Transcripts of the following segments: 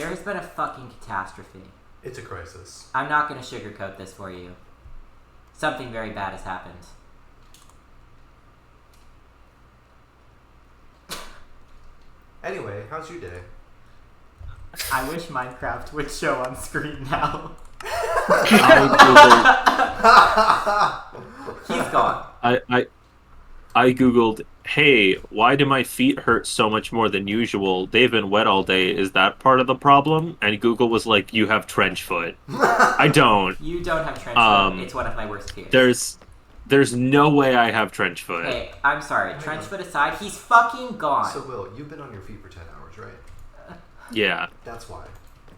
There's been a fucking catastrophe. It's a crisis. I'm not going to sugarcoat this for you. Something very bad has happened. Anyway, how's your day? I wish Minecraft would show on screen now. He's gone. I googled, hey, why do my feet hurt so much more than usual? They've been wet all day. Is that part of the problem? And Google was like, you have trench foot. I don't. You don't have trench foot. It's one of my worst fears. There's no way I have trench foot. Hey, I'm sorry. Trench foot aside, he's fucking gone. So, Will, you've been on your feet for 10 hours, right? Yeah. That's why.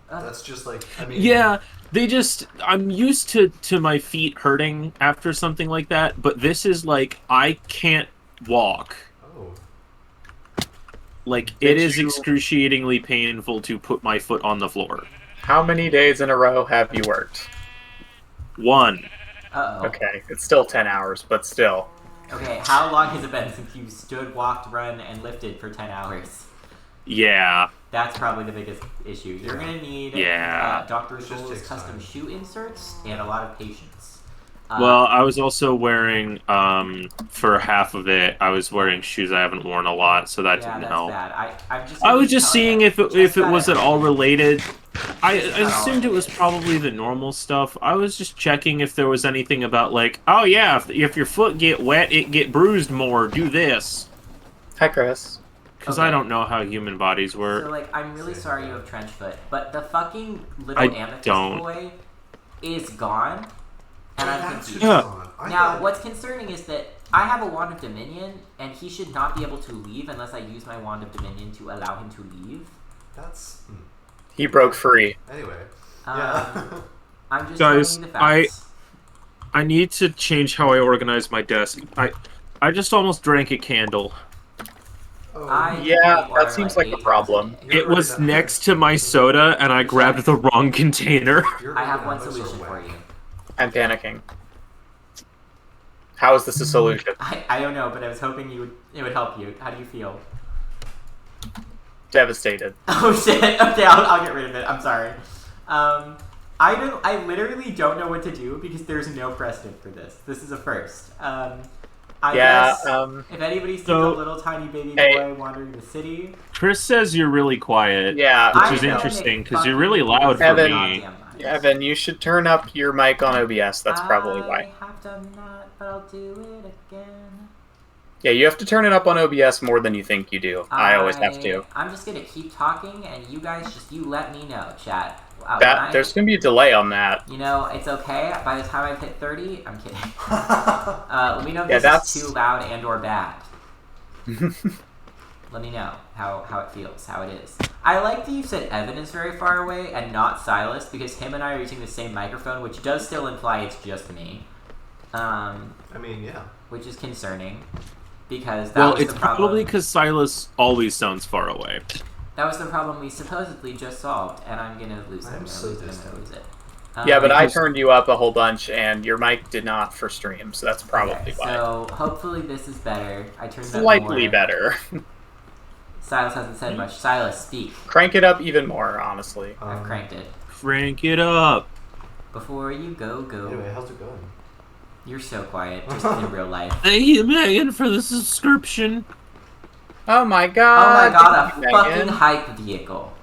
That's just like, I mean... Yeah, I'm used to my feet hurting after something like that, but this is like, I can't walk. Oh. Like, it is excruciatingly painful to put my foot on the floor. How many days in a row have you worked? 1. Uh-oh. Okay, it's still 10 hours, but still. Okay, how long has it been since you stood, walked, run, and lifted for 10 hours? Yeah. That's probably the biggest issue. You're going to need Dr. Scholl's custom shoe inserts and a lot of patience. Well, I was also wearing, for half of it, I was wearing shoes I haven't worn a lot, so that didn't help. Bad. I was just seeing if it was at all related. I assumed it was probably the normal stuff. I was just checking if there was anything about, like, oh yeah, if your foot get wet, it get bruised more, do this. Hi, Chris. Because I don't know how human bodies work. So, like, I'm really sorry you have trench foot, but the fucking little amethyst boy is gone, and I'm confused. Now, what's concerning is that I have a Wand of Dominion, and he should not be able to leave unless I use my Wand of Dominion to allow him to leave. That's... He broke free. Anyway. I'm just Guys, telling you the facts. I need to change how I organize my desk. I just almost drank a candle. Yeah, that seems like a problem. It was next to my soda, and I grabbed the wrong container. I have one solution for you. I'm panicking. How is this a solution? I don't know, but I was hoping it would help you. How do you feel? Devastated. Oh shit! Okay, I'll get rid of it. I'm sorry. I literally don't know what to do because there's no precedent for this. This is a first. I guess if anybody sees a little tiny baby boy wandering the city... Chris says you're really quiet, which is interesting, because you're really loud for me. Evan, you should turn up your mic on OBS, that's probably why. I have done that, but I'll do it again. Yeah, you have to turn it up on OBS more than you think you do. I always have to. I'm just going to keep talking, and you guys you let me know, chat. There's going to be a delay on that. You know, it's okay. By the time I've hit 30, I'm kidding. Let me know if this is too loud and or bad. Let me know how it feels, how it is. I like that you said Evan is very far away and not Silas, because him and I are using the same microphone, which does still imply it's just me. I mean, yeah. Which is concerning, because that was the problem. Well, it's probably because Silas always sounds far away. That was the problem we supposedly just solved, and I'm gonna lose it. I'm gonna lose it. Yeah, but I turned you up a whole bunch, and your mic did not for stream, so that's probably why. So hopefully this is better. I turned it up slightly more. Better. Silas hasn't said much. Silas, speak. Crank it up even more, honestly. I've cranked it. Crank it up. Before you go. Anyway, how's it going? You're so quiet, just in real life. Thank you, Megan, for the subscription. Oh my god! Oh my god, a fucking hype vehicle.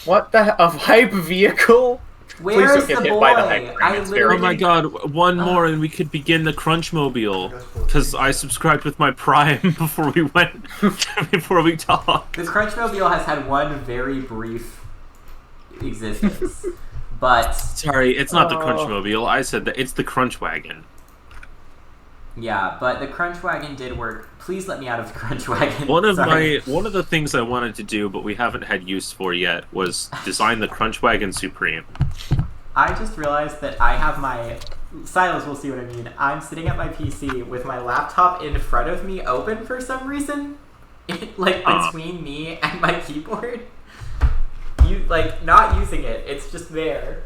What the? A hype vehicle? Where is the boy? Oh my god, one more and we could begin the Crunchmobile. Because I subscribed with my Prime before we talked. The Crunchmobile has had one very brief existence. But... Sorry, it's not the Crunchmobile. I said that it's the Crunch Wagon. Yeah, but the Crunch Wagon did work. Please let me out of the Crunch Wagon. One of the things I wanted to do, but we haven't had use for yet, was design the Crunch Wagon Supreme. I just realized that I have my... Silas will see what I mean. I'm sitting at my PC with my laptop in front of me open for some reason. Between me and my keyboard. Not using it. It's just there.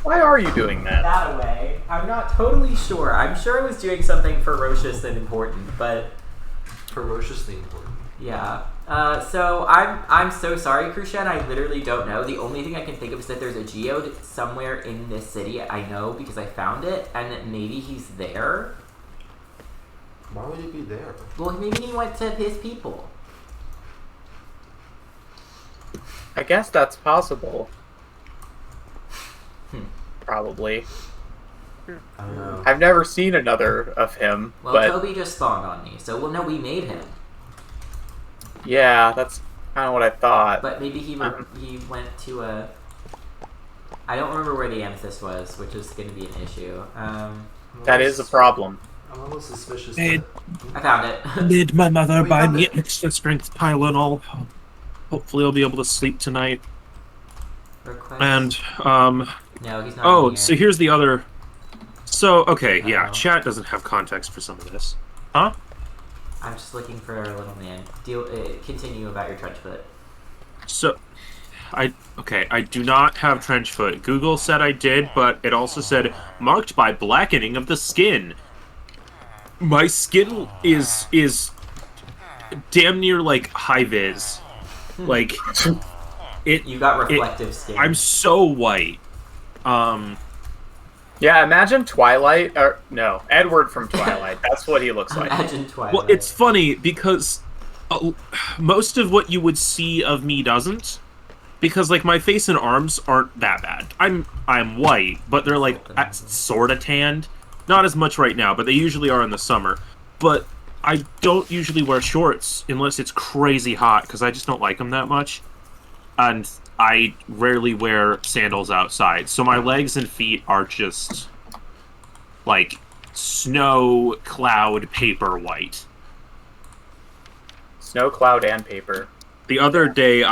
Why are you doing that? That way. I'm not totally sure. I'm sure I was doing something ferocious and important, but... Ferociously important. Yeah. So I'm so sorry, Krushen. I literally don't know. The only thing I can think of is that there's a geode somewhere in this city. I know because I found it, and maybe he's there. Why would he be there? Well, maybe he went to his people. I guess that's possible. Probably. I don't know. I've never seen another of him. Well, but Toby just spawned on me, so no, we made him. yeah, that's kind of what I thought. But maybe he went to a. I don't remember where the amethyst was, which is going to be an issue. That is a problem. I'm almost suspicious. Hey. I found it. Did my mother Oh, you buy found me it. extra strength Tylenol? Hopefully I'll be able to sleep tonight. Request. And, No, he's not. oh, in so here. here's the other... So, okay, yeah, Uh-oh. chat doesn't have context for some of this. Huh? I'm just looking for a little man. Continue about your trench foot. So, I do not have trench foot. Google said I did, but it also said, marked by blackening of the skin. My skin is damn near like high-vis. Like, You got reflective skin. I'm so white. Yeah, imagine Twilight, or no, Edward from Twilight. That's what he looks like. Imagine Twilight. Well, it's funny because most of what you would see of me doesn't. Because like my face and arms aren't that bad. I'm white, but they're like sort of tanned. Not as much right now, but they usually are in the summer. But I don't usually wear shorts unless it's crazy hot because I just don't like them that much. And I rarely wear sandals outside. So my legs and feet are just like snow, cloud, paper white. Snow, cloud, and paper. The other day,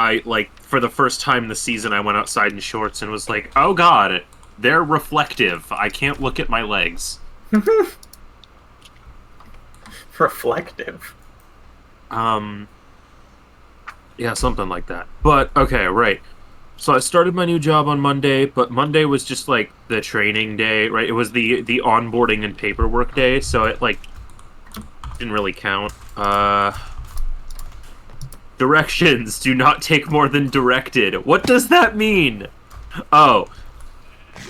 for the first time this season, I went outside in shorts and was like, oh god, they're reflective. I can't look at my legs. Reflective. Yeah, something like that. But, okay, right. So I started my new job on Monday, but Monday was just, like, the training day, right? It was the onboarding and paperwork day, so it, like, didn't really count. Directions do not take more than directed. What does that mean? Oh,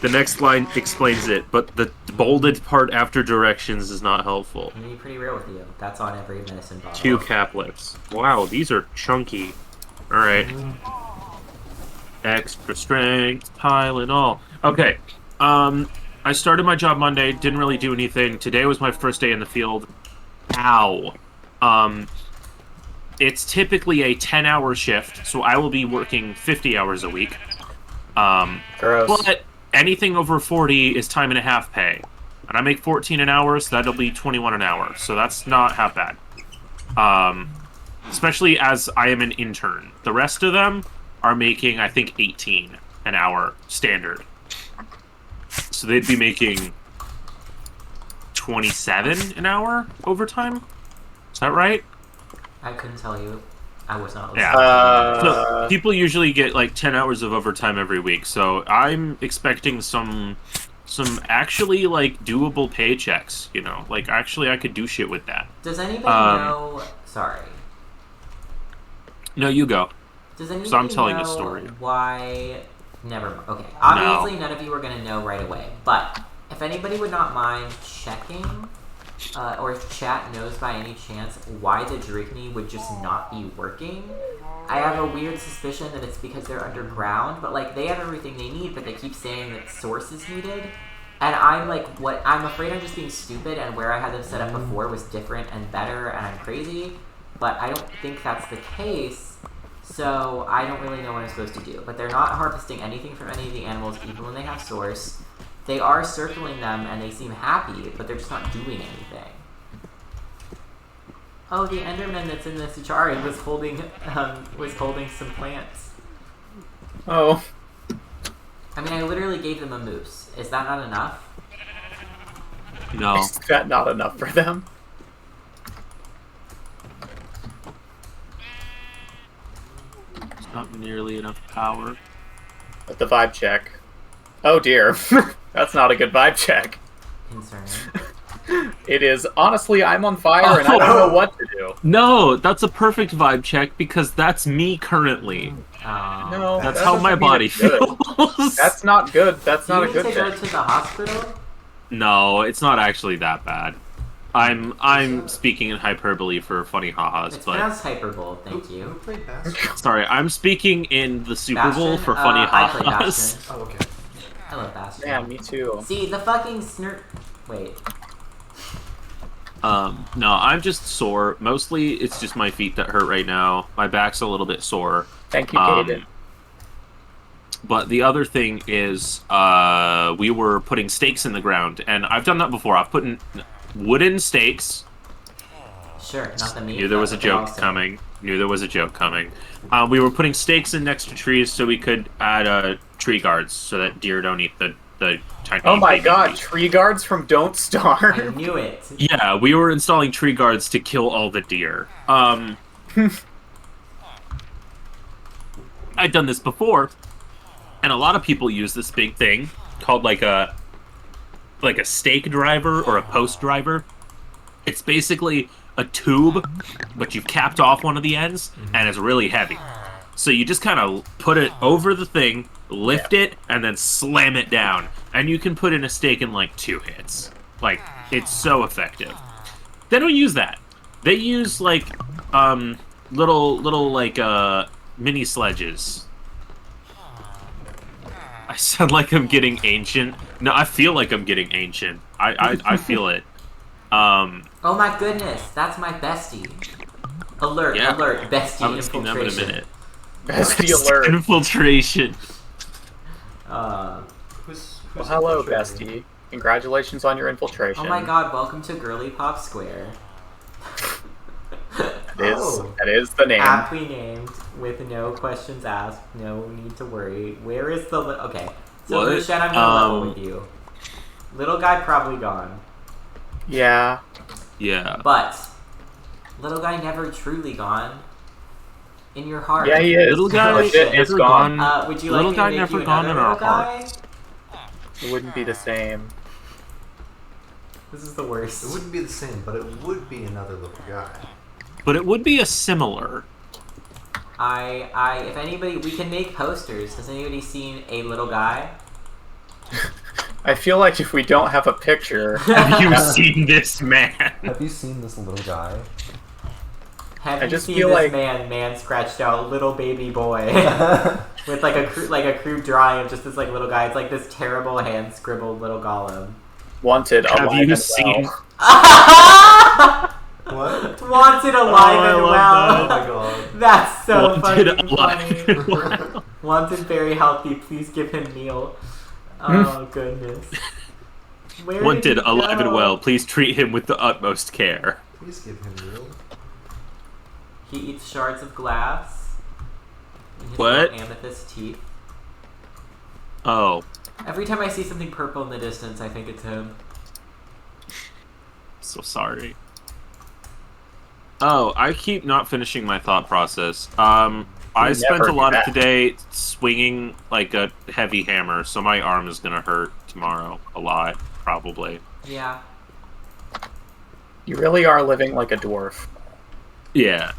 the next line explains it, but the bolded part after directions is not helpful. I'm gonna be pretty real with you. That's on every medicine bottle. 2 caplets. Wow, these are chunky. Alright. Extra strength, Tylenol. Okay. I started my job Monday, didn't really do anything. Today was my first day in the field. Ow. It's typically a 10-hour shift, so I will be working 50 hours a week. Gross. But anything over 40 is time and a half pay. And I make 14 an hour, so that'll be 21 an hour. So that's not half bad. Especially as I am an intern. The rest of them are making, I think, 18 an hour standard. So they'd be making 27 an hour overtime? Is that right? I couldn't tell you. I was not listening. Yeah. So people usually get like 10 hours of overtime every week, so I'm expecting some actually like doable paychecks, you know? Like actually I could do shit with that. Does anybody know... Sorry. No, you go. Does anybody So I'm telling know a story. why... Never mind. Okay. Obviously none of you are going to know right away, but if anybody would not mind checking... or if chat knows by any chance why the Drigny would just not be working, I have a weird suspicion that it's because they're underground, but like they have everything they need, but they keep saying that source is needed. And I'm like, I'm afraid I'm just being stupid, and where I had them set up before was different and better, and I'm crazy, but I don't think that's the case, so I don't really know what I'm supposed to do. But they're not harvesting anything from any of the animals, even when they have source. They are circling them, and they seem happy, but they're just not doing anything. Oh, the Enderman that's in the Sichari was holding some plants. Oh. I mean, I literally gave them a moose. Is that not enough? No. Is that not enough for them? It's not nearly enough power. But the vibe check. Oh dear. That's not a good vibe check. Concerning. It is honestly, I'm on fire and I don't know what to do. No, that's a perfect vibe check because that's me currently. No, That's that how my doesn't mean body it's good. feels. That's not good. That's Do not you a need good to go thing. to the hospital? No, it's not actually that bad. I'm speaking in hyperbole for funny ha-has, It's but pronounced hyperbole, thank Who you. played Bastion? sorry, I'm speaking in the Super Bowl Bastion? for funny I play ha-has. Bastion. Oh, okay. I love Bastion. Yeah, me too. See, the fucking snurk... Wait. No, I'm just sore. Mostly, it's just my feet that hurt right now. My back's a little bit sore. Thank you, Kaden. But the other thing is, we were putting stakes in the ground, and I've done that before. I've put in wooden stakes. Sure, not the meat. Knew there was a joke coming. Knew there was a joke coming. We were putting stakes in next to trees so we could add tree guards so that deer don't eat the tiny. Oh my baby god, trees. tree guards from Don't I Starve. knew it. Yeah, we were installing tree guards to kill all the deer. I'd done this before, and a lot of people use this big thing called like a stake driver or a post driver. It's basically a tube, but you've capped off one of the ends, and it's really heavy. So you just kind of put it over the thing, lift it, and then slam it down. And you can put in a stake in like 2 hits. Like, it's so effective. They don't use that. They use like little like mini sledges. I sound like I'm getting ancient. No, I feel like I'm getting ancient. I feel it. Oh my goodness, that's my bestie. Alert, Yeah. alert, bestie I haven't seen them in a infiltration. minute. Bestie alert. Infiltration. Who's Well, hello, infiltrating? bestie. Congratulations on your infiltration. Oh my god, welcome to Girly Pop Square. That is the name. Aptly named, with no questions asked, no need to worry. Where is the okay, so What? Lucian, I'm gonna level with you. Little guy probably gone. Yeah. Yeah. But little guy never truly gone. In your heart. Yeah, he is. Little guy Legit, it's never gone. gone. Would you Little like guy me to make never you gone another in our little guy? hearts. It wouldn't be the same. This is the worst. It wouldn't be the same, but it would be another little guy. But it would be a similar. If anybody, we can make posters. Has anybody seen a little guy? I feel like if we don't have a picture... Have you seen this man? Have you seen this little guy? Have I you just seen feel this like- man scratched out little baby boy with like a crude drawing of just this like little guy? It's like this terrible hand scribbled little golem. Wanted, Have alive you and seen? well. What? Wanted alive I and love well. Oh my god. That's so Wanted fucking alive funny. and well. Wanted very healthy. Please give him meal. Oh goodness. Where Wanted did he alive and go? well. Please treat him with the utmost care. Please give him real. He eats shards of glass. In his What? little amethyst teeth. Oh, Every time I see something purple in the distance, I think it's him. so sorry. Oh, I keep not finishing my thought process. I spent never a lot do of that. today swinging like a heavy hammer, so my arm is gonna hurt tomorrow a lot, probably. Yeah. You really are living like a dwarf. Yeah.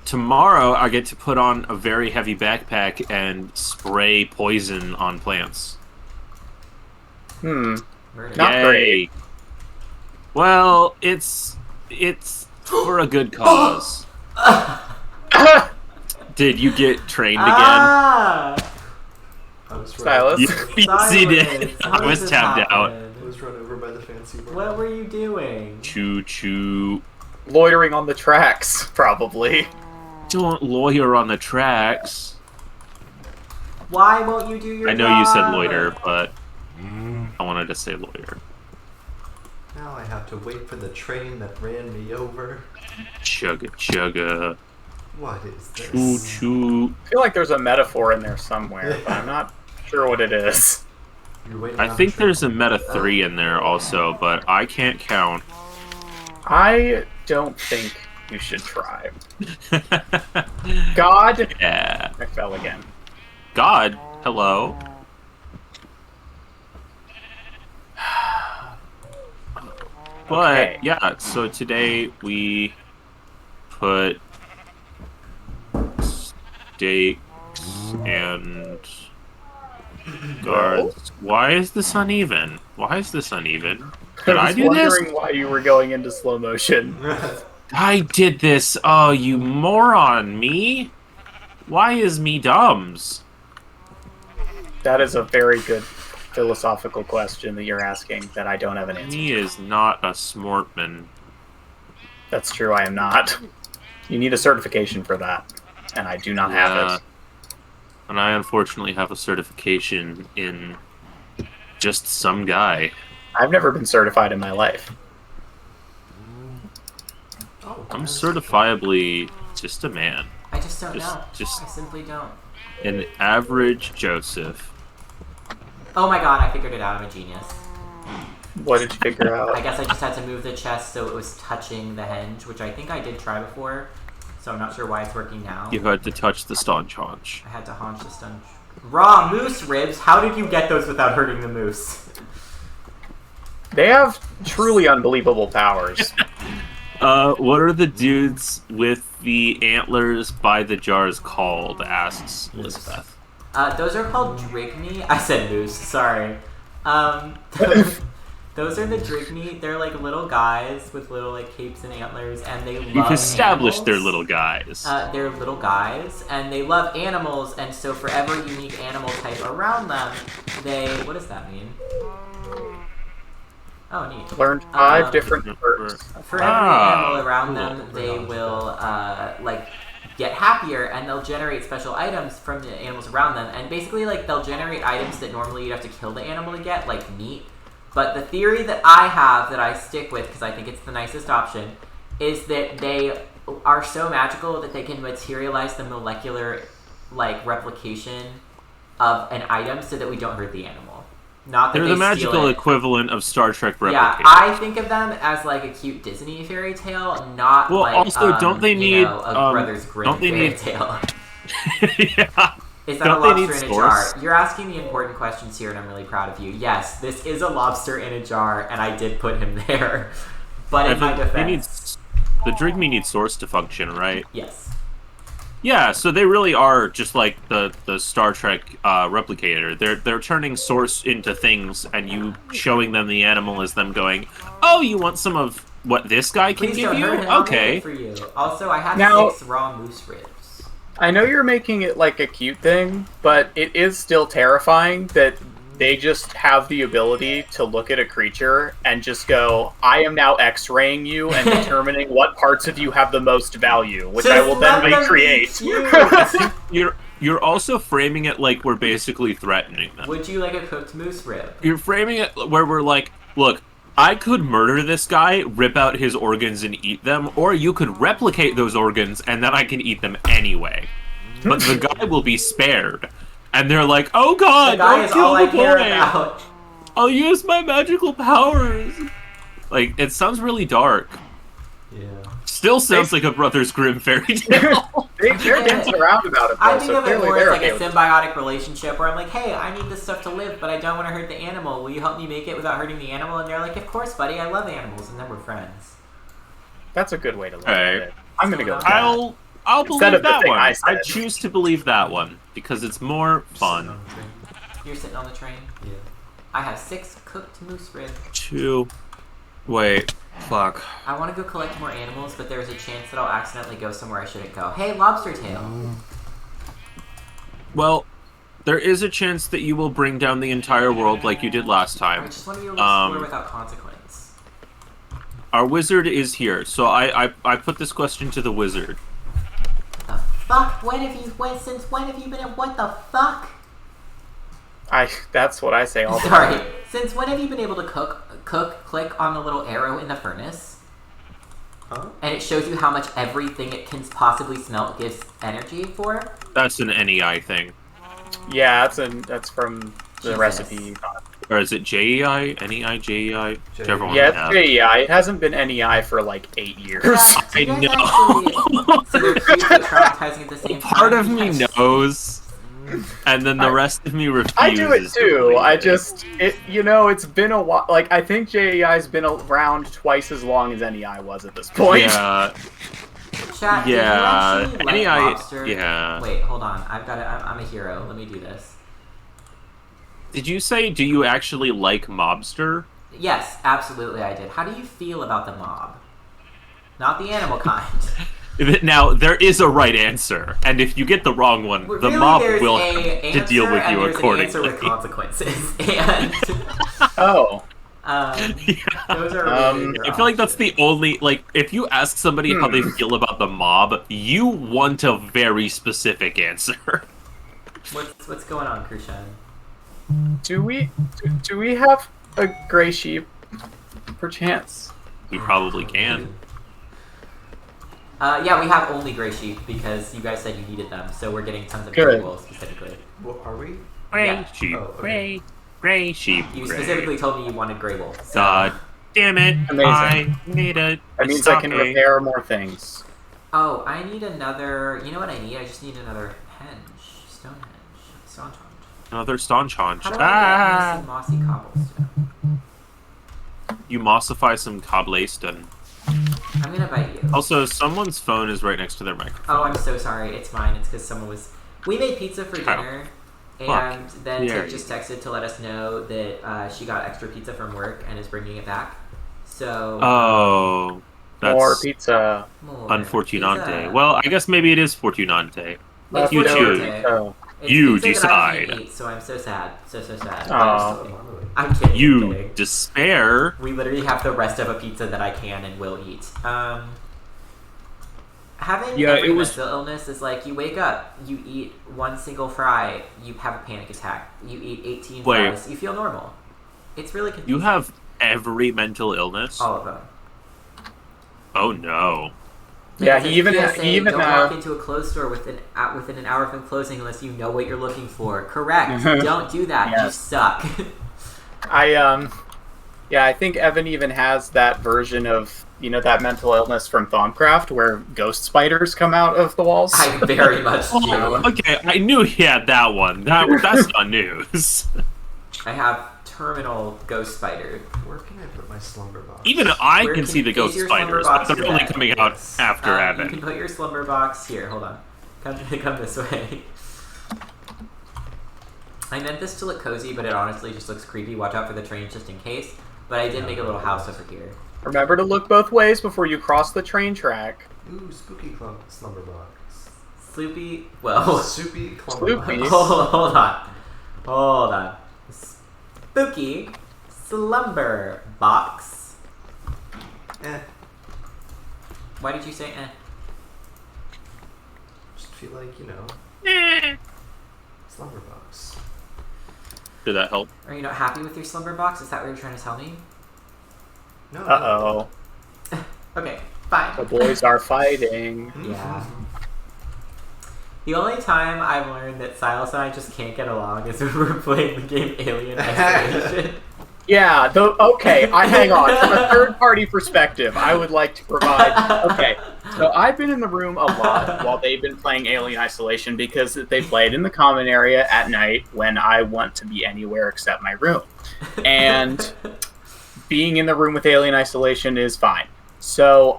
Tomorrow I get to put on a very heavy backpack and spray poison on plants. Hmm. Murder. Not Yay. great. Well, it's for a good cause. Did you get trained again? Ah! I was Silas? Yes, he did. How I did was this tabbed out. happen? I was run over by the fancy world. What were you doing? Choo choo. Loitering on the tracks, probably. Don't lawyer on the tracks. Why won't you do your I know job? you said loiter, but I wanted to say lawyer. Now I have to wait for the train that ran me over. Chugga chugga. What is Choo this? choo. I feel like there's a metaphor in there somewhere, but I'm not sure what it is. You're waiting I on think the train. there's a meta 3 in there also, but I can't count. I don't think you should try. God! Yeah. I fell again. God, hello. But Okay. yeah, so today we put stakes and guards. Why is this uneven? Why is this uneven? Did I was do this? wondering why you were going into slow motion. I did this. Oh, you moron! Me? Why is me dumbs? That is a very good philosophical question that you're asking that I don't have an answer. Me is not a smartman. That's true, I am not. You need a certification for that, and I do not have it. And I unfortunately have a certification in just some guy. I've never been certified in my life. I'm certifiably just a man. I just don't know. Just I simply don't. an average Joseph. Oh my god, I figured it out. I'm a genius. What did you figure I out? guess I just had to move the chest so it was touching the hinge, which I think I did try before. So I'm not sure why it's working now. You had to touch the staunch haunch. I had to haunch the stun. Raw moose ribs? How did you get those without hurting the moose? They have truly unbelievable powers. What are the dudes with the antlers by the jars called? Asks Elizabeth. Those are called drigme. I said moose, sorry. Those are the drigme. They're like little guys with little like capes and antlers, and they love You've established animals. they're little guys. They're little guys, and they love animals, and so for every unique animal type around them, they... What does that mean? Oh, neat. Learned 5 different words. For every animal around them, they will, like, get happier, and they'll generate special items from the animals around them, and basically, like, they'll generate items that normally you'd have to kill the animal to get, like meat. But the theory that I have, that I stick with, because I think it's the nicest option, is that they are so magical that they can materialize the molecular, like, replication of an item so that we don't hurt the animal. Not that They're the magical equivalent of Star Trek replication. Yeah, I think of them as like a cute Disney fairy tale, not well, like also, don't they need a Brothers Grimm don't they fairy need tale. Yeah. Is that Don't a they lobster need in a source? jar? You're asking the important questions here, and I'm really proud of you. Yes, this is a lobster in a jar, and I did put him there. But in my defense, the Drigme need source to function, right? yes. Yeah, so they really are just like the Star Trek replicator. They're turning source into things, and you showing them the animal as them going, "Oh, you want some of what this guy can Please give don't you? hurt him. I'll make Okay." it for you. Also, I have Now- 6 raw moose ribs. I know you're making it like a cute thing, but it is still terrifying that they just have the ability to look at a creature and just go, I am now x-raying you and determining what parts of you have the most value, which I will then recreate. You're also framing it like we're basically threatening them. Would you like a cooked moose rib? You're framing it where we're like, look, I could murder this guy, rip out his organs and eat them, or you could replicate those organs and then I can eat them anyway. But the guy will be spared. And they're like, oh god, The guy don't is kill all the I care boy. about. I'll use my magical powers. Like, it sounds really dark. Yeah. Still sounds like a Brothers Grimm fairy tale. They're dancing around about it, though, I think so of it clearly more as they're like okay a with it. symbiotic relationship where I'm like, hey, I need this stuff to live, but I don't want to hurt the animal. Will you help me make it without hurting the animal? And they're like, of course, buddy, I love animals, and then we're friends. That's a good way to look Alright. at it. I'm gonna go with that. I'll Instead believe of the that thing one. I I said. choose to believe that one because it's more Sitting fun. on the train. You're sitting on the train. Yeah. I have 6 cooked moose ribs. 2. Wait. Fuck. I want to go collect more animals, but there's a chance that I'll accidentally go somewhere I shouldn't go. Hey, lobster tail. Well, there is a chance that you will bring down the entire world like you did last I time. just want to be able to explore without consequence. Our wizard is here, so I put this question to the wizard. The fuck? Since when have you been what the fuck? That's what I say all the time. Sorry. Since when have you been able to click on the little arrow in the furnace? Huh? And it shows you how much everything it can possibly smelt gives energy for? That's an NEI thing. Yeah, that's from the Jesus. recipe. Or is it JEI? NEI? JEI? Whichever one Yeah, we have. it's JEI. It hasn't been NEI for like 8 years. Yeah, you guys I know. actually- so they're cute but traumatizing at the same time. Part of me Yes. knows. and then the rest of me refuses. I do it to too. believe I it. just, it's been a while. Like, I think JEI's been around twice as long as NEI was at this point. Yeah. Chat, Yeah. did you actually like NEI. Mobster? Yeah. Wait, hold on. I'm a hero. Let me do this. Did you say, do you actually like Mobster? Yes, absolutely I did. How do you feel about the mob? Not the animal kind. Now, there is a right answer, and if you get the wrong one, the Really, mob there's will a have to deal with you there's accordingly. An answer with consequences, and Oh. those are really I feel like that's the only, like, if you ask somebody how they feel about the mob, you want a very specific answer. What's going on, Krushan? Do we have a gray sheep, perchance? We probably can. Yeah, we have only gray sheep because you guys said you needed them, so we're getting tons of Good. gray wool specifically. Well, are we? Gray Yeah. sheep, Oh, okay. gray sheep, You gray. specifically told me you wanted gray wool. So. God damn it, Amazing. I need a That means I can stocking. repair more things. Oh, I need another. You know what I need? I just need another henge, Stonehenge. Another staunchonch. How do I get some mossy cobblestone? You mossify some cobblestone. I'm gonna bite you. Also, someone's phone is right next to their microphone. Oh, I'm so sorry. It's mine. It's because someone was. We made pizza for dinner, and then There Tick just texted to let us know that she got extra pizza from work and is bringing it back. So. Oh, that's More pizza. more unfortunante. pizza. Well, I guess maybe it is fortunante. It's you Fortunante. choose. Oh. It's You pizza that I can't decide. eat, so I'm so sad. So sad. Aw. I'm kidding. I'm You kidding. despair. We literally have the rest of a pizza that I can and will eat. Having every mental illness is like you wake up, you eat one single fry, you have a panic attack. You eat 18 fries, you feel normal. It's really confusing. You have every mental illness. all of them. Oh no. Yeah, It says he even don't walk into a clothes store within an hour from closing unless you know what you're looking for. Correct. Don't do that. You Yes. suck. I think Evan even has that version of, that mental illness from Thaumcraft where ghost spiders come out of the walls. I very much do. Okay, I knew he had that one. That's not news. I have terminal ghost spider. Where can I put my slumber box? Even I Where can see the is ghost your slumber spiders, but box they're in only bed? coming out after You Evan. can put your slumber box here. Hold on. Come this way. I meant this to look cozy, but it honestly just looks creepy. Watch out for the trains just in case. But I did make a little house over here. Remember to look both ways before you cross the train track. Ooh, spooky slumber box. Sloopy. Well. Soupy slumber box. Sloopy. Hold on. Spooky slumber box. Eh, Why did you say eh? just feel like, slumber box. Did that help? Are you not happy with your slumber box? Is that what you're trying to tell me? No. Uh-oh. Okay, fine. The boys are fighting. Yeah. The only time I've learned that Silas and I just can't get along is when we're playing the game Alien Isolation. Yeah, hang on. From a third-party perspective, I would like to provide... Okay, so I've been in the room a lot while they've been playing Alien Isolation because they play it in the common area at night when I want to be anywhere except my room. And being in the room with Alien Isolation is fine. So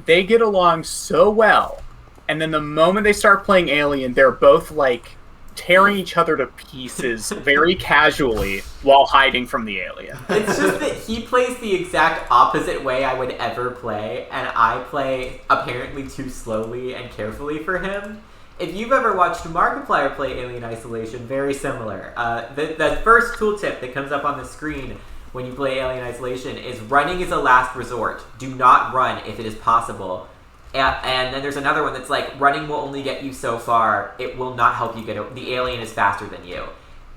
they get along so well, and then the moment they start playing Alien, they're both like tearing each other to pieces very casually while hiding from the alien. It's just that he plays the exact opposite way I would ever play, and I play apparently too slowly and carefully for him. If you've ever watched Markiplier play Alien Isolation, very similar. The first tooltip that comes up on the screen when you play Alien Isolation is running is a last resort. Do not run if it is possible. And then there's another one that's like, running will only get you so far. It will not help you the alien is faster than you.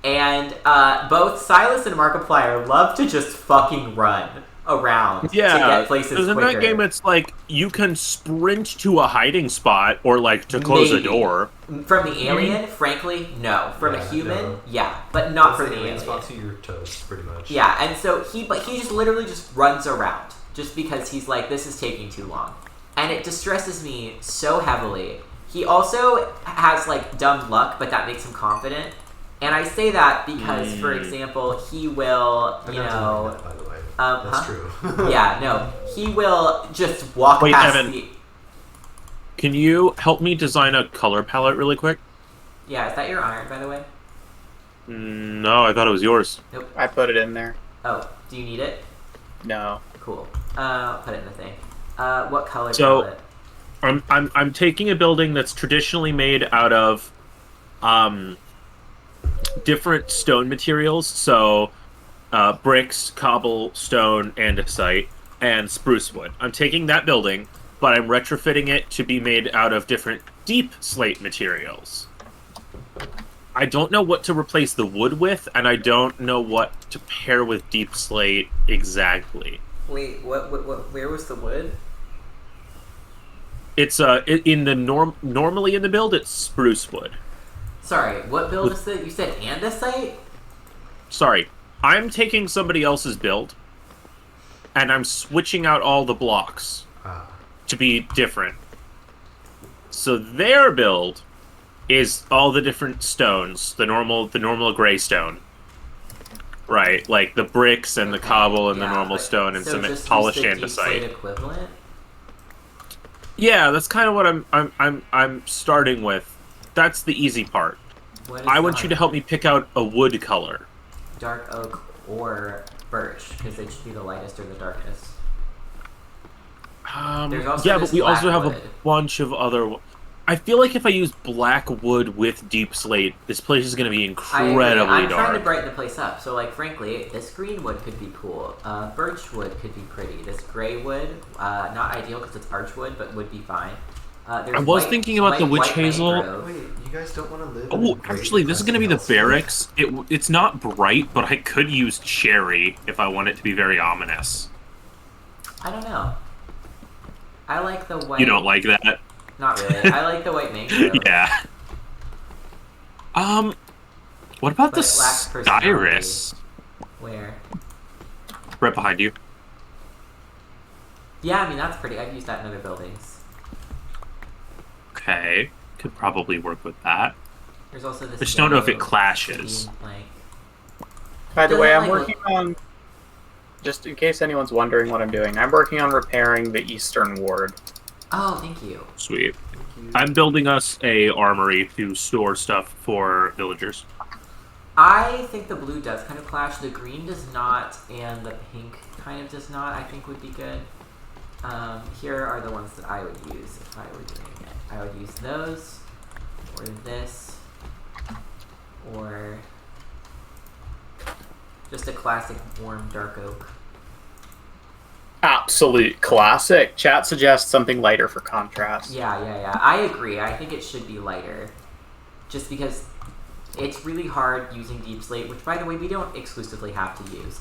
And both Silas and Markiplier love to just fucking run around to get places because in quicker. that game it's like you can sprint to a hiding spot or like to close a door. From the alien, frankly, no. From a human, yeah, but not from the alien. Spot to your toes, pretty much. Yeah, and so he just literally just runs around just because he's like, this is taking too long. And it distresses me so heavily. He also has, like, dumb luck, but that makes him confident. And I say that because, for example, he will, you know... That, by the way. That's true. Yeah, no. He will just walk past Evan, can you help me design a color palette really quick? Yeah, is that your iron, by the way? No, I thought it was yours. Nope. I put it in there. Oh, do you need it? No. Cool. I'll put it in the thing. What color So, palette? I'm taking a building that's traditionally made out of different stone materials, so bricks, cobblestone, andesite, and spruce wood. I'm taking that building, but I'm retrofitting it to be made out of different deep slate materials. I don't know what to replace the wood with, and I don't know what to pair with deep slate exactly. Wait, what where was the wood? It's in the normally in the build it's spruce wood. Sorry, what build is it? You said andesite? Sorry, I'm taking somebody else's build, and I'm switching out all the blocks to be different. So their build is all the different stones, the normal gray stone. Right, like the bricks and the cobble and the normal stone and some polished andesite. Equivalent? Yeah, that's kind of what I'm starting with. That's the easy part. I want you to help me pick out a wood color. Dark oak or birch, because they should be the lightest or the darkest. Yeah, but we also have a bunch of other... I feel like if I use black wood with deep slate, this place is going to be incredibly dark. I'm trying to brighten the place up. So, like, frankly, this green wood could be cool. Birch wood could be pretty. This gray wood, not ideal because it's archwood, but would be fine. I was thinking about the witch hazel. Wait, you guys don't want to live? Oh, actually, this is going to be the barracks. It's not bright, but I could use cherry if I want it to be very ominous. I don't know. I like the white. You don't like that? Not really. I like the white mango. Yeah. What about the styrus? Where? Right behind you. Yeah, I mean, that's pretty. I've used that in other buildings. Okay. Could probably work with that. There's also this. I just don't know if it clashes. By the way, I'm working on... Just in case anyone's wondering what I'm doing, I'm working on repairing the eastern ward. Oh, thank you. Sweet. I'm building us a armory to store stuff for villagers. I think the blue does kind of clash. The green does not, and the pink kind of does not, I think would be good. Here are the ones that I would use if I were doing it. I would use those, or this, or just a classic warm dark oak. Absolute classic. Chat suggests something lighter for contrast. Yeah. I agree. I think it should be lighter. Just because it's really hard using deep slate, which, by the way, we don't exclusively have to use,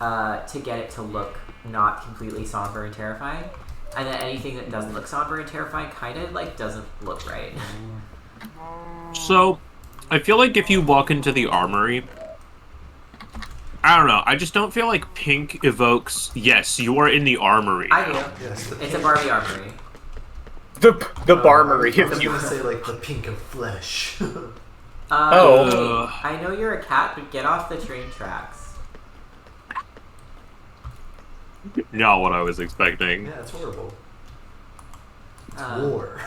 to get it to look not completely somber and terrifying. And then anything that doesn't look somber and terrifying kind of, like, doesn't look right. So, I feel like if you walk into the armory... I don't know. I just don't feel like pink evokes. Yes, you are in the armory. I do. Yes, it's a Barbie armory. The barmory. I was gonna say like the pink of flesh. Hey, I know you're a cat, but get off the train tracks. Not what I was expecting. Yeah, it's horrible. It's war.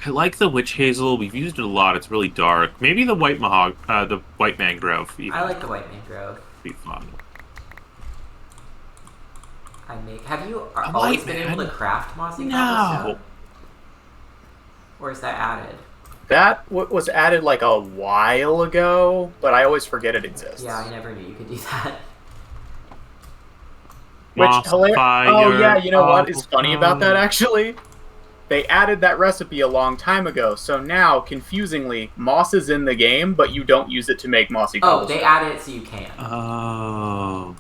I like the witch hazel. We've used it a lot. It's really dark. Maybe the white the white mangrove. I like the white mangrove. Be fun. Have you always been able to craft mossy cobblestone? Or is that added? That was added like a while ago, but I always forget it exists. Yeah, I never knew you could do that. Which hilarious. Oh yeah, you know what is funny about that actually? They added that recipe a long time ago, so now, confusingly, moss is in the game, but you don't use it to make mossy cobblestone. Oh, they added it so you can. Oh.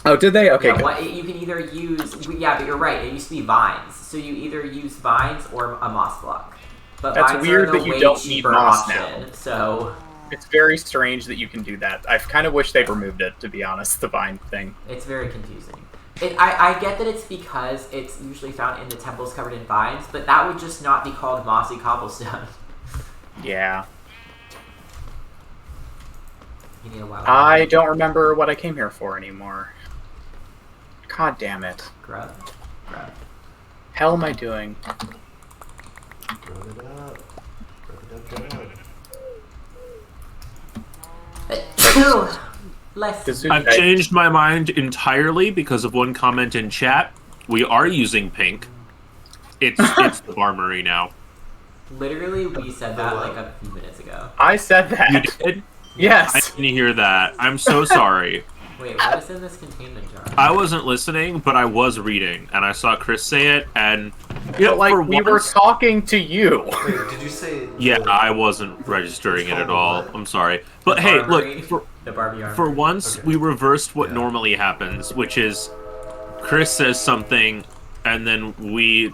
Oh, did they? Okay, yeah, you can either use... Yeah, but you're right, it used to be vines. So you either use vines or a moss block. But that's vines weird are the that you way don't need moss option, now. So... It's very strange that you can do that. I kind of wish they'd removed it, to be honest, the vine thing. It's very confusing. I get that it's because it's usually found in the temples covered in vines, but that would just not be called mossy cobblestone. Yeah. You need a while. I don't remember what I came here for anymore. God damn it. Grub. Hell am I doing? Rub it up. Rub it up. I've changed my mind entirely because of one comment in chat. We are using pink. It's the Barmery now. Literally, we said that like a few minutes ago. I said that. You did? Yes. I didn't hear that. I'm so sorry. Wait, what is in this containment jar? I wasn't listening, but I was reading, and I saw Chris say it, and you know, like we were talking to you. Wait, did you say? Yeah, I wasn't registering it at all. I'm sorry, but hey, look, for once we reversed what normally happens, which is Chris says something, and then we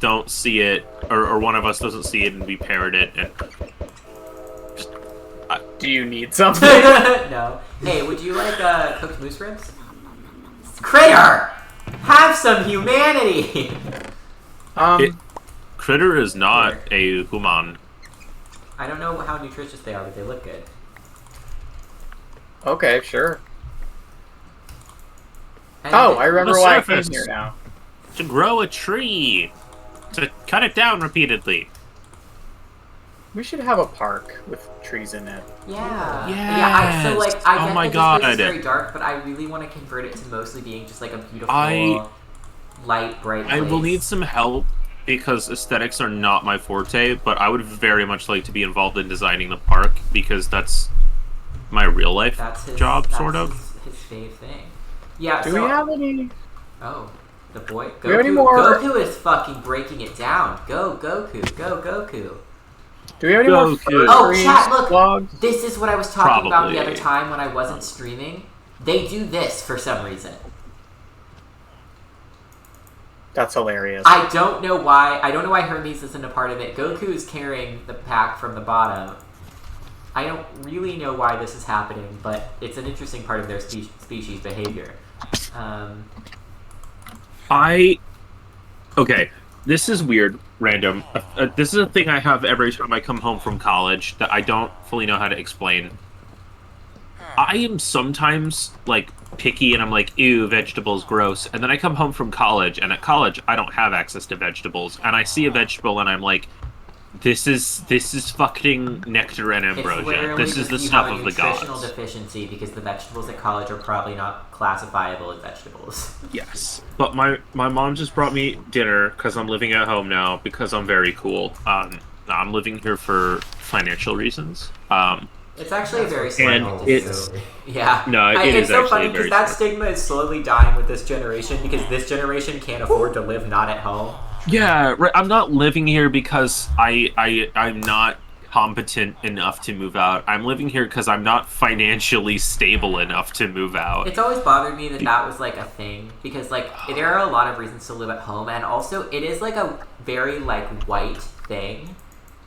don't see it, or one of us doesn't see it, and we parrot it. And do you need something? No. Hey, would you like cooked moose ribs? Critter! Have some humanity! Critter is not a human. I don't know how nutritious they are, but they look good. Okay, sure. And I remember why I came here now. To grow a tree. To cut it down repeatedly. We should have a park with trees in it. Yeah. Yes. So like, I get my that God. this place is very dark, but I really want to convert it to mostly being just like a beautiful, light, bright place. I will need some help because aesthetics are not my forte, but I would very much like to be involved in designing the park because that's my real life job, sort of. His fave thing. Yeah. Do we have any? Oh, the boy. Do we have any more? Goku is fucking breaking it down. Go Goku. Go Goku. Do we have any more? Oh, chat! Look, vlogs? This is what I was talking about the other time when I wasn't streaming. They do this for some reason. That's hilarious. I don't know why. I don't know why Hermes isn't a part of it. Goku is carrying the pack from the bottom. I don't really know why this is happening, but it's an interesting part of their species behavior. Okay, this is weird, random. This is a thing I have every time I come home from college that I don't fully know how to explain. I am sometimes, like, picky and I'm like, ew, vegetables, gross. And then I come home from college, and at college, I don't have access to vegetables. And I see a vegetable and I'm like, this is fucking nectar and ambrosia. This is the stuff of the gods. Nutritional deficiency because the vegetables at college are probably not classifiable as vegetables. Yes, but my mom just brought me dinner because I'm living at home now because I'm very cool. I'm living here for financial reasons. It's actually a very smart thing. Yeah. No, it's so funny because that stigma is slowly dying with this generation because this generation can't afford to live not at home. Yeah, right. I'm not living here because I'm not competent enough to move out. I'm living here because I'm not financially stable enough to move out. It's always bothered me that was like a thing because like there are a lot of reasons to live at home, and also it is like a very like white thing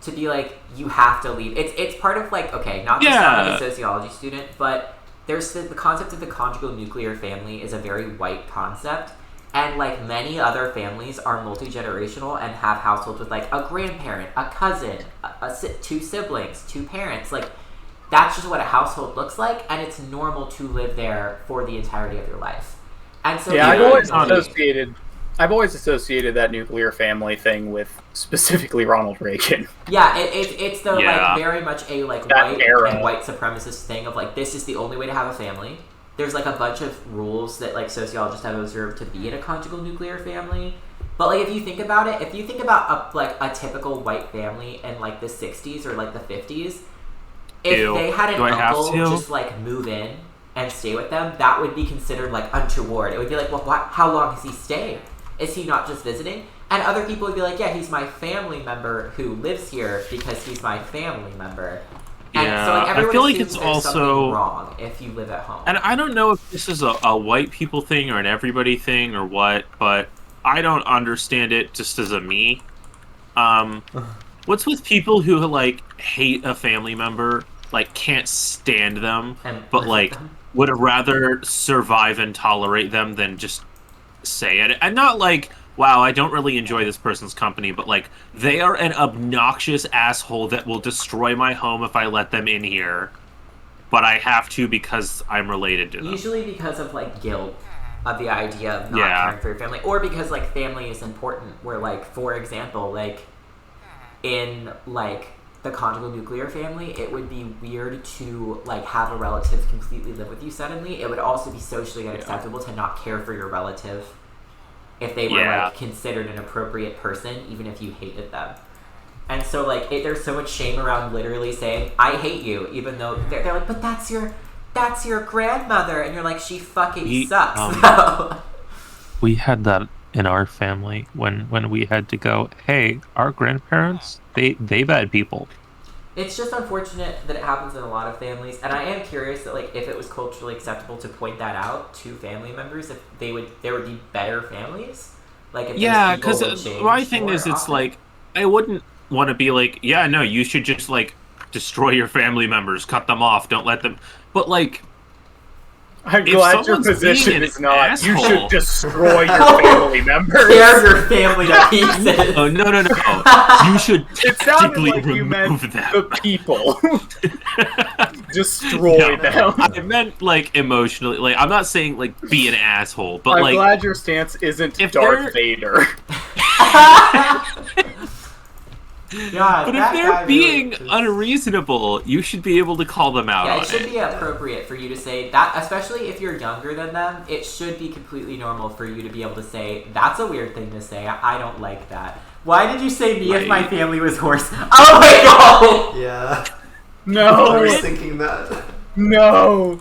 to be like you have to leave. It's part of like not just I'm a sociology student, but there's the concept of the conjugal nuclear family is a very white concept. And, like, many other families are multi-generational and have households with, like, a grandparent, a cousin, two siblings, two parents. Like, that's just what a household looks like, and it's normal to live there for the entirety of your life. And so I've always associated that nuclear family thing with specifically Ronald Reagan. Yeah, it's like, very much a, like, white supremacist thing of, like, this is the only way to have a family. There's, like, a bunch of rules that, like, sociologists have observed to be in a conjugal nuclear family. But, like, if you think about it, if you think about, a typical white family in, like, the 60s or, like, the 50s, if they had an uncle just, like, move in and stay with them, that would be considered, like, untoward. It would be like, well, how long has he stayed? Is he not just visiting? And other people would be like, yeah, he's my family member who lives here because he's my family member. And so, like, I feel like it's also something wrong if you live at home. And I don't know if this is a white people thing or an everybody thing or what, but I don't understand it just as a me. What's with people who, like, hate a family member, like, can't stand them, but, like, would rather survive and tolerate them than just say it, and not like, wow, I don't really enjoy this person's company, but like, they are an obnoxious asshole that will destroy my home if I let them in here, but I have to because I'm related to them. Usually because of like guilt of the idea of not caring for your family, or because like family is important, where like, for example, like in like the conjugal nuclear family, it would be weird to like have a relative completely live with you suddenly. It would also be socially unacceptable to not care for your relative if they were like considered an appropriate person, even if you hated them. And so like there's so much shame around literally saying I hate you, even though they're like, but that's your grandmother, and you're like, she fucking sucks. We had that in our family when we had to go, hey, our grandparents, they bad people. It's just unfortunate that it happens in a lot of families, and I am curious that like if it was culturally acceptable to point that out to family members, if there would be better families. Like if because my thing is, it's like, I wouldn't want to be like, yeah, no, you should just like destroy your family members, cut them off, don't let them. But like, I'm glad your position is not, asshole, you should destroy your family members. Tear your family to pieces. Oh, no. You should technically like remove them. The people. Destroy them. I meant like emotionally. Like, I'm not saying like be an asshole, but I'm like, glad your stance isn't Darth Vader. God, but if they're being unreasonable, you should be able to call them out. Yeah, it should be appropriate for you to say that, especially if you're younger than them. It should be completely normal for you to be able to say, that's a weird thing to say. I don't like that. Why did you say me if my family was horse? Oh my god! Yeah. No! I was thinking that. No!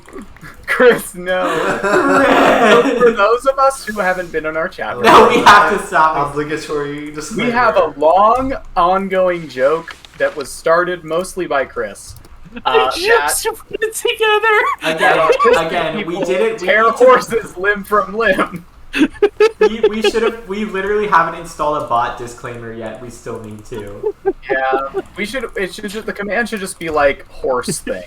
Chris, no. Chris. For those of us who haven't been in our chat room, no, we have to stop. Obligatory disclaimer. We have a long, ongoing joke that was started mostly by Chris. Jokes to put it together. Again, we didn't tear horses limb from limb. We literally haven't installed a bot disclaimer yet. We still need to. Yeah, we should. The command should just be like horse thing.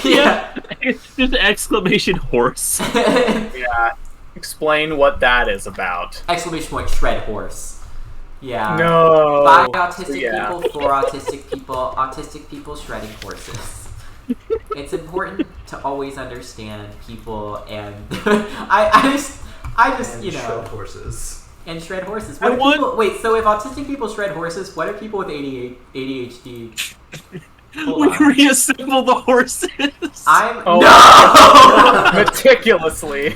Yeah, it's just exclamation horse. Yeah, explain what that is about. Exclamation point shred horse. Yeah. No. By autistic people for autistic people. Autistic people shredding horses. It's important to always understand people, and I just you know. Shred horses. And shred horses. Wait, so if autistic people shred horses, what are people with ADHD? We reassemble the horses. No! Meticulously.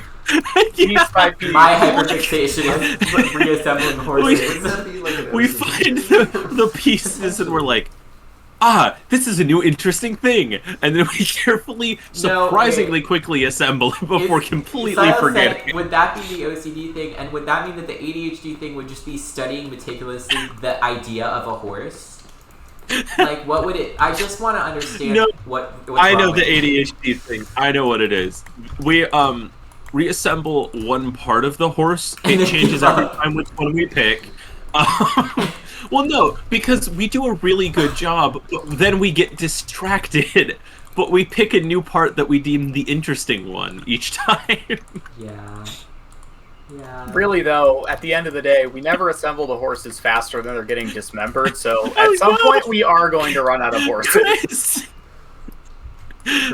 Piece by piece. My hyperfixation is reassembling horses. We find the pieces and we're like, this is a new interesting thing. And then we carefully, surprisingly quickly assemble it before completely forgetting. Would that be the OCD thing? And would that mean that the ADHD thing would just be studying meticulously the idea of a horse? Like, what would it... I just want to understand what's I know wrong the with ADHD thing. I know what it is. We, reassemble one part of the horse. It changes every time which one we pick. Well, no, because we do a really good job, but then we get distracted. But we pick a new part that we deem the interesting one each time. Yeah. Really, though, at the end of the day, we never assemble the horses faster than they're getting dismembered, so at some point we are going to run out of horses.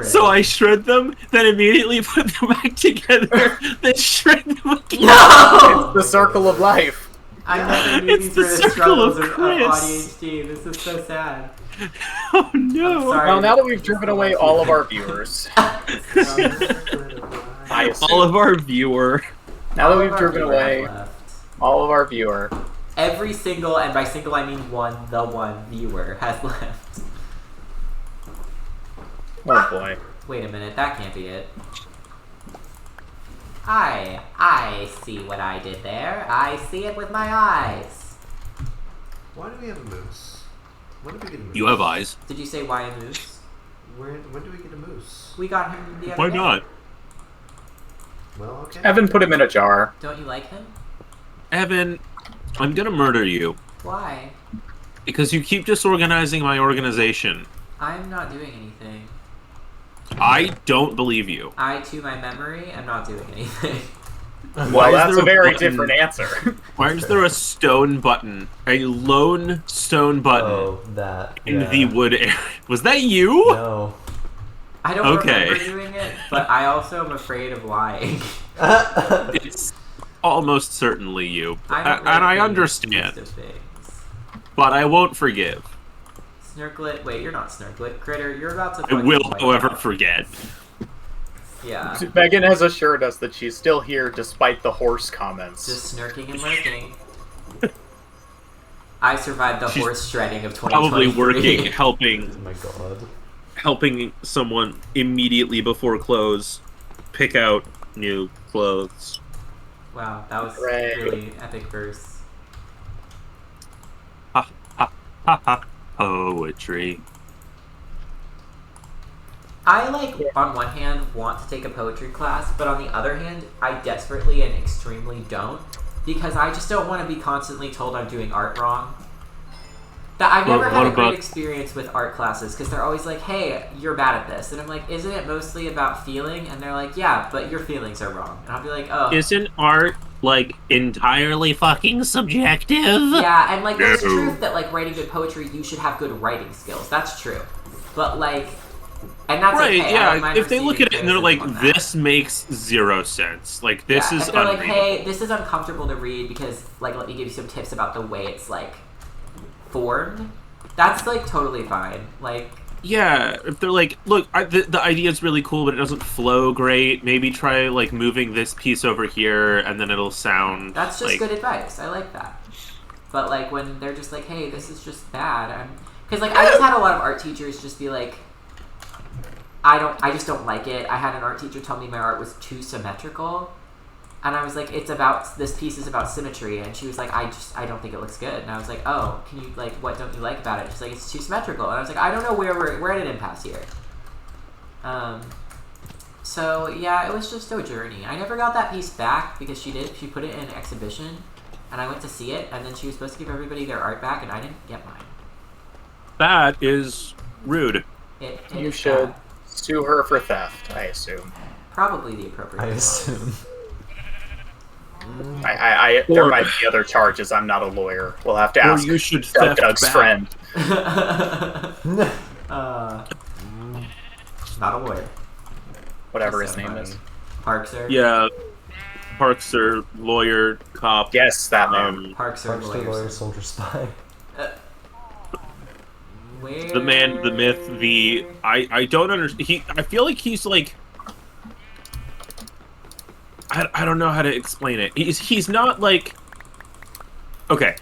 So I shred them, then immediately put them back together, then shred them again. No! It's the circle of life. I'm never moving through the struggles of ADHD. This is so sad. Oh no. Well, now that we've driven away all of our viewers. All of our viewer. Now that we've driven away all of our viewer. Every single, and by single I mean the one viewer has left. Oh boy. Wait a minute, that can't be it. I see what I did there. I see it with my eyes. Why do we have a moose? When did we get a moose? You have eyes. Did you say why a moose? When do we get a moose? We got him the other Why day. not? Well, okay. Evan put him in a jar. Don't you like him? Evan, I'm gonna murder you. Why? Because you keep disorganizing my organization. I'm not doing anything. I don't believe you. To my memory, I'm not doing anything. Well, that's a very different answer. Why is there a stone button? A lone stone button. Oh, that. In yeah. the wood area. Was that you? No. I don't remember doing it, but I also am afraid of lying. It's almost certainly you. And I understand. But I won't forgive. Snurklet, wait, you're not Snurklet. Critter, you're about to I will, however, forget. Yeah. Megan has assured us that she's still here despite the horse comments. Just snurking and lurking. I survived the horse shredding of 2023. Probably working, helping. Oh my god. Helping someone immediately before close pick out new clothes. Wow, that was really epic verse. Ha ha ha ha. Poetry. I, on one hand, want to take a poetry class, but on the other hand, I desperately and extremely don't, because I just don't want to be constantly told I'm doing art wrong. I've never had a great experience with art classes, because they're always like, hey, you're bad at this. And I'm like, isn't it mostly about feeling? And they're like, yeah, but your feelings are wrong. And I'll be like, oh. Isn't art, entirely fucking subjective? Yeah, and, there's truth that, writing good poetry, you should have good writing skills. That's true. But, and that's right, okay. yeah. If they look at it and they're like, this makes zero sense. This is if they're unreadable. like, hey, this is uncomfortable to read because, let me give you some tips about the way it's, formed. That's, totally fine. Yeah, if they're like, look, the idea is really cool, but it doesn't flow great. Maybe try, moving this piece over here, and then it'll sound... That's just good advice. I like that. But, when they're just like, hey, this is just bad. Because, I just had a lot of art teachers just be like, I just don't like it. I had an art teacher tell me my art was too symmetrical. And I was like, this piece is about symmetry. And she was like, I don't think it looks good. And I was like, oh, can you, what don't you like about it? She's like, it's too symmetrical. And I was like, I don't know we're at an impasse here. So, yeah, it was just a journey. I never got that piece back because she put it in an exhibition. And I went to see it. And then she was supposed to give everybody their art back. And I didn't get mine. That is rude. You should sue her for theft, I assume. Probably the appropriate I assume. There might be other charges. I'm not a lawyer. We'll have to ask you should Doug's friend. Not a lawyer. Whatever That's his so name funny. is. Parkser. Yeah. Parkser, lawyer, cop. Yes, that man. Parkser, lawyer, soldier, spy. Where... The man, the myth, the... I don't understand. I feel like he's I don't know how to explain it. He's not okay.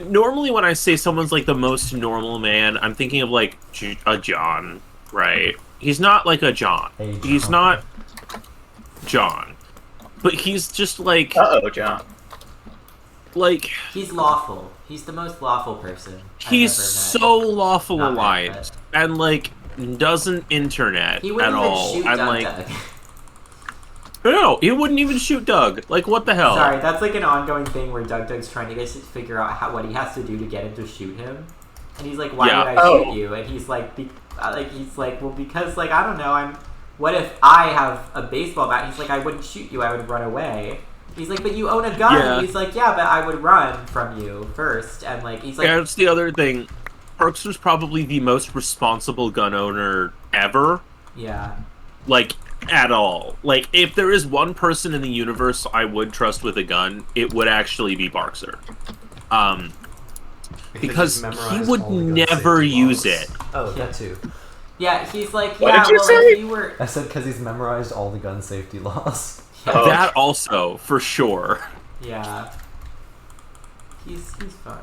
Normally when I say someone's the most normal man, I'm thinking of a John, right? He's not a John. Hey, John. He's not John. But he's just Uh-oh, John. He's lawful. He's the most lawful person He's so lawful Not aligned. bad, And doesn't internet he wouldn't at even all. shoot And Doug. no, he wouldn't even shoot Doug. What the hell? Sorry, that's an ongoing thing where Doug's trying to figure out what he has to do to get him to shoot him. And he's like, why would I shoot you? And he's like, well, because, I don't know, what if I have a baseball bat? And he's like, I wouldn't shoot you, I would run away. He's like, but you own a gun. Yeah. And he's like, yeah, but I would run from you first. And, he's like... Yeah, that's the other thing. Parkser's probably the most responsible gun owner ever. Yeah. At all. If there is one person in the universe I would trust with a gun, it would actually be Parkser. Because he would never use it. Oh, that too. Yeah, he's like, What yeah, did you well, say? if you were... I said because he's memorized all the gun safety laws. Oh. That also, for sure. Yeah. He's fun.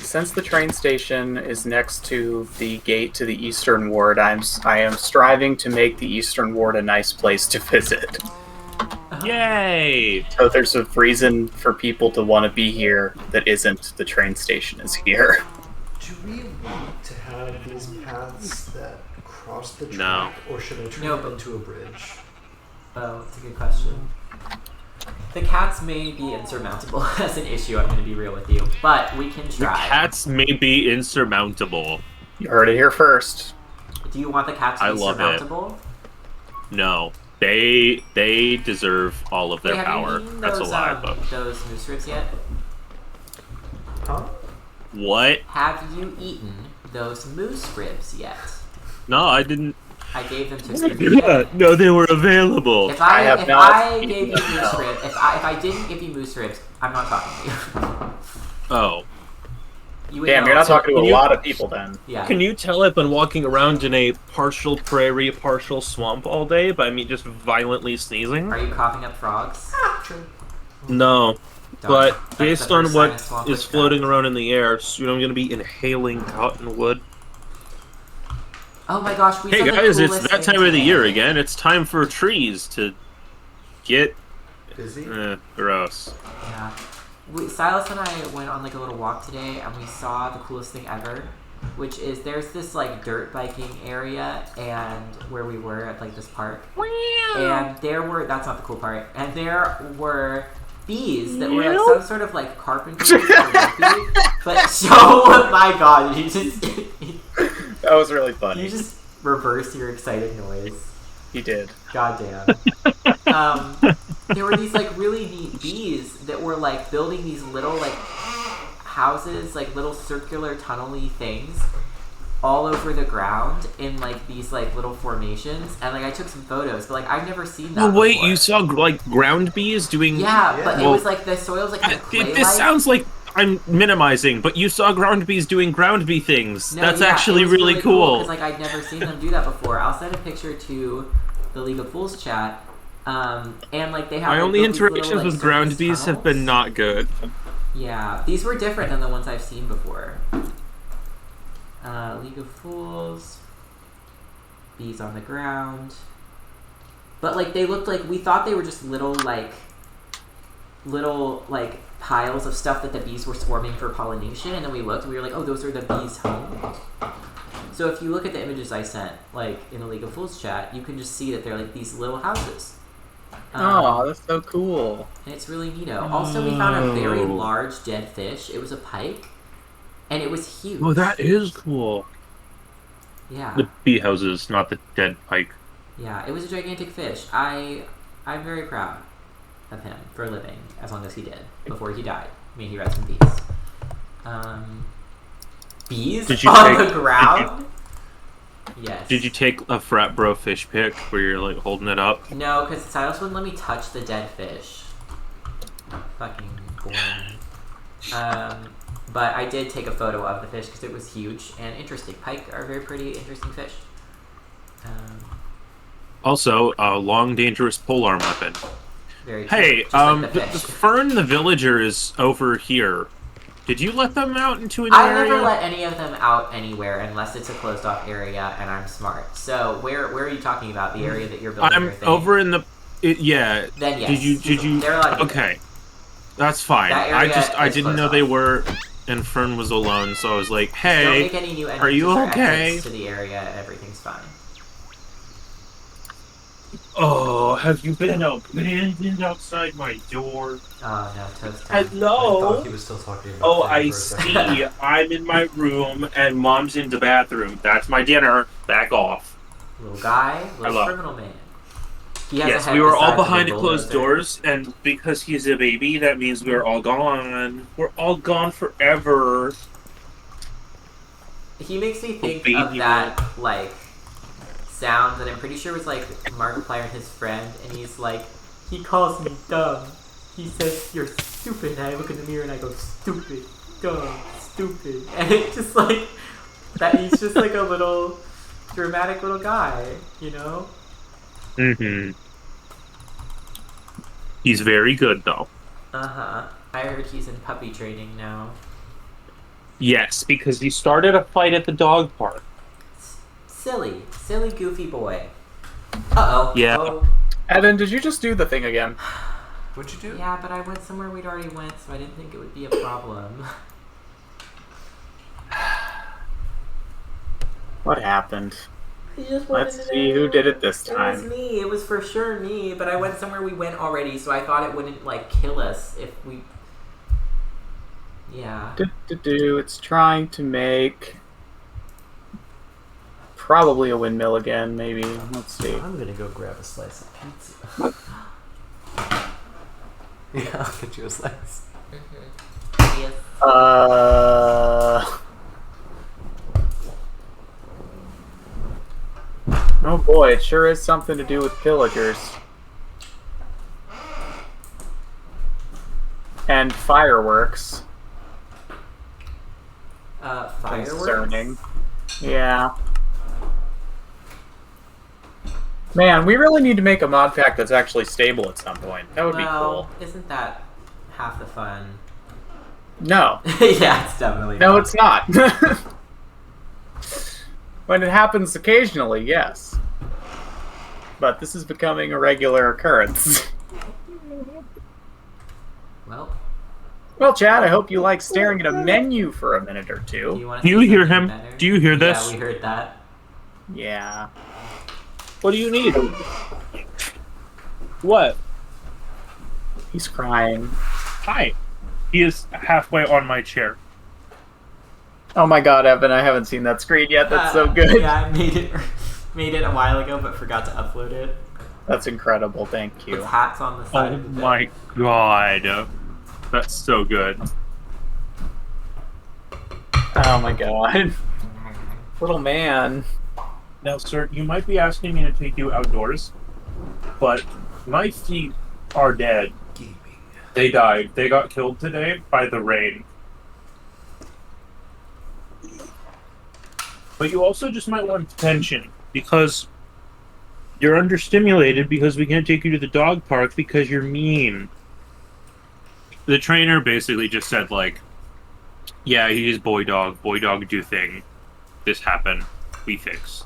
Since the train station is next to the gate to the Eastern Ward, I am striving to make the Eastern Ward a nice place to visit. Yay! So there's a reason for people to want to be here that isn't the train station is here. Do we want to have these paths that cross the track, No. or should I turn No, it but- into a bridge? Oh, that's a good question. The cats may be insurmountable as an issue, I'm going to be real with you. But we can The try. cats may be insurmountable. You heard it here first. Do you want the cats to I be love it. surmountable? No. They deserve all of their Wait, have power. you eaten That's a those, lie, but those moose ribs yet? Huh? what? Have you eaten those moose ribs yet? No, I didn't. I gave them to No, they were available. If I have if not I eaten gave you them, moose no. ribs, if I didn't give you moose ribs, I'm not talking to you. Oh. You would Damn, know. you're not talking to Can a you- lot of people then. Yeah. Can you tell I've been walking around in a partial prairie, partial swamp all day by me just violently sneezing? Are you coughing up frogs? No, Don't. but That's based the on first what sign of swamp is witchcraft. floating around in the air, soon I'm going to be inhaling cottonwood. Oh my gosh, we Hey said the guys, it's coolest that thing time of the year today. again. It's time for trees to get Busy? gross. Yeah. Silas and I went on like a little walk today, and we saw the coolest thing ever, which is there's this like dirt biking area, and where we were at like this park, and there were that's not the cool part, and there were bees that were like some sort of like carpentry or rugby, but oh my god, you just That was really funny. you just reverse your excited noise. He did. Goddamn. There were these like really neat bees that were like building these little like houses, like little circular tunnel-y things all over the ground in like these like little formations, and like I took some photos, but like I've never seen that Oh wait, before. you saw like ground bees doing? Yeah, but it Well, was like the soil's like kind of clay-like. This sounds like I'm minimizing, but you saw ground bees doing ground bee things. No, That's yeah, actually it was really cool. because like I'd never seen them do that before. I'll send a picture to the League of Fools chat, and like they have. My like, only built these little, interactions like, with ground surface bees have been tunnels. not good. Yeah, these were different than the ones I've seen before. League of Fools, bees on the ground, but like they looked like we thought they were just little piles of stuff that the bees were swarming for pollination, and then we looked and we were like, oh, those are the bees' homes. So if you look at the images I sent, like in the League of Fools chat, you can just see that they're like these little houses. Oh, that's so cool. And it's really neato. Also, we found a very Oh. large dead fish. It was a pike, and it was huge. Oh, that is cool. Yeah, The bee houses, not the dead pike. yeah. It was a gigantic fish. I'm very proud of him for living as long as he did before he died. May he rest in peace. Bees Did you on take- the ground. Yes. Did you take a frat bro fish pic where you're like holding it up? No, because Silas wouldn't let me touch the dead fish. Fucking boring. But I did take a photo of the fish because it was huge and interesting. Pike are very pretty, interesting fish. Also, a long, dangerous polearm weapon. Very true. Hey, Just like the the fish. Fern the villager is over here. Did you let them out into an I area? never let any of them out anywhere unless it's a closed off area and I'm smart. So where are you talking about? The area that you're building I'm your thing? over in the. Yeah. Then yes. Did you? They're allowed to be there. Okay. That's fine. That I area I is didn't closed know off. they were, and Fern was alone, so I was like, Don't hey, make any new are you entrances or okay? exits to the area. Everything's fine. oh, have you been abandoned outside my door? Oh no, toast time. I Hello. thought he was still talking about Oh, Finn I for a second. see. I'm in my room, and Mom's in the bathroom. That's my dinner. Back off. Little guy, little Hello. criminal man. He has a Yes, head we were the all size of a behind closed bulldozer. doors, and because he's a baby, that means we're all gone. We're all gone forever. He makes me think baby of that like sound that I'm pretty sure was like Markiplier and his friend, and he's like, he calls me dumb. He says you're stupid, and I look in the mirror and I go stupid, dumb, stupid, and it's just like that. He's just like a little dramatic little guy, you know. Mm-hmm. He's very good, though. I heard he's in puppy training now. Yes, because he started a fight at the dog park. Silly, goofy boy. Uh oh. Yeah. Oh. Evan, did you just do the thing again? What'd you do? Yeah, but I went somewhere we'd already went, so I didn't think it would be a problem. What happened? I just wanted Let's to see know. who did it this It was time. me. It was for sure me. But I went somewhere we went already, so I thought it wouldn't like kill us if we. Yeah. It's trying to make probably a windmill again, maybe. Let's see. I'm gonna go grab a slice of pizza. Yeah, I'll get you a slice. Yes. Oh boy, it sure is something to do with pillagers. And fireworks. Fireworks? Concerning. Yeah. Man, we really need to make a mod pack that's actually stable at some point. That would be cool. Isn't that half the fun? No. Yeah, it's definitely No, not. it's not. When it happens occasionally, yes. But this is becoming a regular occurrence. Well, Chad, I hope you like staring at a menu for a minute or two. Do you hear him? Do you hear this? Yeah, we heard that. Yeah. What do you need? What? He's crying. Hi. He is halfway on my chair. Oh my god, Evan, I haven't seen that screen yet. That's so good. Yeah, I made it a while ago, but forgot to upload it. That's incredible, thank you. Its hat's on the side Oh of the my god. That's so good. Oh my god. Little man. Now, sir, you might be asking me to take you outdoors, but my feet are dead. They died. They got killed today by the rain. But you also just might want attention, because you're understimulated because we can't take you to the dog park because you're mean. The trainer basically just said, like, yeah, he's boy dog do thing. This happened. We fix.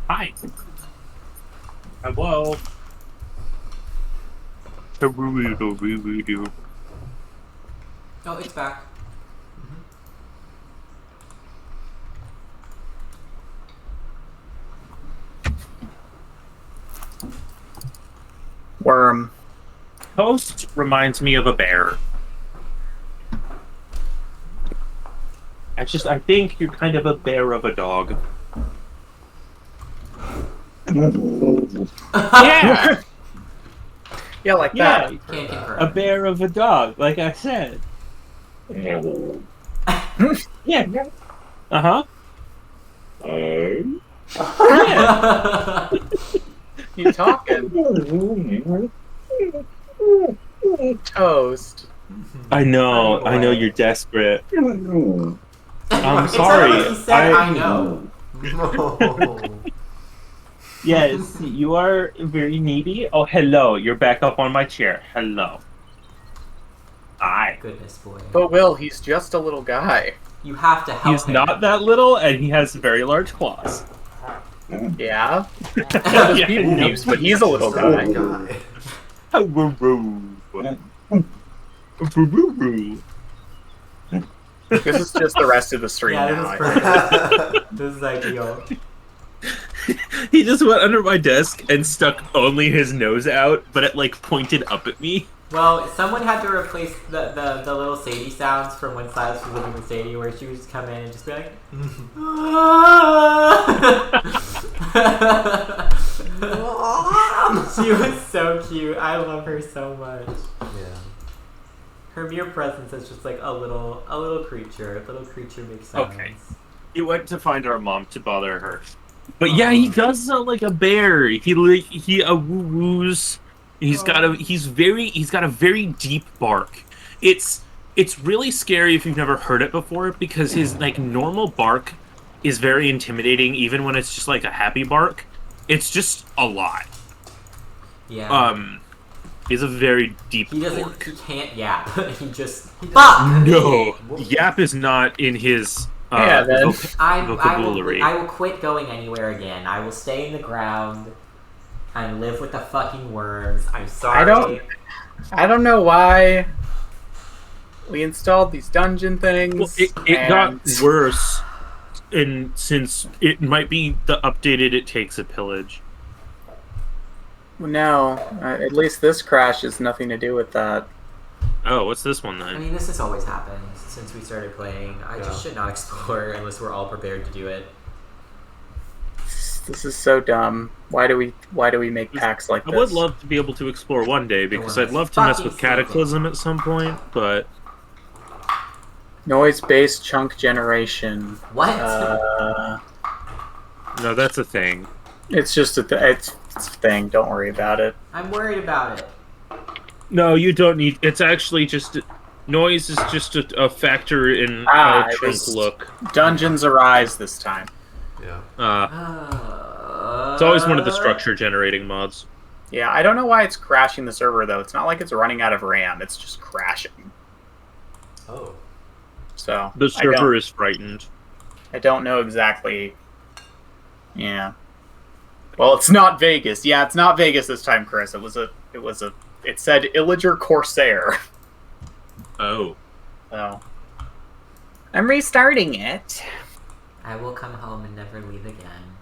Hi. Hello. Oh, it's back. Worm. Toast reminds me of a bear. I think you're kind of a bear of a dog. Yeah! Yeah, like that. Can't confirm. A bear of a dog, like I said. Yeah. Uh-huh. Yeah. You talking? Toast. I know you're desperate. I'm It's sorry. not what he said, I know. No. Yes, you are very needy. Oh, hello. You're back up on my chair. Hello. Hi. Goodness, boy. But Will, he's just a little guy. You have to help He's him. not that little, and he has very large claws. Yeah. Those people peeps, but he's a little guy. This is just the rest of the stream Yeah, now. this is perfect. This is ideal. He just went under my desk and stuck only his nose out, but it like pointed up at me. Well, someone had to replace the little Sadie sounds from when Silas was living with Sadie, where she would just come in and just be like, She was so cute. I love her so much. Yeah. Her mere presence is just like a little creature. A little creature makes sounds. Okay. He went to find our mom to bother her. But yeah, he does sound like a bear. He woo-woos. He's got a very deep bark. It's really scary if you've never heard it before, because his like normal bark is very intimidating, even when it's just like a happy bark. It's just a lot. Yeah. He's a very deep He doesn't. bark. He can't yap. He just. Fuck. No, yap is not in his vocabulary. I will quit going anywhere again. I will stay in the ground and live with the fucking worms. I'm sorry. I don't know why we installed these dungeon things. Well, it got worse, and since it might be the updated, it takes a pillage. No, at least this crash has nothing to do with that. Oh, what's this one I then? mean, this has always happened since we started playing. I just should not explore unless we're all prepared to do it. This is so dumb. Why do we make packs like this? I would love to be able to explore one day because I'd love to mess with Cataclysm at some point, but Noise-based chunk generation. What? no, that's a thing. It's just it's a thing. Don't worry about it. I'm worried about it. No, you don't need. It's actually just noise is just a factor in how chunks look. Dungeons Arise this time. Yeah. It's always one of the structure generating mods. Yeah, I don't know why it's crashing the server though. It's not like it's running out of RAM. It's just crashing. Oh. So The server is frightened. I don't know exactly. Yeah. Well, it's not Vegas. Yeah, it's not Vegas this time, Chris. It said Illager Corsair. Oh. So I'm restarting it. I will come home and never leave again.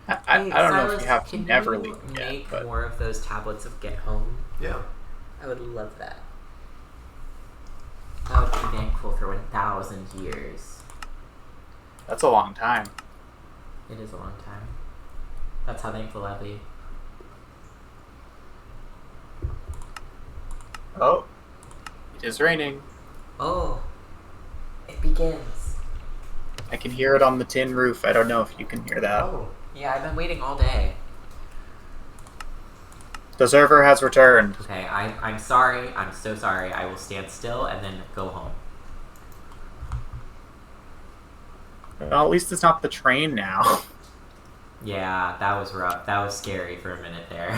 I don't know if Silas, you have to can never you leave again, make but more of those tablets of Get Home? Yeah. I would love that. I would be thankful for 1,000 years. that's a long time. It is a long time. That's how thankful I'll be. Oh, it is raining. Oh, it begins. I can hear it on the tin roof. I don't know if you can hear that. Oh, yeah, I've been waiting all day. The server has returned. Okay, I'm sorry. I'm so sorry. I will stand still and then go home. Well, at least it's not the train now. Yeah, that was rough. That was scary for a minute there.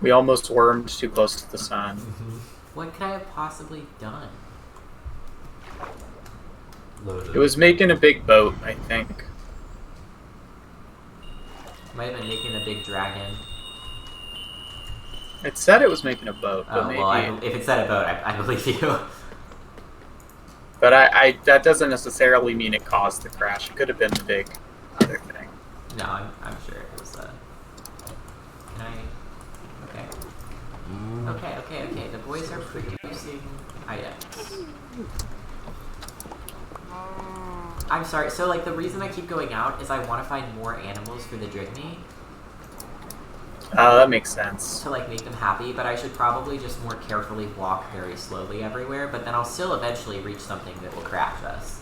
We almost wormed too close to the sun. What could I have possibly done? Loaded. It was making a big boat, I think. Might have been making a big dragon. It said it was making a boat, but Oh, maybe. well, if it said a boat, I believe you. But I that doesn't necessarily mean it caused the crash. It could have been the big other thing. No, I'm sure it was, Can I... Okay, the boys are producing items. I'm sorry, so, like, the reason I keep going out is I want to find more animals for the Drigny Oh, that makes sense. to, like, make them happy, but I should probably just more carefully walk very slowly everywhere, but then I'll still eventually reach something that will crash us.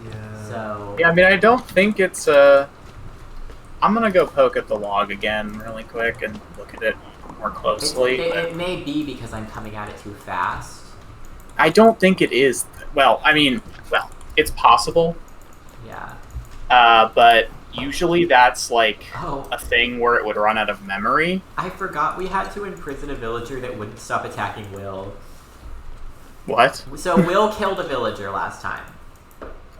Yeah. So... Yeah, I mean, I don't think it's I'm gonna go poke at the log again really quick and look at it more closely. It may be because I'm coming at it too fast. I don't think it is. Well, it's possible. Yeah. But usually that's like Oh, a thing where it would run out of memory. I forgot we had to imprison a villager that wouldn't stop attacking Will. What? So Will killed a villager last time.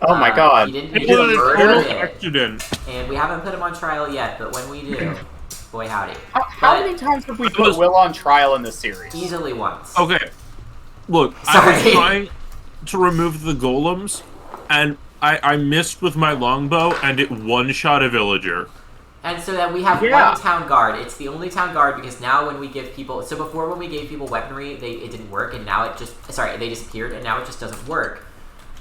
Oh my god. He didn't It he was a murdered total it. accident. And we haven't put him on trial yet, but when we do, boy howdy. How But many times have we put Will on trial in this series? easily once. Okay. Look, I Sorry. was trying to remove the golems, and I missed with my longbow, and it one-shot a villager. And so that we have Yeah. one town guard. It's the only town guard because now when we give people... So before when we gave people weaponry, it didn't work, and now it just... Sorry, they disappeared, and now it just doesn't work.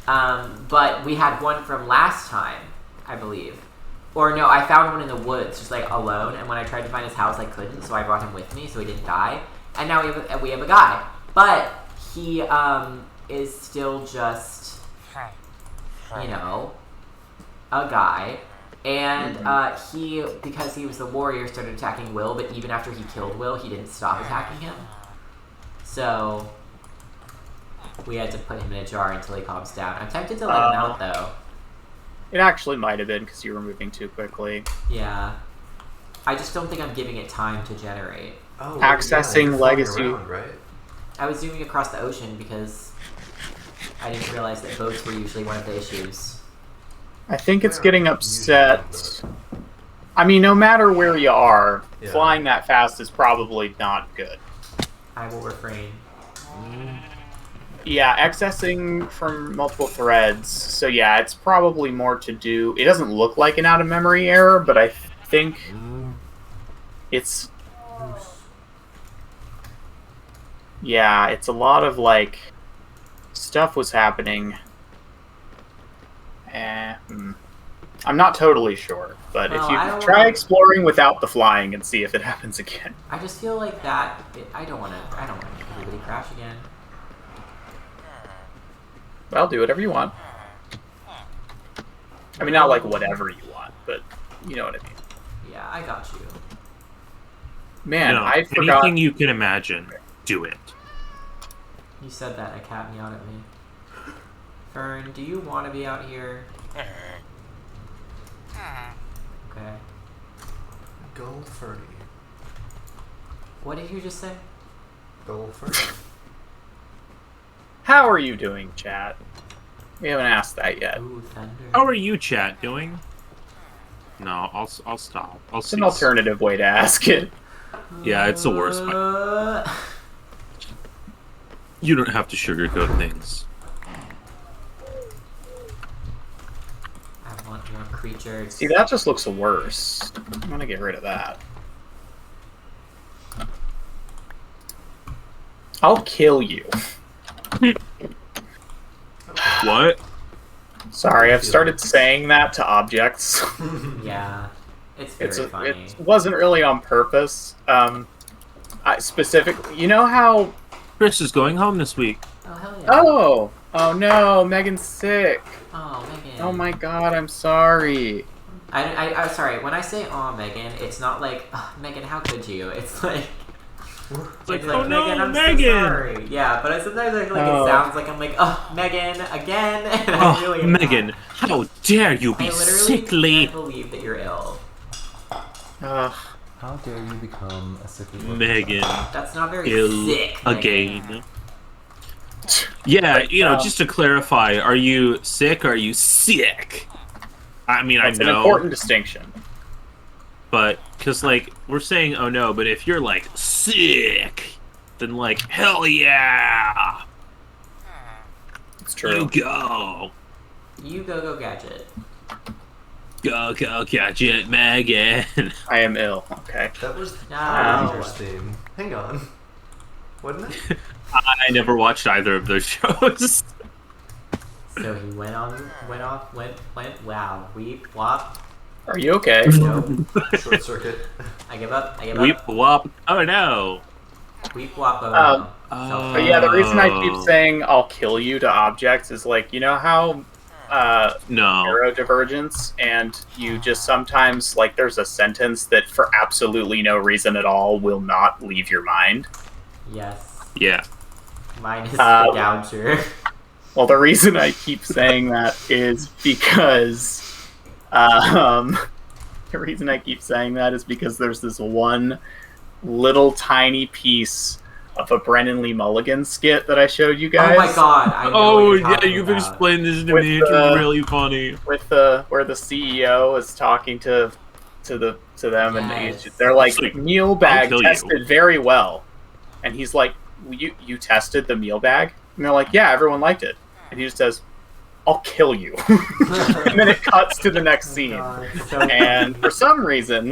But we had one from last time, I believe. Or no, I found one in the woods, just like alone, and when I tried to find his house, I couldn't, so I brought him with me so he didn't die. And now we have a guy. But he is still just, you know, a guy. And he, because he was the warrior, started attacking Will, but even after he killed Will, he didn't stop attacking him. So we had to put him in a jar until he calms down. I'm tempted to let him out, though. It actually might have been because you were moving too quickly. Yeah. I just don't think I'm giving it time to generate. Oh, Accessing you're flying legacy. around, right? I was zooming across the ocean because I didn't realize that boats were usually one of the issues. I think it's getting upset. I mean, no matter where you are, Yeah. flying that fast is probably not good. I will refrain. Yeah, accessing from multiple threads. So yeah, it's probably more to do... It doesn't look like an out-of-memory error, but I think it's... Yeah, it's a lot of, like, stuff was happening. I'm not totally sure, but Well, if you I don't try wanna- exploring without the flying and see if it happens again. I just feel like that. I don't want to make everybody crash again. Well, do whatever you want. I mean, not like whatever you want, but you know what I mean. Yeah, I got you. Man, No, I forgot. anything you can imagine, do it. You said that, a cat meowed at me. Fern, do you want to be out here? Okay. Go Fernie. What did you just say? Go Fernie. How are you doing, chat? We haven't asked that yet. Ooh, thunder. How are you, chat, doing? No, I'll stop. I'll It's an cease. alternative way to ask it. Yeah, it's the worst way. You don't have to sugarcoat things. I want more creatures. See, that just looks worse. I'm gonna get rid of that. I'll kill you. What? Sorry, I've started saying that to objects. Yeah, it's very funny. It wasn't really on purpose. I specifically, you know how? Chris is going home this week. Oh hell yeah. Oh no, Megan's sick. Oh Megan. Oh my god, I'm sorry. I'm sorry. When I say "oh Megan," it's not like oh, Megan. How could you? It's like. It's like, oh no, Megan, I'm Megan! so sorry. Yeah, but sometimes I feel like Oh. it sounds like I'm like, oh, Megan, again, and I Oh, really am Megan, not. how dare you I be literally sickly! can't believe that you're ill. Ugh. How dare you become a sickly little Megan, That's not very ill sick. Megan. again. Yeah, you know, just to clarify, are you sick or are you sick? I mean, That's I an know, important distinction. but, because, like, we're saying, oh no, but if you're, like, sick, then, like, hell yeah! It's true. You go! You go gadget. Go, gadget, Megan! I am ill. Okay. That was No. Power Rangers theme. Hang on. Wasn't it? I never watched either of those shows. So he went off, wow, weep, wop. Are you okay? No, Short circuit. I give up, Weep, wop, oh no! Weep, wop, oh Um, no. But yeah, the reason I keep saying I'll kill you to objects is like, you know how No. neurodivergence and you just sometimes, like, there's a sentence that for absolutely no reason at all will not leave your mind? Yes. Yeah. Mine is the Um, gouger. Well, the reason I keep saying that is because, the reason I keep saying that is because there's this one little tiny piece of a Brennan Lee Mulligan skit that I showed you guys. Oh my god, I know Oh, what you're yeah, talking you've about. explained this to With me. It's the- really funny. With where the CEO is talking to them, Yes. and they're like, It's like, meal I'll bag kill you. tested very well, and he's like, you tested the meal bag, and they're like, yeah, everyone liked it, and he just says, I'll kill you, and then it cuts to the next scene, God, so and for some reason,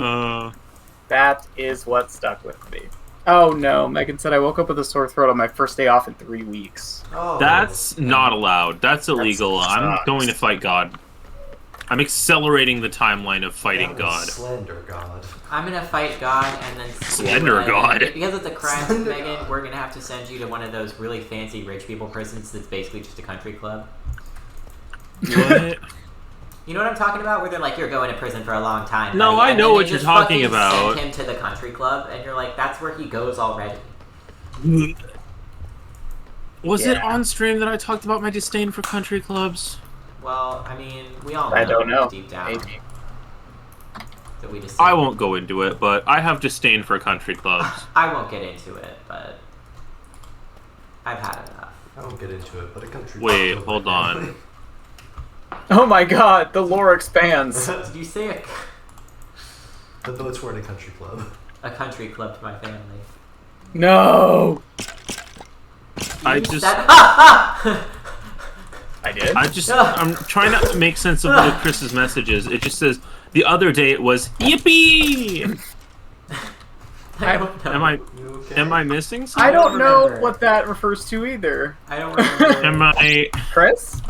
that is what stuck with me. Oh no, Megan said I woke up with a sore throat on my first day off in 3 weeks. Oh. That's not allowed. That's illegal. I'm sucks. going to fight God. I'm accelerating the timeline of fighting That was God. Slender God. I'm gonna fight God and then Slender God. Because it's a crime, Slender Megan, God. we're gonna have to send you to one of those really fancy rich people prisons that's basically just a country club. What? You know what I'm talking about? Where they're like, you're going to prison for a long time. No, buddy. I And know then what they you're just talking fucking about. Send him to the country club, and you're like, that's where he goes already. Was it Yeah. on stream that I talked about my disdain for country clubs? Well, I mean, we all know I don't know. deep down Maybe. that we just. I won't go into it, but I have disdain for country clubs. I won't get into it, but I've had enough. I won't get into it, but a country. Wait, club hold like on. that. Oh my god, the lore expands. Did you say The votes were in a country club. a country club to my family? No! I just, That- I did? I'm trying to make sense of one of Chris's messages. It just says, the other day it was, yippee! I don't know. Am I missing something? I don't know remember. what that refers to either. I don't remember. Am I? Chris?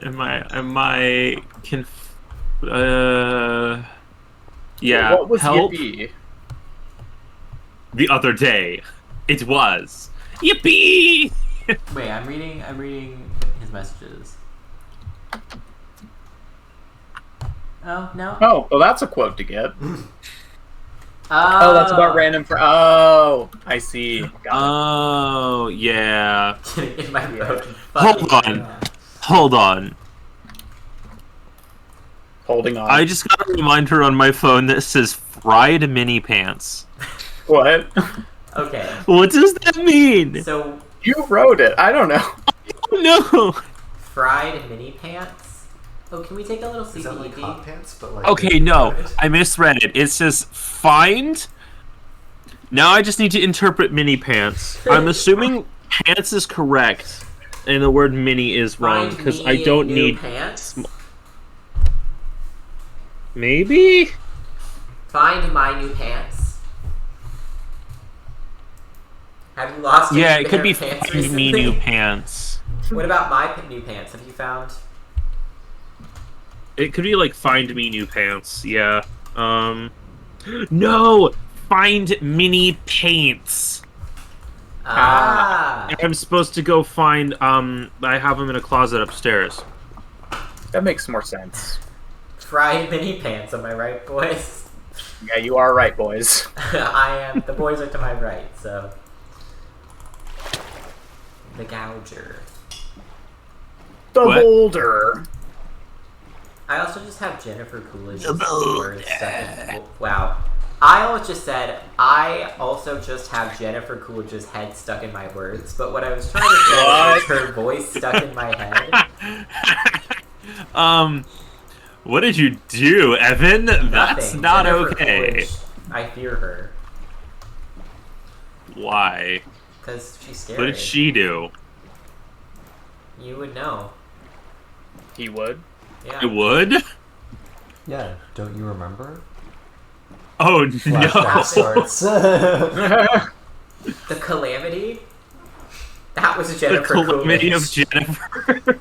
Am I? Yeah. What was help. Yippee? The other day, it was yippee. Wait, I'm reading his messages. Oh no. Oh, well, that's a quote to get. Oh, Oh, that's about random. Oh, I see. Got Oh yeah. In my boat. Hold on. Hold on. Holding on. I just got a reminder on my phone that says fried mini pants. What? Okay. What does that mean? So You wrote it. I don't know. No. fried mini pants. Oh, can we take a little Is that like hot CBD? pants? But like Okay, no. I misread it. It says find. Now I just need to interpret mini pants. I'm assuming pants is correct, and the word mini is wrong Find because me I don't new need. pants. Maybe. Find my new pants. Have you lost? Yeah, any it could pair be of pants find me recently? new pants. What about my new pants? Have you found? It could be like find me new pants. Yeah. No. Find mini paints. Ah. I'm supposed to go find. I have them in a closet upstairs. That makes more sense. Fried mini pants. Am I right, boys? Yeah, you are right, boys. I am. The boys are to my right, so. The gouger. The What? boulder. I also just have Jennifer Coolidge's words stuck in. Wow. I almost just said, I also just have Jennifer Coolidge's head stuck in my words, but what I was trying to say was her voice stuck in my head. What did you do, Evan? That's Nothing. not Jennifer okay. Coolidge, I fear her. Why? Because she's scary. What did she do? You would know. He would. Yeah. I would? Yeah, don't you remember? Oh Flashback no! starts. The Calamity? That was The Jennifer calamity of Coolidge. Jennifer.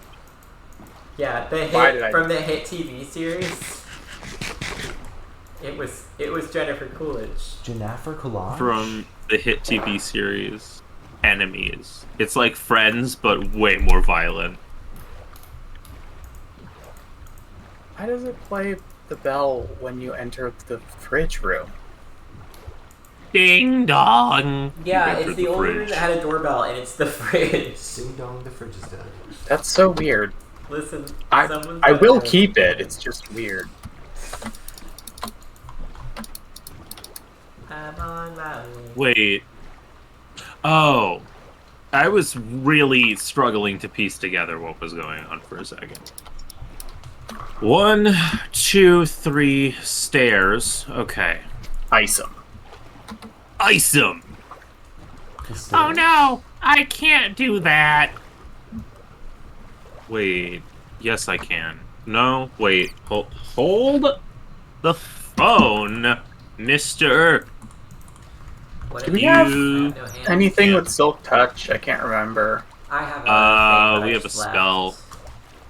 Yeah, the Why did hit I- from the hit TV series. It was Jennifer Coolidge. Jennifer Coolidge? From the hit TV series Enemies. It's like Friends, but way more violent. Why does it play the bell when you enter the fridge room? Ding dong! Yeah, You it's entered the only room fridge. that had a doorbell, and it's the fridge. Ding dong, the fridge is dead. That's so weird. Listen, I someone's will gotta- keep it. It's just weird. I'm on my way. Wait. Oh. I was really struggling to piece together what was going on for a second. 1, 2, 3 stairs. Okay. Ice 'em. Ice 'em! The Oh stairs? no! I can't do that! Wait. Yes, I can. No, wait. Hold the phone, mister. What Do if we you have have no hands? Anything Yeah. with silk touch? I can't remember. I have a thing We that have a I just left. spell.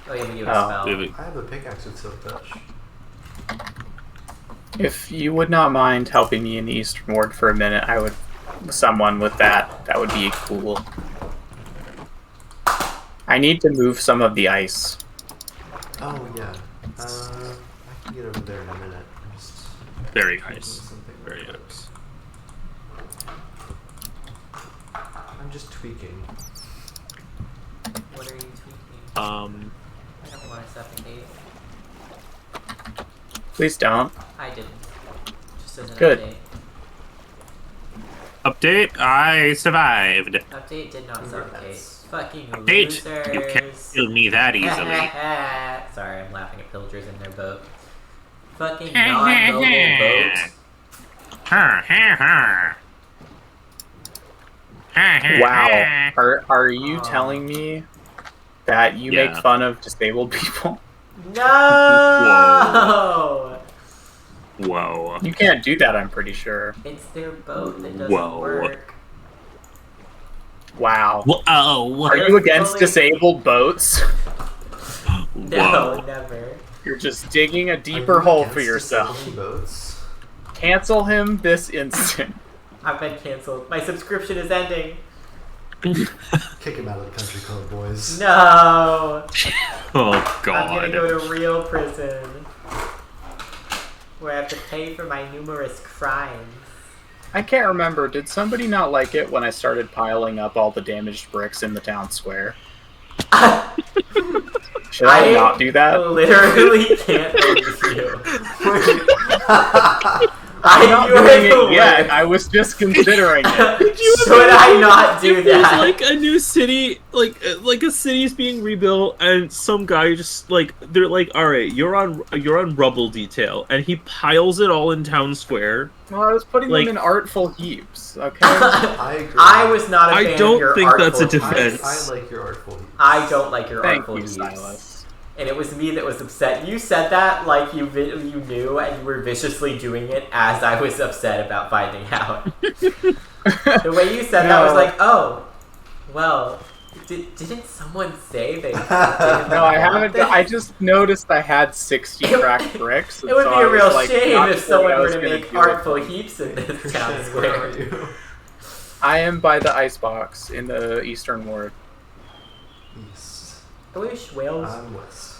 Oh yeah, we have Oh. a spell. We have a- I have a pickaxe with silk touch. If you would not mind helping me in the Eastern Ward for a minute, I would. Someone with that. That would be cool. I need to move some of the ice. Oh, yeah. I can get over there in a minute. I'm just Very doing nice. something real Very quick. nice. I'm just tweaking. What are you tweaking? Um, I don't want to suffocate. Please don't. I didn't. Just as an Good. update. update, I survived. Update did not suffocate. Congrats. Fucking Update, losers. you can't kill me that easily. Sorry, I'm laughing at pillagers in their boat. Fucking non-mobile boat. Wow. Are you telling me that you Yeah. make fun of disabled people? No! Whoa. You can't do that, I'm pretty sure. It's their boat that doesn't Whoa. work. Wow. Whoa. Are you against disabled boats? No, Whoa. never. You're just digging a deeper hole for Against yourself. disabled boats? Cancel him this instant. I've been canceled. My subscription is ending. Kick him out of the country club, boys. No! Oh I'm gonna god. go to real prison. Where I have to pay for my numerous crimes. I can't remember. Did somebody not like it when I started piling up all the damaged bricks in the town square? Should I not do that? Literally can't believe you. I'm not doing it yet. I was just considering it. Should I not do If there's that? like a new city, like a city's being rebuilt, and some guy just like they're like, all right, you're on rubble detail, and he piles it all in town square. Well, I was putting Like- them in artful heaps. Okay. I agree. I was not a fan I of don't your think that's a artful defense. heaps. I like your artful heaps. I don't like your Thank artful you, heaps. Silas. And it was me that was upset. You said that like you knew, and you were viciously doing it as I was upset about finding out. The way you said that was like, oh, well, didn't someone say they didn't No, I want haven't. this? I just noticed I had 60 cracked bricks. It would so be I a was, real like, shame not if sure someone what I were was to gonna make do. artful heaps in this town Christian, where are square. you? I am by the icebox in the eastern ward. East. I wish Wales. I'm west.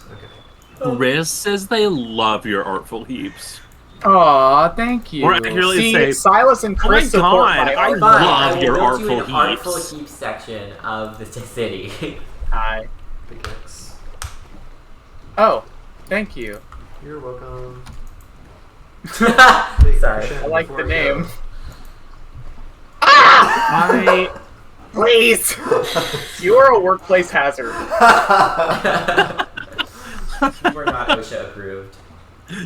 Okay. Riz says they love your artful heaps. Aw, thank you. Or accurately See, say, Silas and "Oh my Chris support God, my I art. Fine, love I will your build you artful an artful heaps. heaps section of the city. Hi. Big X. Oh, thank you. You're welcome. Sorry. I like Before the we name. go. Hi. Please. You are a workplace hazard. We're not OSHA approved.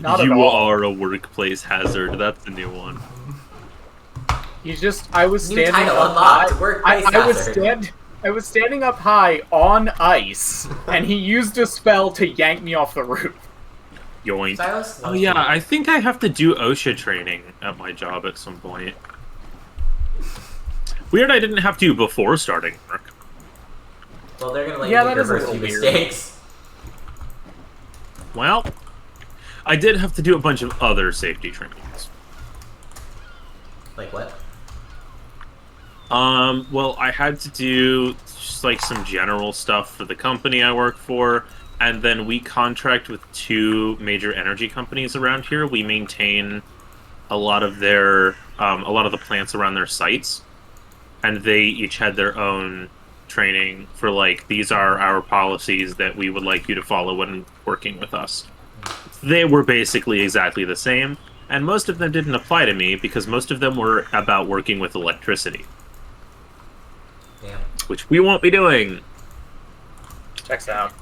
Not at You all. are a workplace hazard. That's the new one. I was New standing title up unlocked, high. workplace I was standing up high on ice, and he used a spell to yank me off the roof. Yoink. Silas Oh loves yeah, you. I think I have to do OSHA training at my job at some point. Weird I didn't have to before starting work. Well, they're gonna let Yeah, you make that your is a first few little weird. mistakes. Well, I did have to do a bunch of other safety trainings. Like what? Well, I had to do just like some general stuff for the company I work for, and then we contract with 2 major energy companies around here. We maintain a lot of their, a lot of the plants around their sites, and they each had their own training for like, these are our policies that we would like you to follow when working with us. They were basically exactly the same, and most of them didn't apply to me because most of them were about working with electricity, Damn. which we won't be doing Checks out.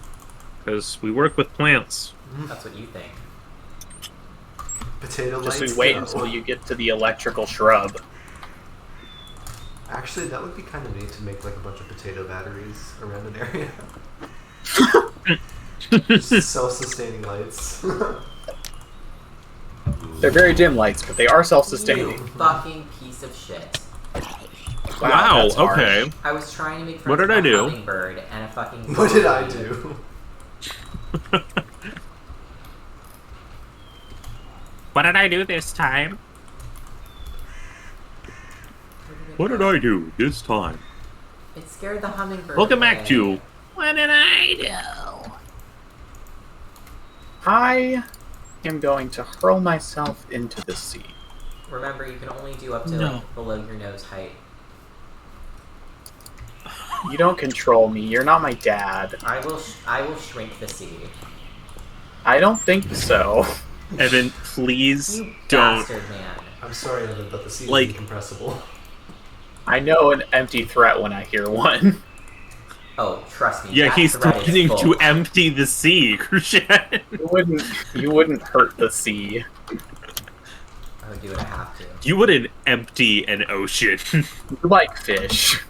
because we work with plants. That's what you think. Potato Just lights. wait go. until you get to the electrical shrub. Actually, that would be kind of neat to make like a bunch of potato batteries around an area. Just self-sustaining lights. They're very dim lights, but they are self-sustaining. You fucking piece of shit. Wow, that's harsh. okay. I was trying to make friends What did with I a do? hummingbird and a fucking. What did I do? What did I do this time? What did I do this time? It scared the hummingbird. Welcome away. back to What did I do? I am going to hurl myself into the sea. Remember, you can only do up to No. like, below your nose height. You don't control me. You're not my dad. I will shrink the sea. I don't think so. Evan, please You don't. bastard man. I'm sorry, Evan, but the sea Like- is incompressible. I know an empty threat when I hear one. Oh, trust me. Yeah, that he's threat is threatening full. to empty the sea, Krishan. You wouldn't hurt the sea. I would do what I have to. You wouldn't empty an ocean. You like fish.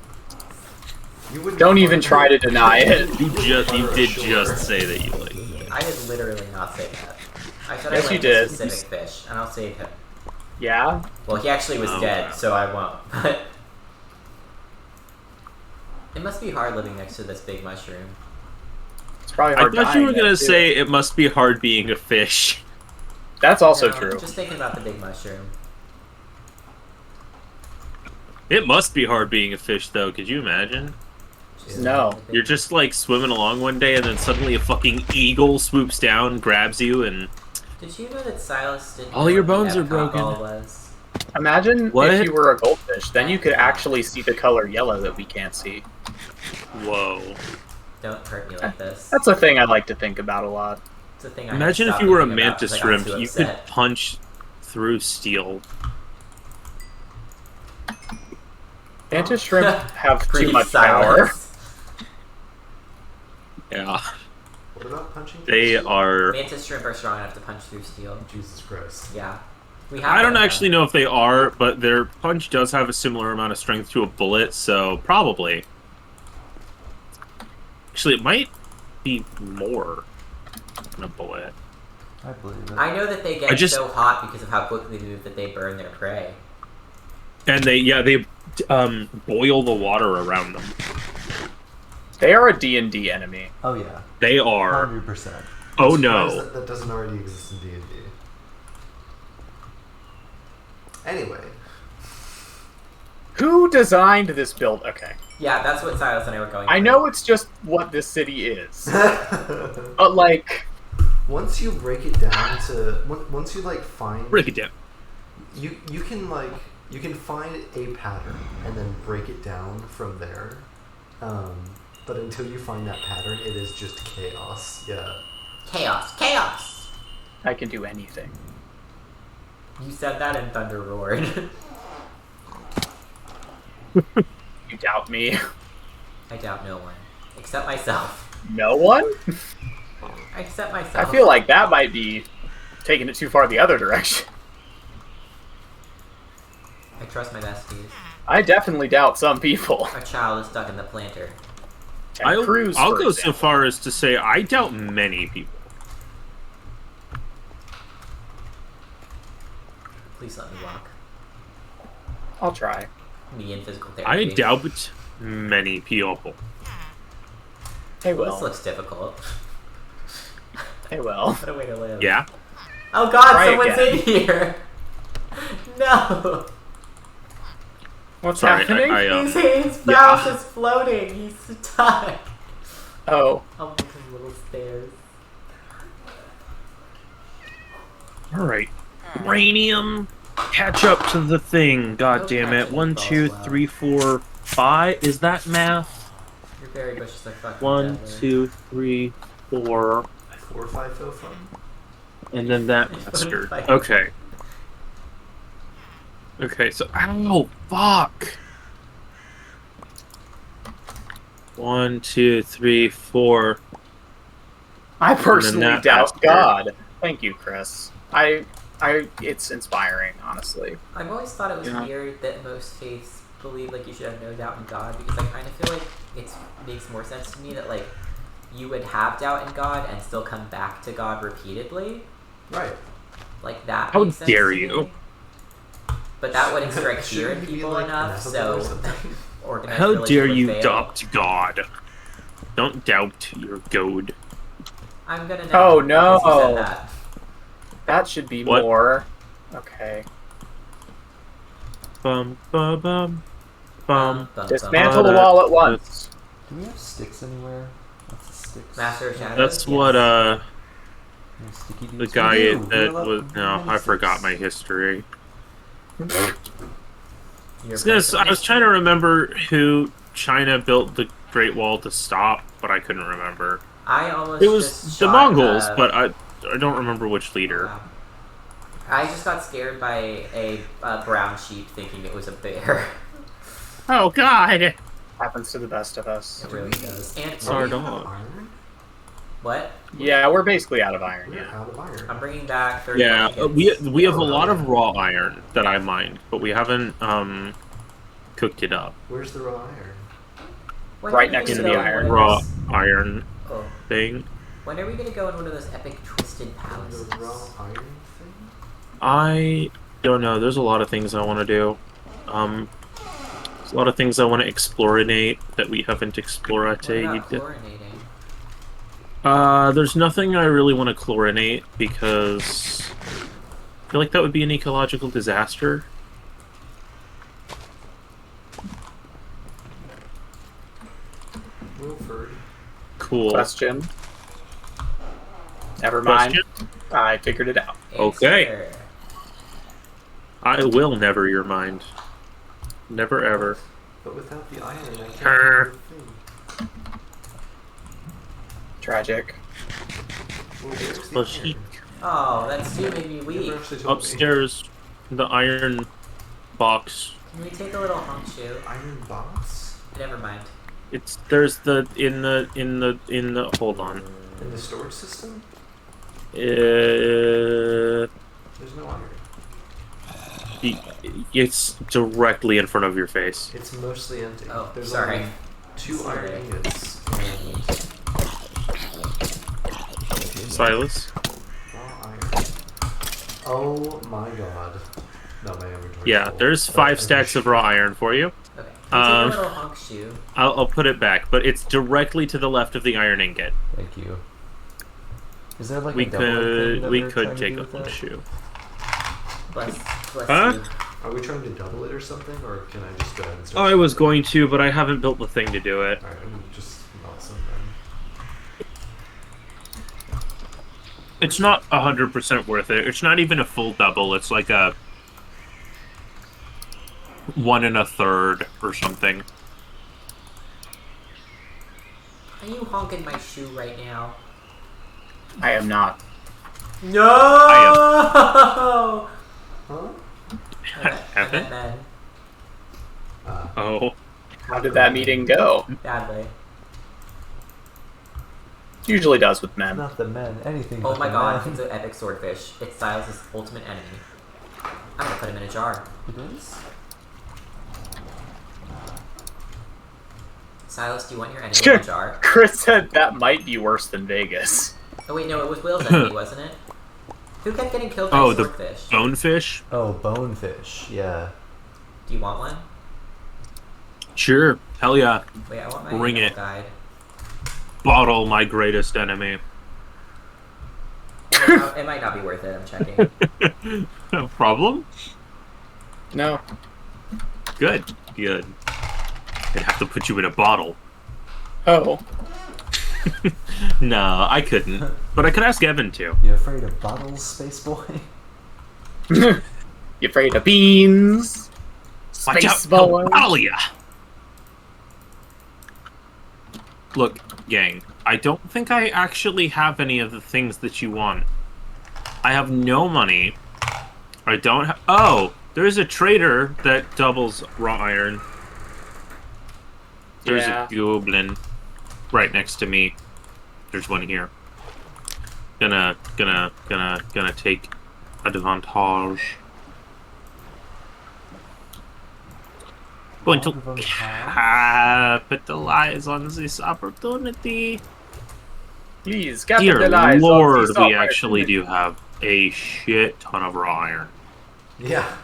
You wouldn't Don't even find try to deny it. You did just say that you like. I did literally not say that. I said Yes, I you liked a did. specific fish, and I'll save him. Yeah? Well, he actually was dead, wow. so I won't. But it must be hard living next to this big mushroom. It's probably I hard thought you were dying, gonna though, too. say it must be hard being a fish. That's also No, true. I'm just thinking about the big mushroom. It must be hard being a fish, though. Could you imagine? Just No. the big- You're just like swimming along one day, and then suddenly a fucking eagle swoops down, grabs you, and Did you know that Silas didn't All know your what the bones are Epcot broken. ball was? Imagine What? if you were a goldfish, then you could actually see the color yellow that we can't see. whoa! Don't hurt me like this. That's a thing I like to think about a lot. It's a thing I Imagine had if to you were a stop thinking about mantis 'cause I got shrimp, too you could upset. punch through steel. Mantis shrimp have too Breathe much power. silence. Yeah, What about punching? they through are. Mantis shrimp are strong enough to punch through steel. steel? Jesus Christ. Yeah. We have I don't one, though. actually know if they are, but their punch does have a similar amount of strength to a bullet, so probably. Actually, it might be more than a bullet. I believe it. I know that they I get just- so hot because of how quickly they move that they burn their prey. And they boil the water around them. They are a D&D enemy. Oh yeah. They are. 100%. Oh I'm surprised no! That doesn't already exist in D&D. Anyway. Who designed this build? Okay. Yeah, that's what Silas and I were going I for. know it's just what this city is. But, like, Once you break it down to once you like find Break it down. you can like you can find a pattern and then break it down from there. But until you find that pattern, it is just chaos. Yeah. Chaos! Chaos! I can do anything. You said that and Thunder roared. You doubt me? I doubt no one. Except myself. No one? I accept I myself. feel like that might be taking it too far the other direction. I trust my besties. I definitely doubt some people. A child is stuck in the planter. And Cruz, I'll for go so example. far as to say I doubt many people. Please let me walk. I'll try. Me in physical I therapy. doubt many people. Hey, Well, this well. looks difficult. Hey, well. What a way to live. Yeah. Oh god, Try someone's again. in here! No! What's Sorry, happening? His yeah. mouse is floating. He's stuck. Oh. Up those little stairs. All right. Uranium. Catch up to the thing. God damn it. 1, 2, 3, 4, 5. Is that math? Your berry bushes are fucking 1, deadly. 2, 3, 4, 4 or 5 so fun. and then that bastard. Okay. Okay, so ow, fuck. 1, 2, 3, 4. I personally that doubt bastard. God. Thank you, Chris. It's inspiring, honestly. I've always thought it was Yeah. weird that most faiths believe like you should have no doubt in God, because I kind of feel like it makes more sense to me that like you would have doubt in God and still come back to God repeatedly. Right. Like that. How makes sense dare to you. me. But that wouldn't strike fear in Shouldn't you be, people like, enough, anathema or so something? organized How religion dare would you fail. doubt God? Don't doubt your goad. I'm gonna know. Oh, because you said no. that. That should be What? more. Okay. Bum, bum, bum, bum. Dismantle the wall at once. Do we have sticks anywhere? What's the sticks? Master of Shadows. That's yes. what, No sticky the beans? guy We do. We that love was. No, many I forgot sticks. my history. Your I was trying to remember who China built the Great Wall to stop, but I couldn't remember. I almost It was just the shot, Mongols, but I don't remember which leader. wow. I just got scared by a brown sheep thinking it was a bear. Oh God! Happens to the best of us. It really does. And Sorry, Do we have dog. iron? what? Yeah, we're basically out of iron, We're yeah. out of iron. I'm bringing back 30 Yeah, blankets. we have a lot of raw iron that I mined, but we haven't cooked it up. Where's the raw iron? When right are we next gonna to the go in iron. one of Raw those- iron Oh. thing. When are we gonna go in one of those epic twisty Twisted And palaces. the raw iron thing? I don't know. There's a lot of things I want to do. There's a lot of things I want to explorinate that we haven't explored. What about chlorinating? There's nothing I really want to chlorinate because I feel like that would be an ecological disaster. Wilford. Cool. Question. Never mind. Question? I figured it out. Okay. Answer. I will never your mind. Never ever. But without the iron, I can't Her. do the thing. Tragic. Well, where's the Well, iron? Oh, that stew made me You weak. never actually told me. Upstairs, the iron box. Can we take a little hunk shoe? Iron box? Never mind. There's the in the hold on. In the storage system? Uh, There's no iron. it's directly in front of your face. It's mostly empty. Oh, There's sorry. only 2 Sorry. iron ingots and Silas? raw iron. Oh my god. No, my inventory. Yeah, there's 5 stacks of raw iron for you. Okay. Can we take a Um, little hunk shoe? I'll put it back, but it's directly to the left of the iron ingot. Thank you. Is there like We a double thing that could we're trying to take do a with hunk that? shoe. Bless Huh? you. Are we trying to double it or something, or can I just go ahead and Oh, start? I was going to, but I haven't built the thing to do it. Alright, I'm gonna just melt some then. It's not 100% worth it. It's not even a full double. It's like a 1 1/3 or something. Are you honking my shoe right now? I am not. No! Huh? Evan? Ben. Oh. How did that meeting go? Badly. Usually does with men. Not the men, anything Oh but my the god, men. it's an epic swordfish. It's Silas' ultimate enemy. I'm gonna put him in a jar. It is? Silas, do you want your enemy in a jar? Chris said that might be worse than Vegas. Oh wait, no, it was Will's enemy, wasn't it? Who kept getting killed by Oh, the swordfish? bonefish? Oh, bonefish, yeah. Do you want one? Sure. Hell yeah. Wait, I want my Bring animal it. guide. Bottle, my greatest enemy. It might not be worth it, I'm checking. No problem? No. Good. Good. I'd have to put you in a bottle. Oh. No, I couldn't. But I could ask Evan to. You afraid of bottles, space boy? You afraid of beans? Watch out, Space he'll boy. bottle ya! Look, gang, I don't think I actually have any of the things that you want. I have no money. I don't have... Oh! There's a trader that doubles raw iron. There's Yeah. a goblin right next to me. There's one here. Gonna take advantage. Going to Advantage? capitalize on this opportunity. Please, Dear capitalize on Lord, this we actually opportunity. do have a shit ton of raw iron. Yeah.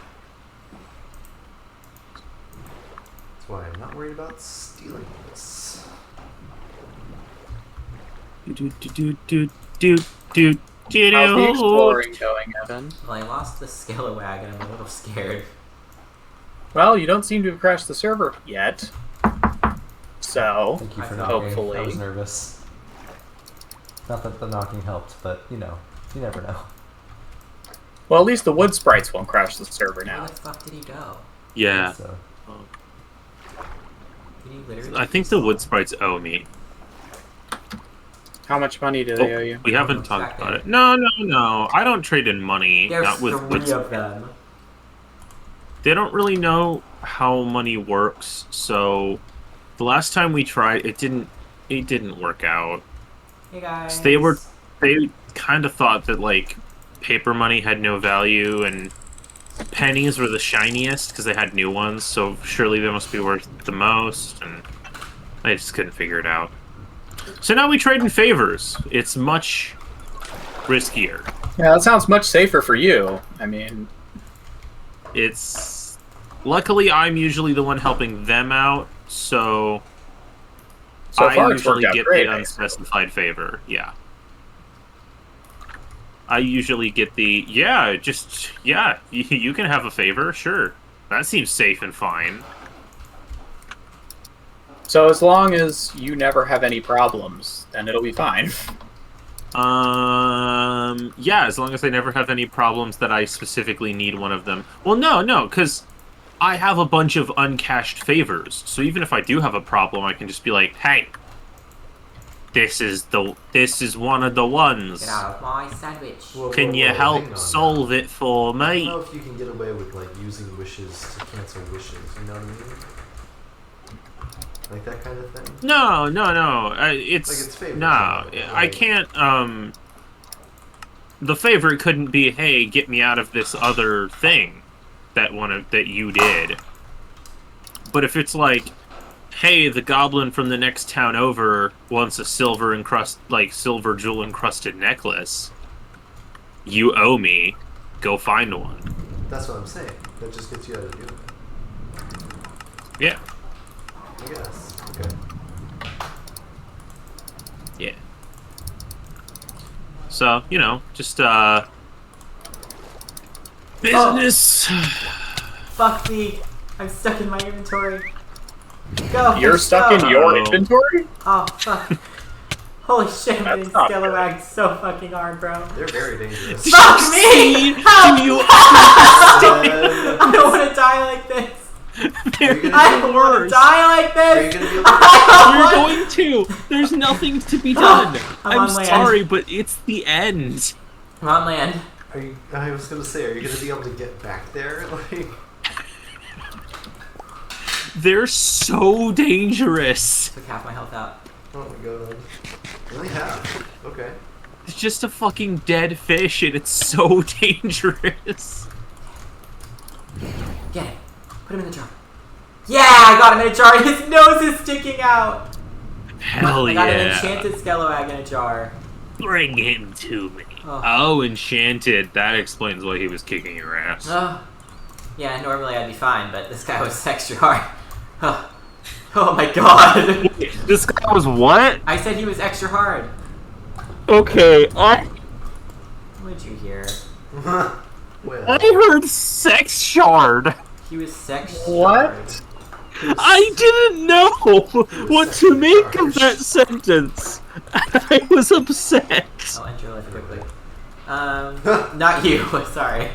That's why I'm not worried about stealing this. How's the exploring going, Evan? Well, I lost the scalawag and I'm a little scared. Well, you don't seem to have crashed the server yet. So, Thank you for I knocking. hopefully. I was nervous. Not that the knocking helped, but you know, you never know. well, at least the wood sprites won't crash the server Where now. the fuck did he go? Yeah, So, Did he literally I think the wood sprites owe me. How much money do they owe you? We haven't talked about it. No. I don't trade in money. There's Not with wood 3 of them. They don't really know how money works, so the last time we tried, it didn't work out. Hey guys. They kind of thought that like paper money had no value and pennies were the shiniest because they had new ones, so surely they must be worth the most, and I just couldn't figure it out. So now we trade in favors. It's much riskier. Yeah, that sounds much safer for you. I mean, It's... Luckily, I'm usually the one helping them out, so... so I far it's worked usually out get great. the unspecified favor, yeah. I usually get the, yeah, you can have a favor, sure. That seems safe and fine. So as long as you never have any problems, then it'll be fine. Yeah, as long as I never have any problems that I specifically need one of them. Well, no, because I have a bunch of uncached favors, so even if I do have a problem, I can just be like, hey, this is one of the ones. Get out of my sandwich. Can you hang help on solve now. it for I me? don't know if you can get away with like using wishes to cancel wishes. You know what I mean? Like that kind of thing. No. It's Like it's favors, no. you know, I like- can't. The favor couldn't be, hey, get me out of this other thing that you did. But if it's like, hey, the goblin from the next town over wants a silver jewel encrusted necklace. You owe me. Go find one. That's what I'm saying. That just gets you out of doing it. Yeah. I guess. Okay. Yeah. So, just business. Fuck me. I'm stuck in my inventory. Go. You're let's stuck go. in your Oh. inventory? Oh, fuck. Holy shit, I'm getting That's not scalawagged so fucking hard, bro. They're very dangerous. Fuck me! Help! Do you I don't want to die like this. They're I don't want to worse. die like Are you this. gonna be able to? You're going to. There's nothing to be done. I'm I'm on land. sorry, but it's the end. I'm on land. I was gonna say, are you gonna be able to get back there? Like, They're so dangerous. Took half my health out. oh my god. Really have. Okay. It's just a fucking dead fish, and it's so dangerous. Get it. Put him in the jar. Yeah, I got him in a jar. His nose is sticking out. Hell I got an yeah. enchanted scalawag in a jar. Bring him to me. Oh. Oh, enchanted. That explains why he was kicking your ass. Yeah, normally I'd be fine, but this guy was extra hard. Oh my god. This guy was what? I said he was extra hard. Okay, What did you hear? Well, I heard sex shard. He was sex What? I didn't know what to make of that sentence. I was upset. I'll enter your life quickly. Not you. Sorry.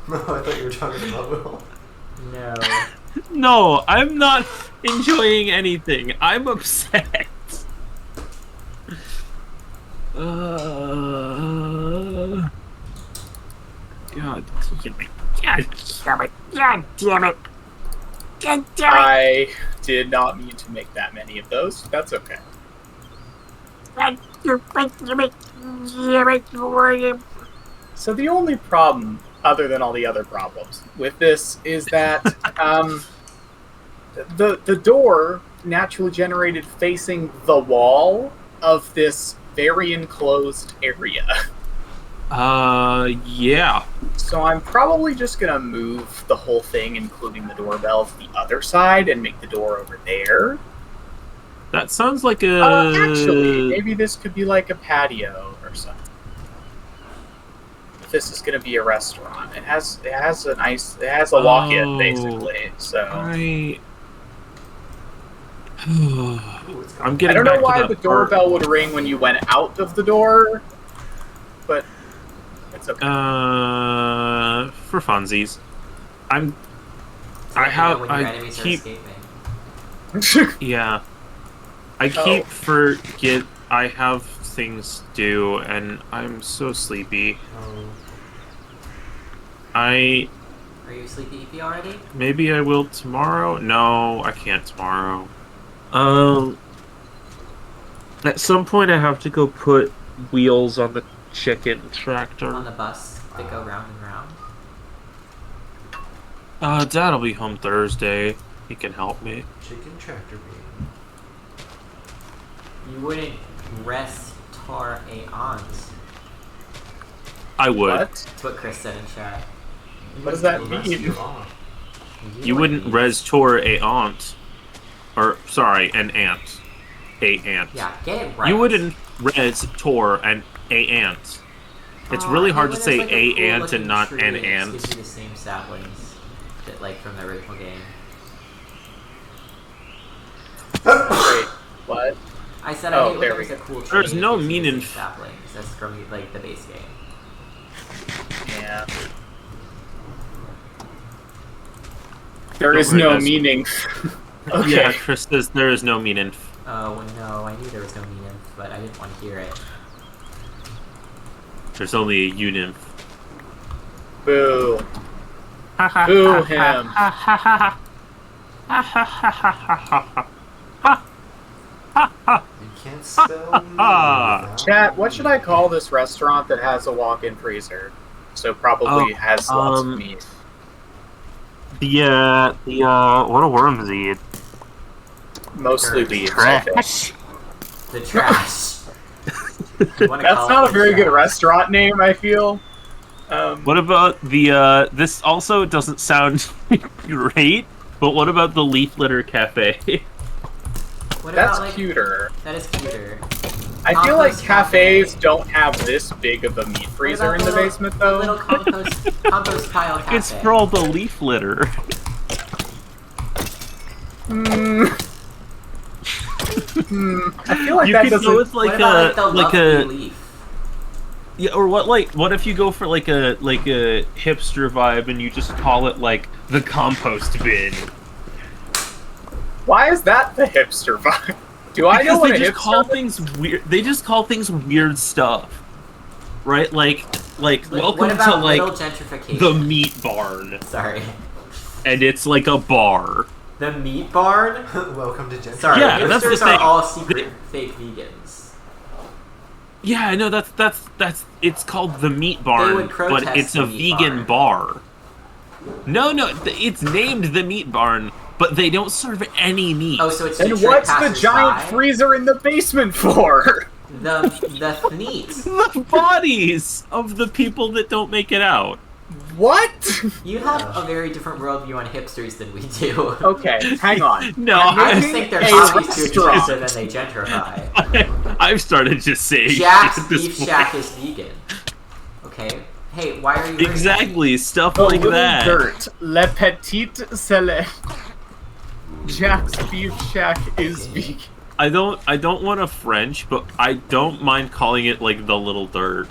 no, I thought you were talking about Will. No. No, I'm not enjoying anything. I'm upset. God damn it. God damn it. God damn it. God damn it. I did not mean to make that many of those. That's okay. So the only problem, other than all the other problems, with this is that the door naturally generated facing the wall of this very enclosed area. Yeah. So I'm probably just gonna move the whole thing, including the doorbell, to the other side and make the door over there. That sounds like a... Actually, maybe this could be like a patio or something. If this is gonna be a restaurant, it has a walk-in basically. So I'm I getting don't know back why to the that doorbell would ring when you went out of the door, but it's okay. For funsies. I when your enemies are keep... escaping. Yeah. I keep forget I have things to do, and I'm so sleepy. Are you sleepy already? Maybe I will tomorrow? No, I can't tomorrow. At some point I have to go put wheels on the chicken tractor. On the bus that go round and round? Dad'll be home Thursday. He can help me. Chicken tractor beam. You wouldn't rest tar a ons. I would. What? That's what Chris said in chat. What does that Unless mean? you're on. You wouldn't res tor a aunt. Or, sorry, an ant. A ant. Yeah, get it right. You wouldn't res tor an a ant. It's really hard to when say there's, like, a cool ant looking and not tree an and it ant. gives you the same saplings that, like, from the original game. Wait, what? I said I Oh, hate when there there's we a go. cool tree. There's and it no gives you the meaning- same saplings. That's from, like, the base game. Yeah. There is Don't worry, no guys. meaning. Okay. Yeah, Chris says there is no meaning. Oh, no, I knew there was no meaning, but I didn't want to hear it. There's only a unymph. Boo. Boo him. You can't spell me without Chat, what should I call this restaurant that has a walk-in freezer? So probably has lots of meat. What do worms eat? Mostly beef. I think. The trash. That's not a very good restaurant name, I feel. What about the, this also doesn't sound great, but what about the Leaf Litter Cafe? What That's about, like, cuter. That is cuter. I feel like Compost cafes cafe. don't have this big of a meat freezer in the basement, A though. little compost pile cafe. It's for all the leaf litter. I feel like You that could doesn't. go with What like about, a like, the lovely leaf? yeah, or what if you go for like a hipster vibe and you just call it like the compost bin? Why is that the hipster vibe? Do I know Because what they a just call hipster? things weird. They just call things weird stuff, right? Like Like, welcome what about to like little gentrification? the meat barn, Sorry. and it's like a bar. The meat barn? Welcome to Gen. Sorry, Yeah, that's the hipsters thing. are all secret fake vegans. Yeah, I know that's it's called the meat They barn, would but protest it's the a meat vegan bar. No, it's named the meat barn, but they don't serve any meat. Oh, so it's to And trick what's the passersby? giant freezer in the basement for? The meat. The bodies of the people that don't make it out. What? You have a very different worldview on hipsters than we do. Okay, hang on. No, I just making think they're a probably too restaurant. expensive and they gentrify. I've started just saying Jack's shit at this Beef point. Shack is vegan. Okay? Hey, why are you hurting? Exactly, stuff The like little that. dirt. Le petit cele. Jack's Beef Shack is vegan. I don't want a French, but I don't mind calling it like the little dirt.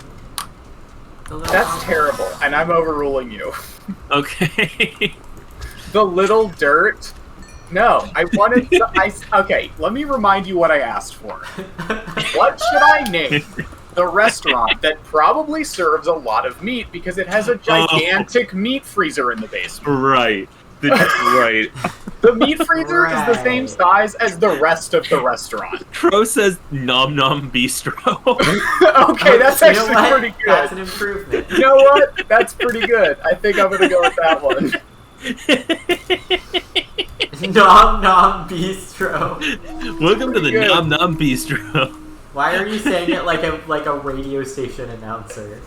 The little That's compost. terrible, and I'm overruling you. Okay. The little dirt? No, I wanted to, okay, let me remind you what I asked for. What should I name the restaurant that probably serves a lot of meat because it has a gigantic meat freezer in the basement? Right. Right. The meat freezer is the same Right. size as the rest of the restaurant. Crow says Nom Nom Bistro. Okay, that's You know actually what? pretty That's an good. improvement. You know what? That's pretty good. I think I'm gonna go with that one. Nom Nom Bistro. Welcome to the Good. Nom Nom Bistro. Why are you saying it like a radio station announcer?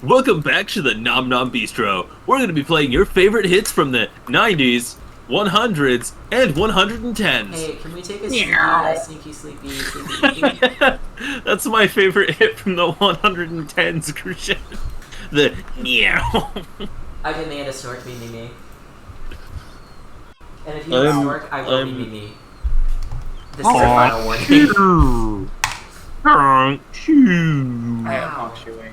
Welcome back to the Nom Nom Bistro. We're going to be playing your favorite hits from the 90s, 100s, and 110s. Hey, can we take a Meow. sneaky, sleepy? That's my favorite hit from the 110s, Crucian. The meow. I demand a snort, me. And if you don't snort, I will be me. This is our final warning. Choo. I am honk chewing.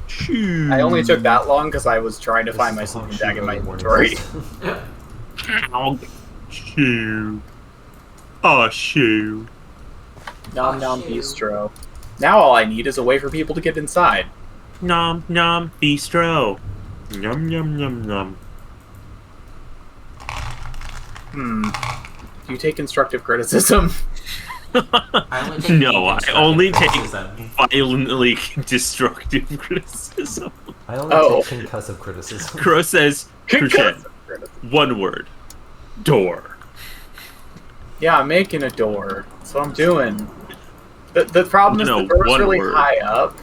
Choo. I only took that long because I was trying to find my sleeping bag in my inventory. Shoo. Oh, shoo. Nom Nom Shoot. Bistro. Now all I need is a way for people to get inside. Nom Nom Bistro. Yum, yum, yum, yum. Do you take constructive criticism? I only take No, I deconstructive only take criticism. violently destructive criticism. I only Oh. take concussive criticism. Crow says, Crucian, Concussive criticism. one word. Door. Yeah, I'm making a door. That's what I'm doing. The problem is No, the door's one really word. high up.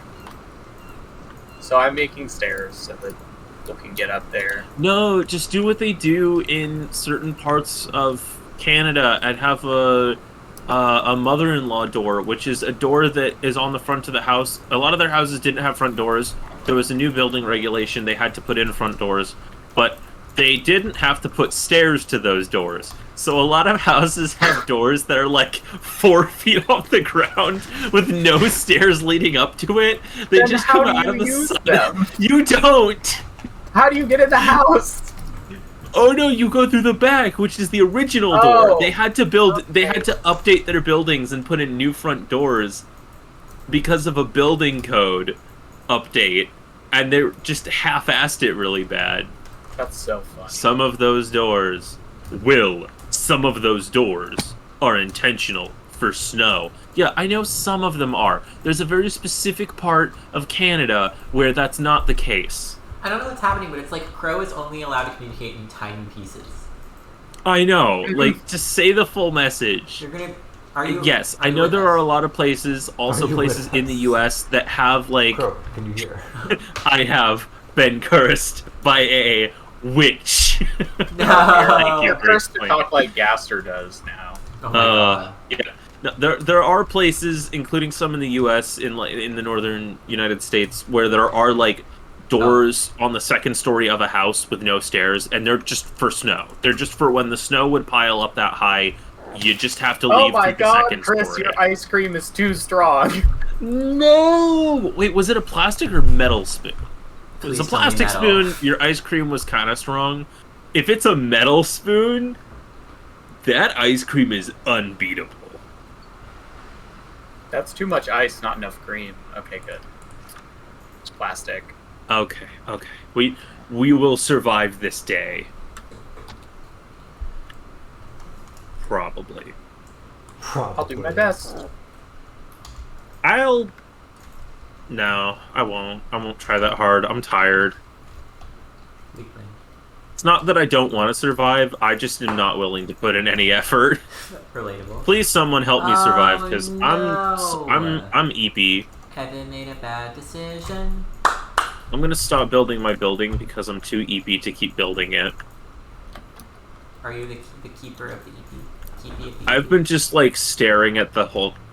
So I'm making stairs so that people can get up there. No, just do what they do in certain parts of Canada and have a mother-in-law door, which is a door that is on the front of the house. A lot of their houses didn't have front doors. There was a new building regulation. They had to put in front doors, but they didn't have to put stairs to those doors. So a lot of houses have doors that are like 4 feet off the ground with no stairs leading up to it. They Then just how come do out you of the use side. them? You don't. How do you get in the house? Oh no, you go through the back, which is the original door. Oh. They had to update their buildings and put in new front doors because of a building code update, and they just half-assed it really bad. That's so funny. Some of those doors are intentional for snow. Yeah, I know some of them are. There's a very specific part of Canada where that's not the case. I don't know what's happening, but it's like Crow is only allowed to communicate in tiny pieces. I know, like, just say the full message. You're gonna... Are you... Yes, are I you know with there us? are a lot of places, also Are you places with in the us? US that have, like, Crow, can you hear? I have been cursed by a witch. No. You're Great cursed to point. talk like Gaster does now. Oh my god. Yeah. No, there are places, including some in the U.S. in the northern United States, where there are like doors on the second story of a house with no stairs, and they're just for snow. They're just for when the snow would pile up that high. You just have to Oh leave my through the god, second Chris, story. your ice cream is too strong. No! Wait, was it a plastic or metal spoon? If it was a Please tell me plastic metal. spoon, your ice cream was kind of strong. If it's a metal spoon, that ice cream is unbeatable. That's too much ice, not enough cream. Okay, good. It's plastic. Okay. We will survive this day. Probably. Probably. I'll do my best. No, I won't. I won't try that hard. I'm tired. Weakling. It's not that I don't want to survive, I just am not willing to put in any effort. Relatable. Please someone help me survive, because no. I'm EP. Kevin made a bad decision. I'm gonna stop building my building because I'm too EP to keep building it. Are you the keeper of the EP? Keepy of the EP? I've been just like staring at the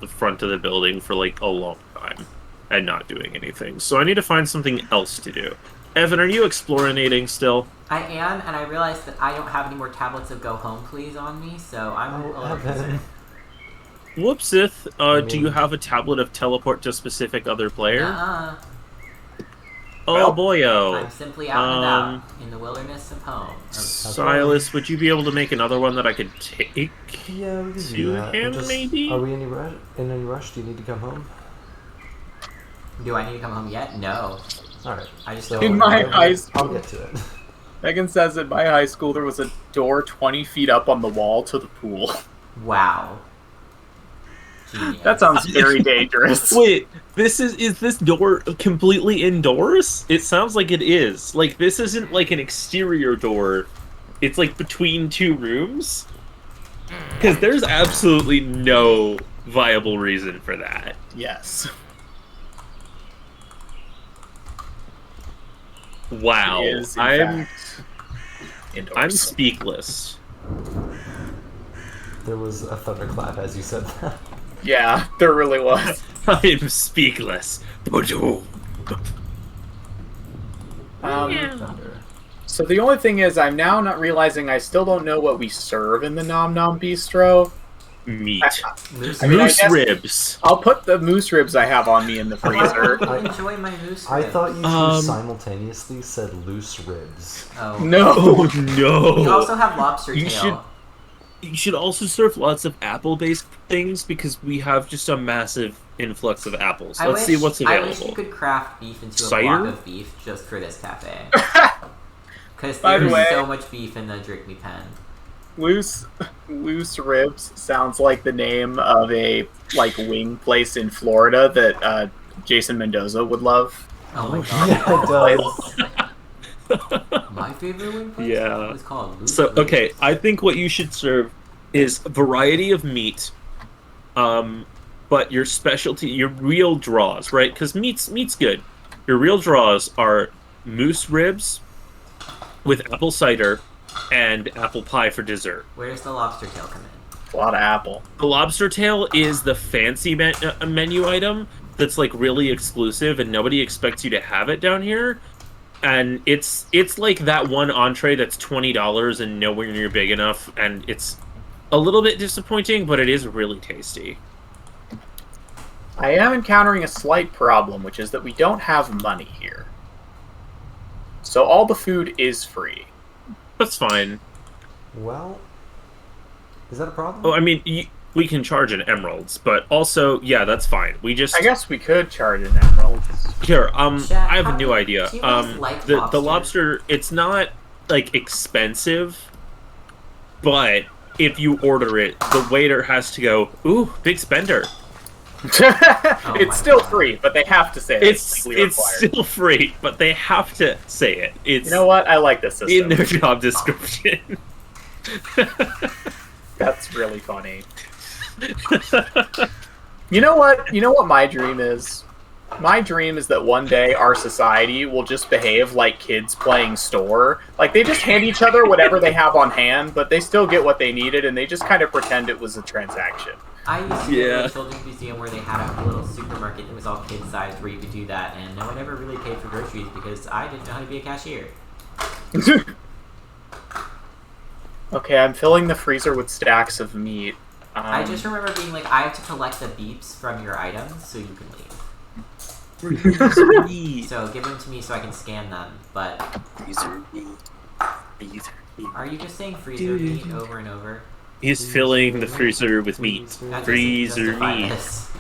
front of the building for like a long time and not doing anything. So I need to find something else to do. Evan, are you explorinating still? I am, and I realized that I don't have any more tablets of Go Home Please on me, so I'm a little concerned. Whoopsith, do you have a tablet of teleport to a specific other player? Uh-uh. Oh Well, boyo. I'm simply out and about in the wilderness of home. Silas, would you be able to make another one that I could take? Yeah, we can To do that. him, maybe? Are we in any rush? Do you need to come home? Do I need to come home yet? No. Alright. I just So, don't. In my I'll high I'll school- get to it. Megan says in my high school there was a door 20 feet up on the wall to the pool. Wow. Genius. That sounds very dangerous. Wait, is this door completely indoors? It sounds like it is. Like, this isn't like an exterior door. It's like between two rooms? Because there's absolutely no viable reason for that. Yes. Wow. It is, in I'm fact, indoors. I'm speechless. There was a thunderclap as you said that. Yeah, there really was. I'm speechless. Boom. Thunder. So the only thing is, I'm now not realizing I still don't know what we serve in the Nom Nom Bistro. Meat. Moose I mean, I Moose guess- ribs. I'll put the moose ribs I have on me in the freezer. I enjoy my moose I ribs. thought you two Um, simultaneously said loose ribs. Oh. No. Oh We no. also have lobster You tail. You should also serve lots of apple-based things because we have just a massive influx of apples. Let's see what's I wish available. you could craft beef into a Cider? block of beef just for this cafe. Because By the there's way- so much beef in the Drink Me pen. Loose ribs sounds like the name of a wing place in Florida that Jason Mendoza would love. Oh my god. Yeah, it does. My favorite wing place Yeah. was called Loose So Ribs. okay, I think what you should serve is a variety of meat, but your specialty, your real draws, right? Because meat's good. Your real draws are moose ribs with apple cider and apple pie for dessert. Where does the lobster tail come in? A lot of apple. The lobster tail is the fancy menu item that's like really exclusive, and nobody expects you to have it down here. And it's like that one entree that's $20 and nowhere near big enough, and it's a little bit disappointing, but it is really tasty. I am encountering a slight problem, which is that we don't have money here. So all the food is free. That's fine. Well, is that a problem? Oh, I mean, we can charge in emeralds, but also, yeah, that's fine. We just... I guess we could charge in emeralds. Here, Chat, I have a new idea. do you guys like The lobster, it's not, like, expensive, but if you order it, the waiter has to go, ooh, big spender. It's still free, but they have to say it. It's still free, but they have to say it. It's, you know what? I like this system. in their job description. That's really funny. You know what? You know what my dream is? My dream is that one day our society will just behave like kids playing store. Like, they just hand each other whatever they have on hand, but they still get what they needed, and they just kind of pretend it was a transaction. I used to go to a children's museum where they had a little supermarket that was all kid-sized where you could do that, and no one ever really paid for groceries because I didn't know how to be a cashier. Okay, I'm filling the freezer with stacks of meat. I just remember being like, I have to collect the beeps from your items so you can leave. So give them to me so I can scan them, but... Freezer meat. Are you just saying freezer meat over and over? He's filling the freezer with meat. That Freezer doesn't justify meat. this.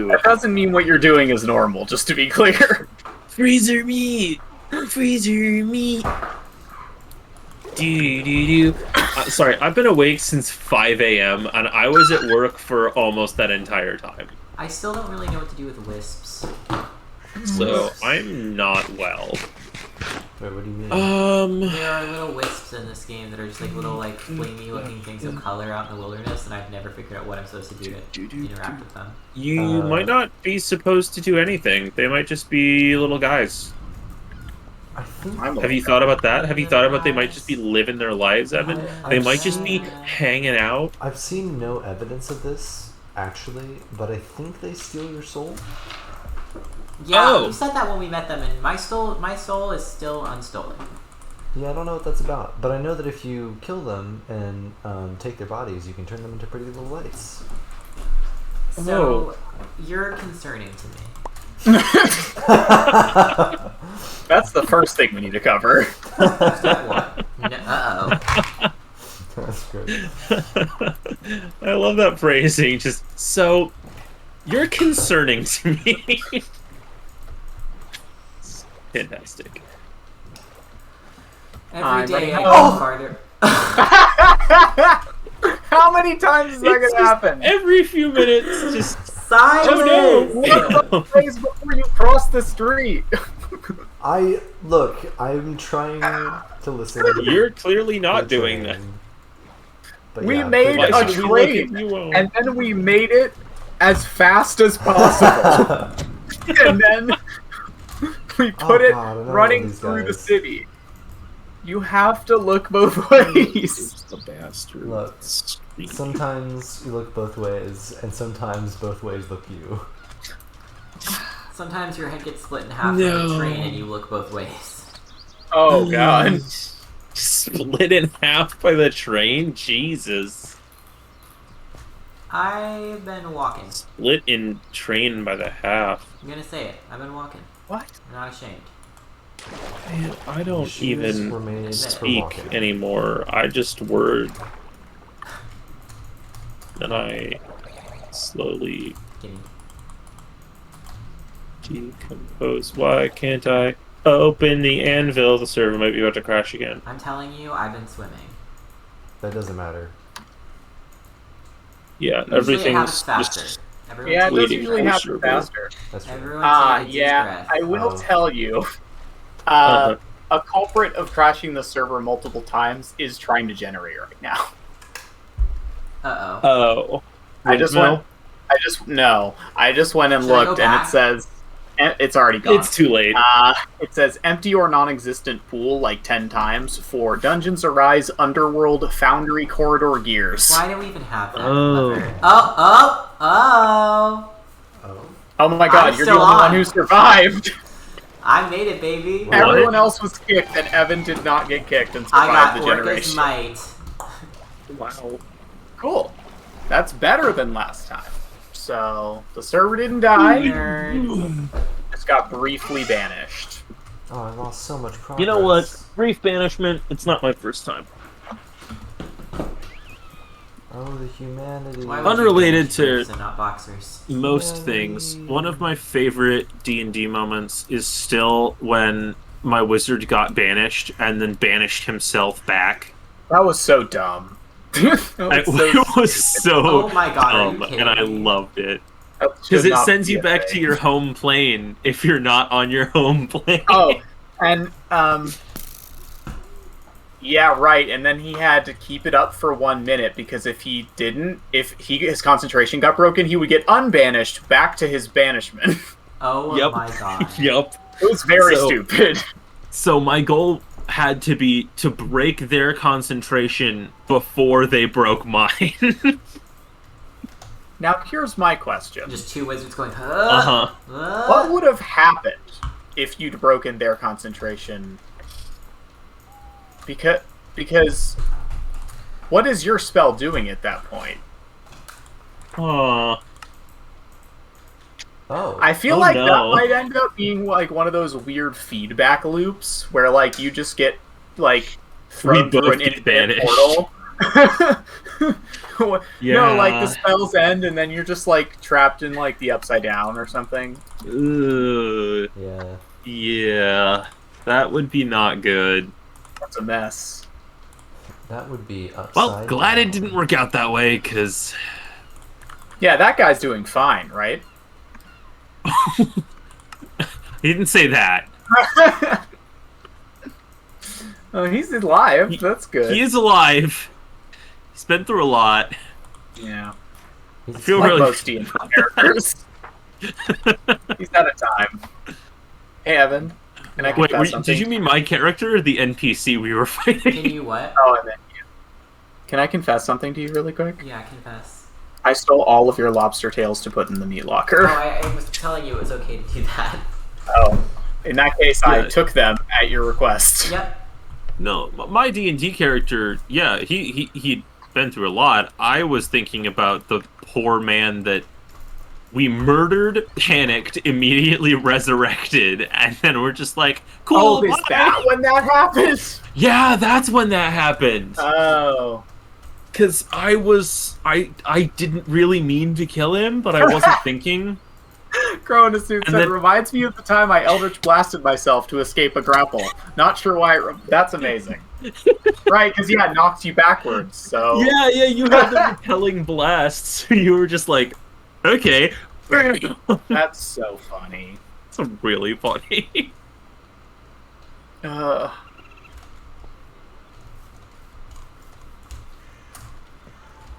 That doesn't mean what you're doing is normal, just to be clear. Freezer meat. Freezer meat. Sorry, I've been awake since 5 a.m. and I was at work for almost that entire time. I still don't really know what to do with wisps. So I'm not well. Wait, what do you mean? There are little wisps in this game that are just like little like flamey looking things of color out in the wilderness, and I've never figured out what I'm supposed to do to interact with them. You might not be supposed to do anything. They might just be little guys. I think Have you thought about that? Have you thought about they might just be living their lives, Evan? They might just be hanging out. I've seen no evidence of this, actually, but I think they steal your soul. Yeah, you said that when we met them, and my soul is still unstolen. Yeah, I don't know what that's about, but I know that if you kill them and take their bodies, you can turn them into pretty little lights. So, you're concerning to me. That's the first thing we need to cover. Step one. Uh-oh. That's great. I love that phrasing. Just, so, you're concerning to me. Fantastic. Every day I Oh! go farther. How many times is that It's gonna just happen? every few minutes, just... Silence! Oh no! Days before you cross the street. I'm trying to listen. You're clearly not to doing that. train, but We yeah, made but- Why a should we look train, at you all? and then we made it as fast as possible, and then we put it God, I know running these through the guys. city. You have to look both ways. The bastard. Look, sometimes you look both ways, and sometimes both ways look you. Sometimes your head gets split in half from the train and you look both ways. Oh god. Split in half by the train? Jesus. I've been walking. Split in train by the half. I'm gonna say it. I've been walking. What? I'm not ashamed. Man, I don't Shoes were even made for speak walking. anymore. I just word. Then I slowly Kidding. decompose. Why can't I open the anvil? The server might be about to crash again. I'm telling you, I've been swimming. That doesn't matter. Yeah, Usually it happens everything's faster. just... Everyone Yeah, it take does Waiting usually for happen server. faster. That's true. Everyone take a deep Yeah, breath. I will Oh. tell you. Uh-huh. A culprit of crashing the server multiple times is trying to generate right now. Uh-oh. Oh. I just Windmill? went. I just went and Should I go looked, and back? it says it's already gone. It's too late. It says empty or non-existent pool like 10 times for Dungeons Arise Underworld Foundry Corridor Gears. Why do we even have that? Oh. Oh. Oh my god, I'm you're the still only on. one who survived. I made it, baby. What? Everyone else was kicked, and Evan did not get kicked and I survived got the Orca's generation. might. Wow. Cool. That's better than last time. So, the server didn't die. Nerds. Just got briefly banished. Oh, I lost so much progress. You know what? Brief banishment. It's not my first time. Oh, the humanity. Why would you Unrelated banish to- boobs and not boxers. Most Yay. things. One of my favorite D&D moments is still when my wizard got banished and then banished himself back. That was so dumb. That was so It was stupid. so Oh my god, are you dumb, kidding and I me? loved it. That Because should it not sends be you a back thing. to your home plane if you're not on your home plane. Oh, and yeah, right. And then he had to keep it up for 1 minute because if he didn't, his concentration got broken, he would get unbanished back to his banishment. Oh Yep. my god. Yup. It was very So- stupid. So my goal had to be to break their concentration before they broke mine. Now, here's my question: Just two wizards going, Uh-huh. what would have happened if you'd broken their concentration? Because what is your spell doing at that point? Aw. Oh. I feel Oh, like no. that might end up being like one of those weird feedback loops where like you just get like thrown We through both an get infinite banished. portal. No, like Yeah. the spells end and then you're just like trapped in like the upside down or something. Ugh. Yeah. Yeah. That would be not good. That's a mess. That would be upside Well, glad it down. didn't work out that way, because... Yeah, that guy's doing fine, right? He didn't say that. Oh, he's alive. That's good. He is alive. He's been through a lot. Yeah. He's I feel Like really... most D&D characters. He's had a time. Hey, Evan. Can I Wait, confess something? did you mean my character or the NPC we were fighting? Can you what? Oh, and then you. Can I confess something to you really quick? Yeah, confess. I stole all of your lobster tails to put in the meat Oh, locker. I was telling you it was okay to do that. Oh. In that case, I Yeah. took them at your request. Yep. No, my D&D character, yeah, he'd been through a lot. I was thinking about the poor man that we murdered, panicked, immediately resurrected, and then we're just like, cool, Oh, is bye. that when that happened? Yeah, that's when that happened. Oh. Because I didn't really mean to kill him, but I wasn't thinking. Cronus dude And said, then- reminds me of the time I Eldritch blasted myself to escape a grapple. Not sure why. That's amazing. Right, because yeah, it knocked you backwards. So Yeah, you had the repelling blasts. So you were just like, okay. that's so funny. It's really funny.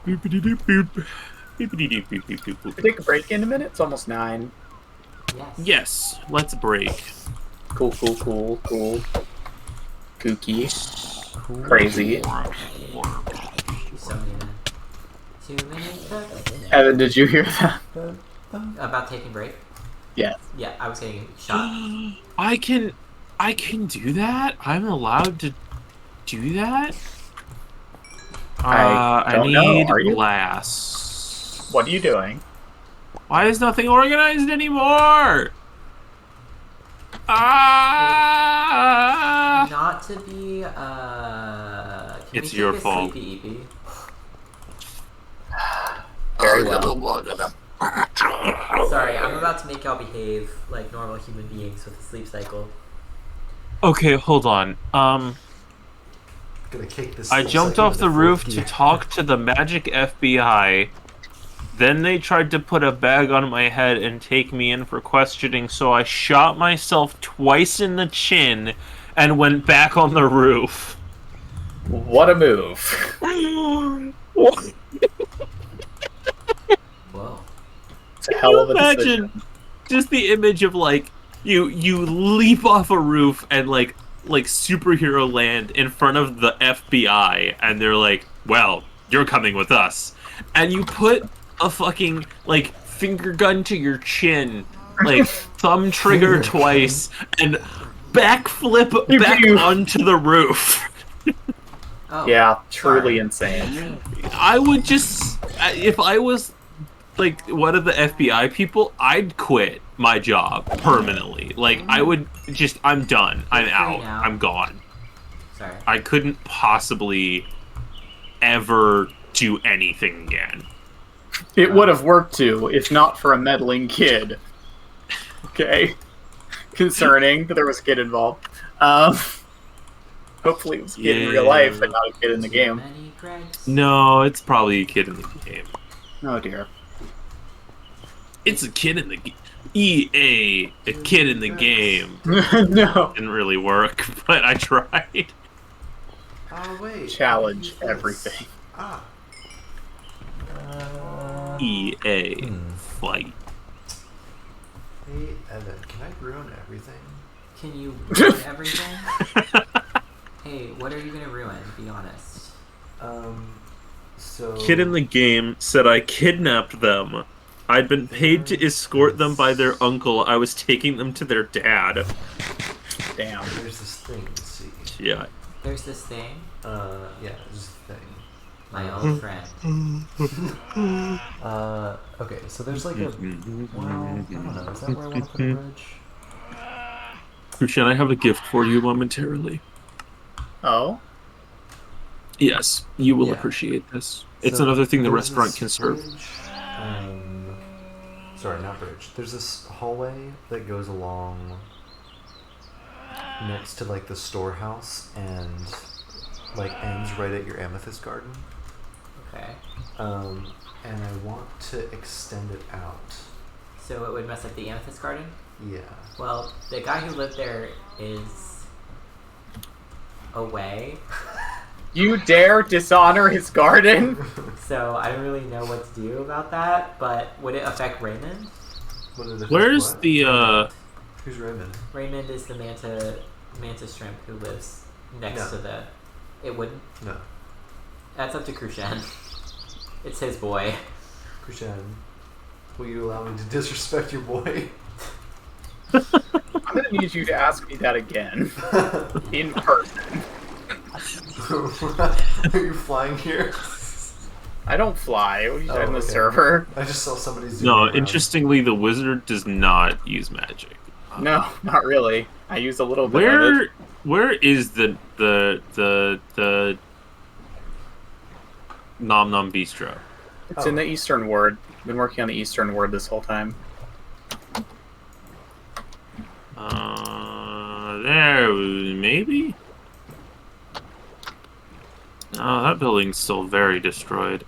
Boop-a-dee-doop-boop. Boop-a-dee-doop-boop-boop-boop. Take a break in a minute. It's almost 9. Yes. Yes, let's break. Cool. Kooky. Crazy. So many men. 2 minutes left. Evan, did you hear that? About taking break? Yes. Yeah, I was getting shot. I can do that? I'm allowed to do that? I don't know, need are you? glass. What are you doing? Why is nothing organized anymore? Ah! Not to be, can It's we your take a fault. sleepy EP? Very well. Sorry, I'm about to make y'all behave like normal human beings with a sleep cycle. Okay, hold on. Gonna kick this. I sleep jumped cycle off into the roof fourth to gear. talk to the magic FBI. Then they tried to put a bag on my head and take me in for questioning, so I shot myself twice in the chin and went back on the roof. What a move. Whoa. hell of a Imagine decision. just the image of like you leap off a roof and like superhero land in front of the FBI, and they're like, "Well, you're coming with us," and you put a fucking like finger gun to your chin, like thumb trigger twice, and backflip back onto the roof. Oh, Yeah, truly sorry. insane. I would just, if I was like one of the FBI people, I'd quit my job permanently. Like I would just, I'm done. I'm out. now. I'm gone. Sorry. I couldn't possibly ever do anything again. It would have worked too, if not for a meddling kid. Okay. Concerning that there was a kid involved. Hopefully it was a kid in real life and not a kid in the game. No, it's probably a kid in the game. Oh dear. It's a kid in the game. EA, a kid in the game. No. Didn't really work, but I tried. Oh wait. Challenge everything. Ah. EA fight. Hey Evan, can I ruin everything? Can you ruin everything? Hey, what are you gonna ruin? Be honest. So Kid in the game said I kidnapped them. I'd been paid to escort them by their uncle. I was taking them to their dad. Damn. There's this thing. Let's see. Yeah. There's this thing. Yeah, there's this thing. My old friend. Okay, so there's like a. Well, I don't know. Is that where I want to put a bridge? Crucian, I have a gift for you momentarily. Oh? Yes, you will Yeah. appreciate this. It's So another thing the there's restaurant this can serve. bridge, sorry, not bridge. There's this hallway that goes along next to like the storehouse and like ends right at your amethyst garden. Okay. And I want to extend it out. So it would mess up the amethyst garden? Yeah. Well, the guy who lived there is away. You dare dishonor his garden? So I don't really know what to do about that, but would it affect Raymond? Where's what? the, Who's Raymond? Raymond is the manta shrimp who lives next No. to the... It wouldn't? No. That's up to Crucian. It's his boy. Krishan, will you allow me to disrespect your boy? I'm gonna need you to ask me that again. In person. Are you flying here? I don't fly. What are you talking on the okay. server? I just saw somebody zoom No, around. interestingly, the wizard does not use magic. No, not really. I use a little bit of it. Where is the Nom Nom Bistro? It's in the Eastern Ward. I've been working on the Eastern Ward this whole time. There, maybe? Oh, that building's still very destroyed.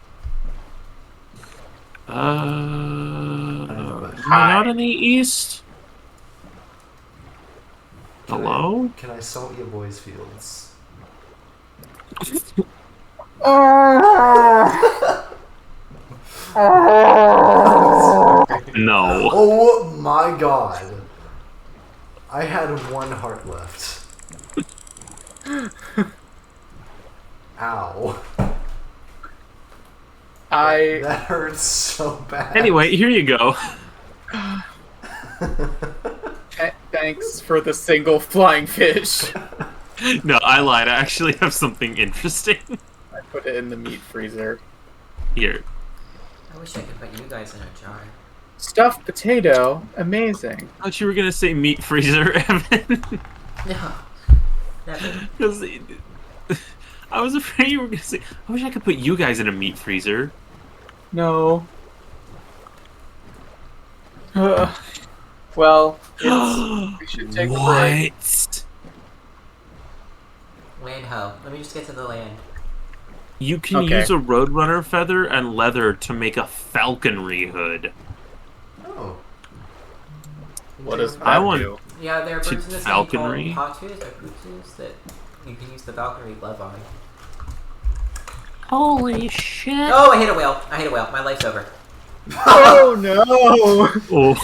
Am I not in the east? Hello? Can I salt your boys' fields? No. Oh my god. I had one heart left. Ow. That hurts so bad. Anyway, here you go. Thanks for the single flying fish. No, I lied. I actually have something interesting. I put it in the meat freezer. Here. I wish I could put you guys in a jar. Stuffed potato, amazing. I thought you were gonna say meat freezer, Evan. No. Never. Because I was afraid you were gonna say, I wish I could put you guys in a meat freezer. No. Well, we should take a break. What? Land ho. Let me just get to the land. You can Okay. use a Roadrunner feather and leather to make a falconry hood. Oh. What does I that want- do? Yeah, there are To birds in this game falconry? called patus or putus that you can use the falconry glove on. Holy shit. Oh, I hit a whale. I hit a whale. My life's over. Oh no! Oh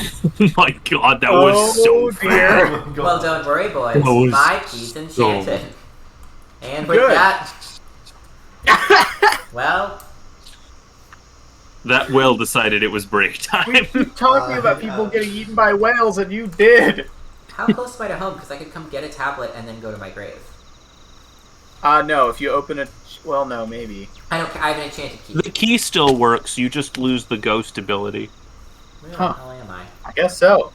my god, that was so dear. Oh my God. Well, don't worry, boys. That was My key's enchanted. And with Good. that, well, That well decided it was break time. We keep talking about people getting eaten by whales, and you did. how close am I to home? Because I could come get a tablet and then go to my grave. No. If you open it, well, no, maybe. I don't. I have an enchanted key. The key still works, you just lose the ghost ability. Where the Huh. hell am I? I guess so.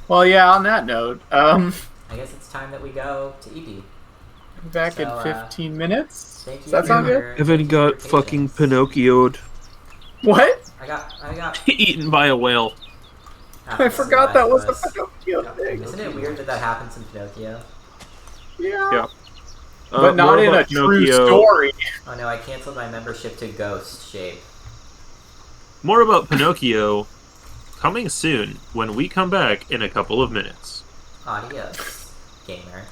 Well, yeah. On that note, I guess it's time that we go to EP. back So, in 15 minutes. Thank you. Does that sound for good? your Evan got fucking patience. Pinocchio'd. What? I got. Eaten by a whale. I forgot that was a Pinocchio. Pinocchio Yeah, thing. Isn't it weird that that happens in Pinocchio? Yeah. Yeah. But not more in a about true Pinocchio. story. Oh no, I canceled my membership to Ghost Shape. More about Pinocchio coming soon when we come back in a couple of minutes. Adios, gamer.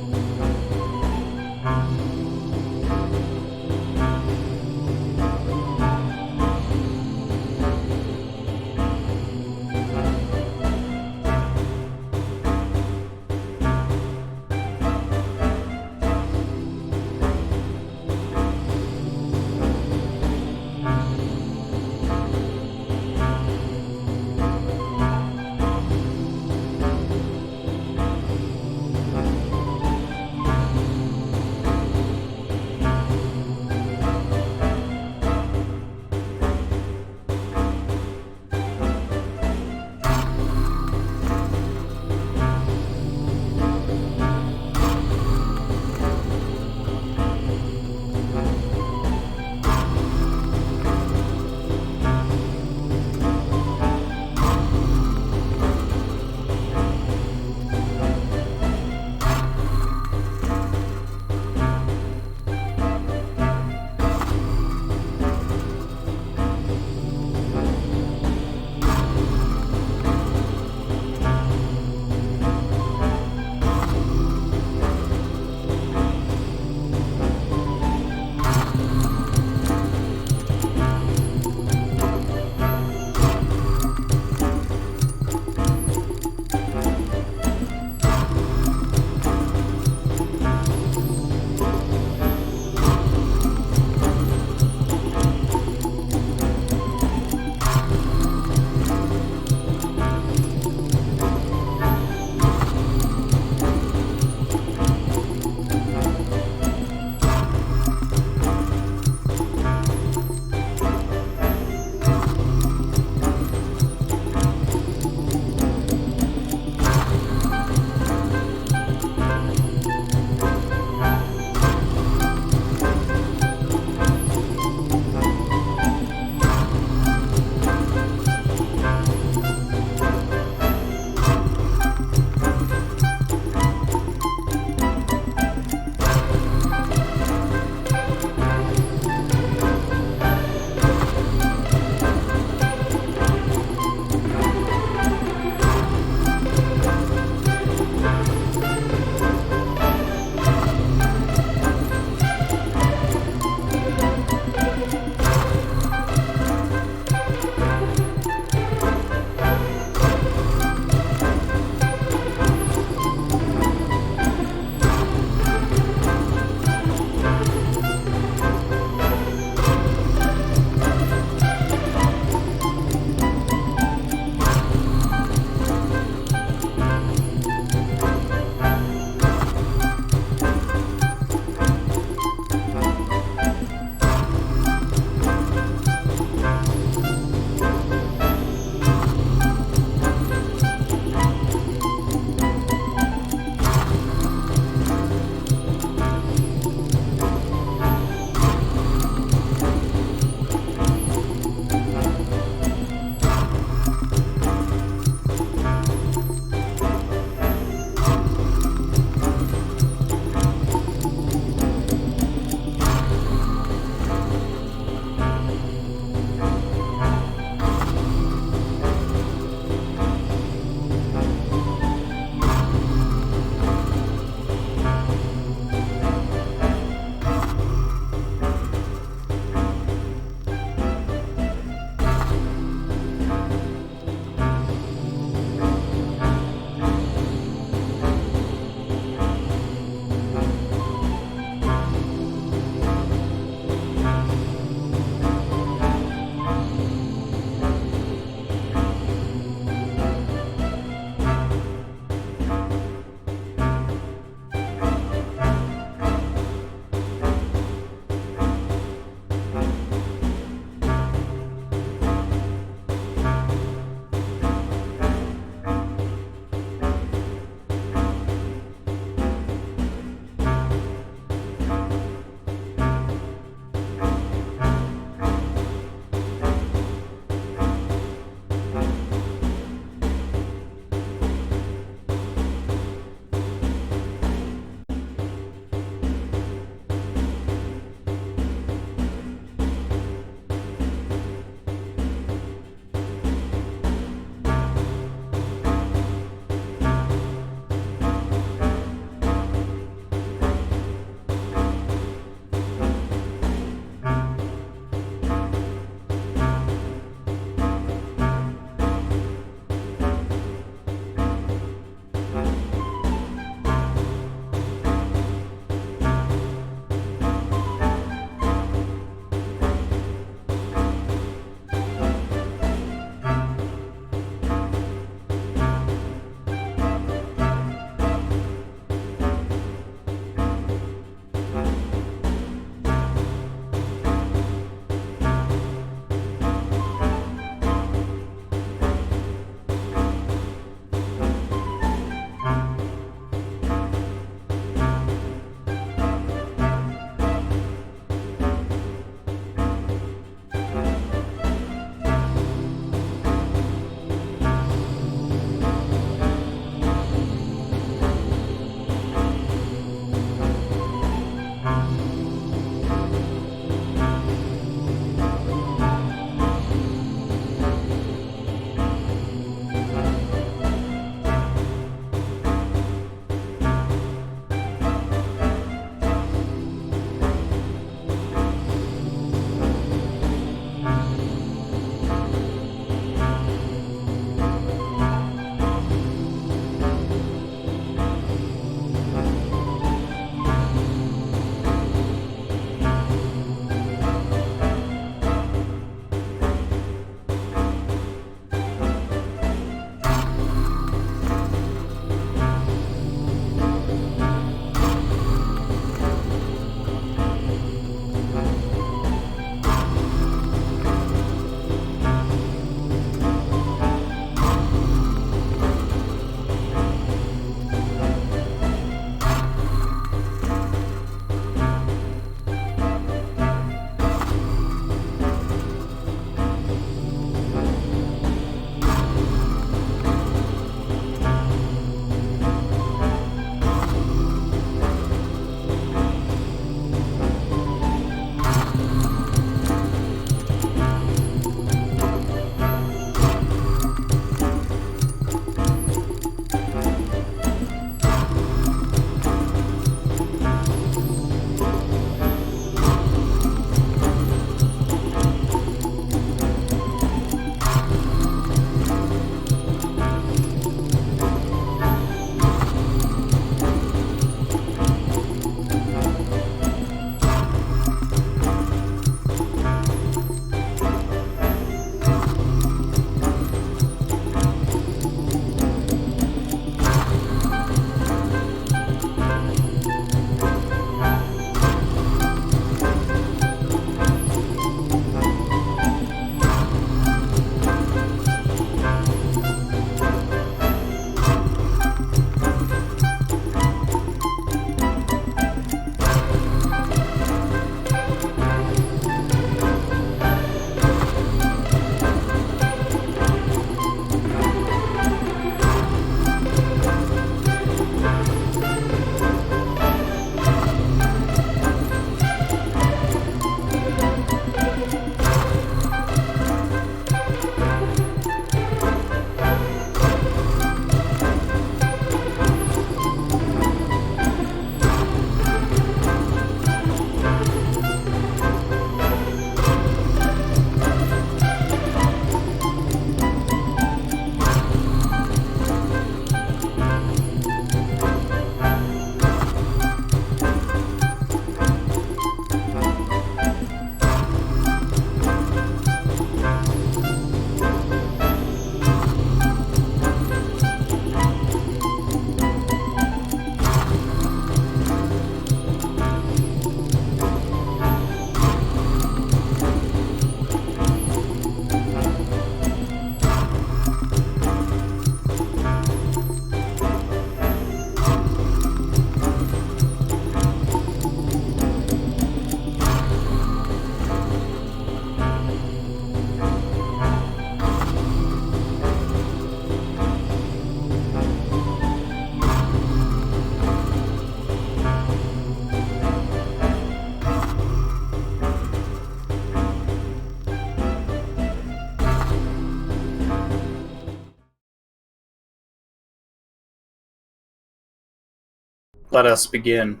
Let us begin.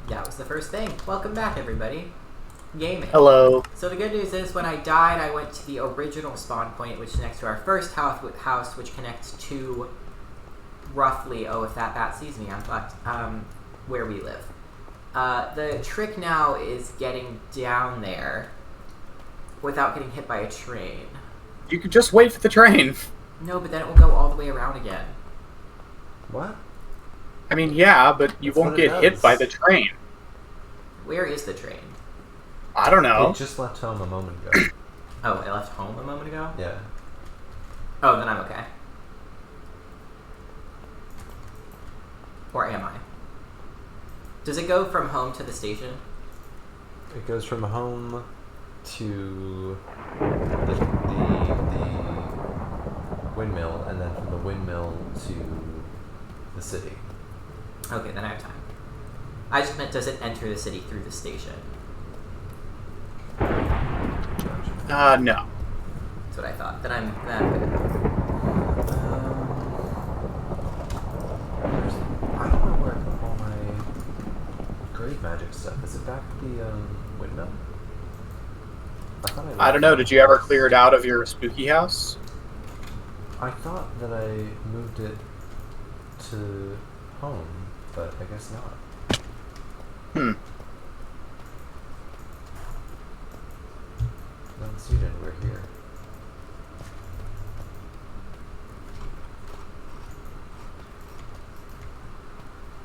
That was the first thing. Welcome back, everybody. Gaming. Hello. So the good news is, when I died, I went to the original spawn point, which is next to our first house, which connects to roughly, if that bat sees me, I'm fucked, where we live. The trick now is getting down there without getting hit by a train. You could just wait for the train. No, but then it will go all the way around again. What? I mean, yeah, but you That's won't what it get hit does. by the train. Where is the train? I don't know. It just left home a moment ago. Oh, I left home a moment ago? Yeah. Oh, then I'm okay. Or am I? Does it go from home to the station? It goes from home to the windmill, and then from the windmill to the city. Okay, then I have time. I just meant, does it enter the city through the station? No. That's what I thought. Then I'm good. I don't know where I put all my grave magic stuff. Is it back at the windmill? I don't know. Did you ever clear it out of your spooky house? I thought that I moved it to home, but I guess not. I don't see it anywhere here.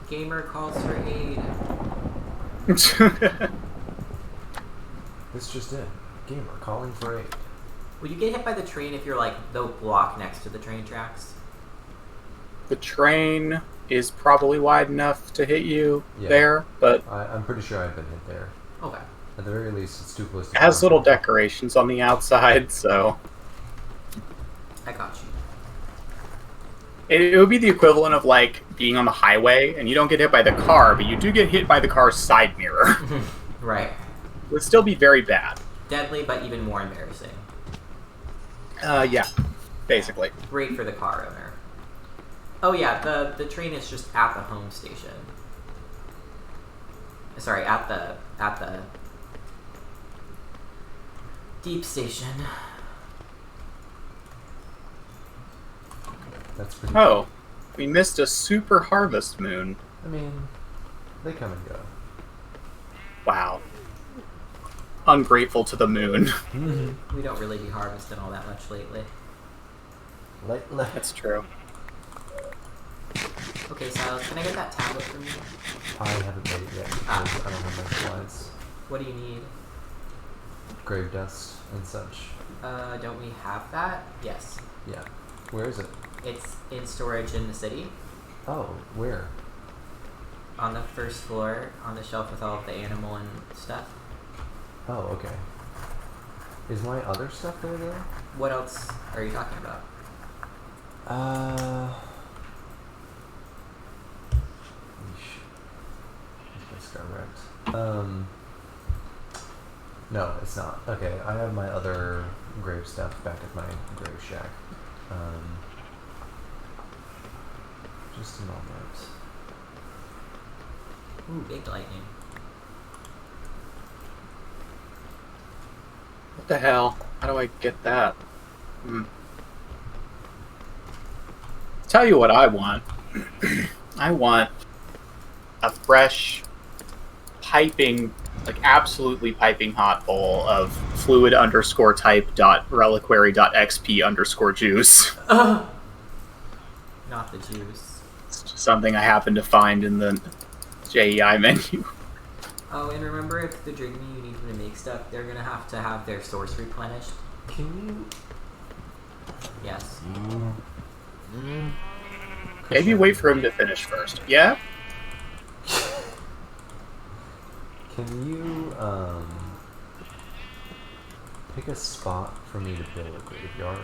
Gamer calls for aid. This just in. Gamer calling for aid. Will you get hit by the train if you're like the block next to the train tracks? The train is probably wide enough to hit you Yeah. there, but I'm pretty sure I've been hit there. Okay. At the very least, it's too close to it has little contact. decorations on the outside, so I got you. it would be the equivalent of like being on the highway and you don't get hit by the car, but you do get hit by the car's side mirror. Right. It would still be very bad. Deadly, but even more embarrassing. Yeah, basically. Great for the car owner. Oh yeah, the train is just at the home station. Sorry, at the deep station. That's pretty Oh, we missed a super harvest moon. I mean, they come and go. Wow. Ungrateful to the moon. We don't really be harvesting all that much lately. That's true. Okay, Silas, can I get that tablet from you? I haven't made it yet because I don't have my slides. What do you need? Grave dust and such. Don't we have that? Yes. Yeah. Where is it? It's in storage in the city. Oh, where? On the first floor, on the shelf with all of the animal and stuff. Oh, okay. Is my other stuff there though? What else are you talking about? This got wrecked. No, it's not. Okay, I have my other grave stuff back at my grave shack. Just a moment. Ooh, big lightning. What the hell? How do I get that? Tell you what I want. I want a fresh, piping, like absolutely piping hot bowl of fluid_type.reliquary.xp_juice. Not the juice. It's just something I happened to find in the JEI menu. Oh, and remember, if the drink you need to make stuff, they're gonna have to have their source replenished. Can you? Yes. Maybe wait for him to finish first. Yeah? Can you pick a spot for me to build a graveyard?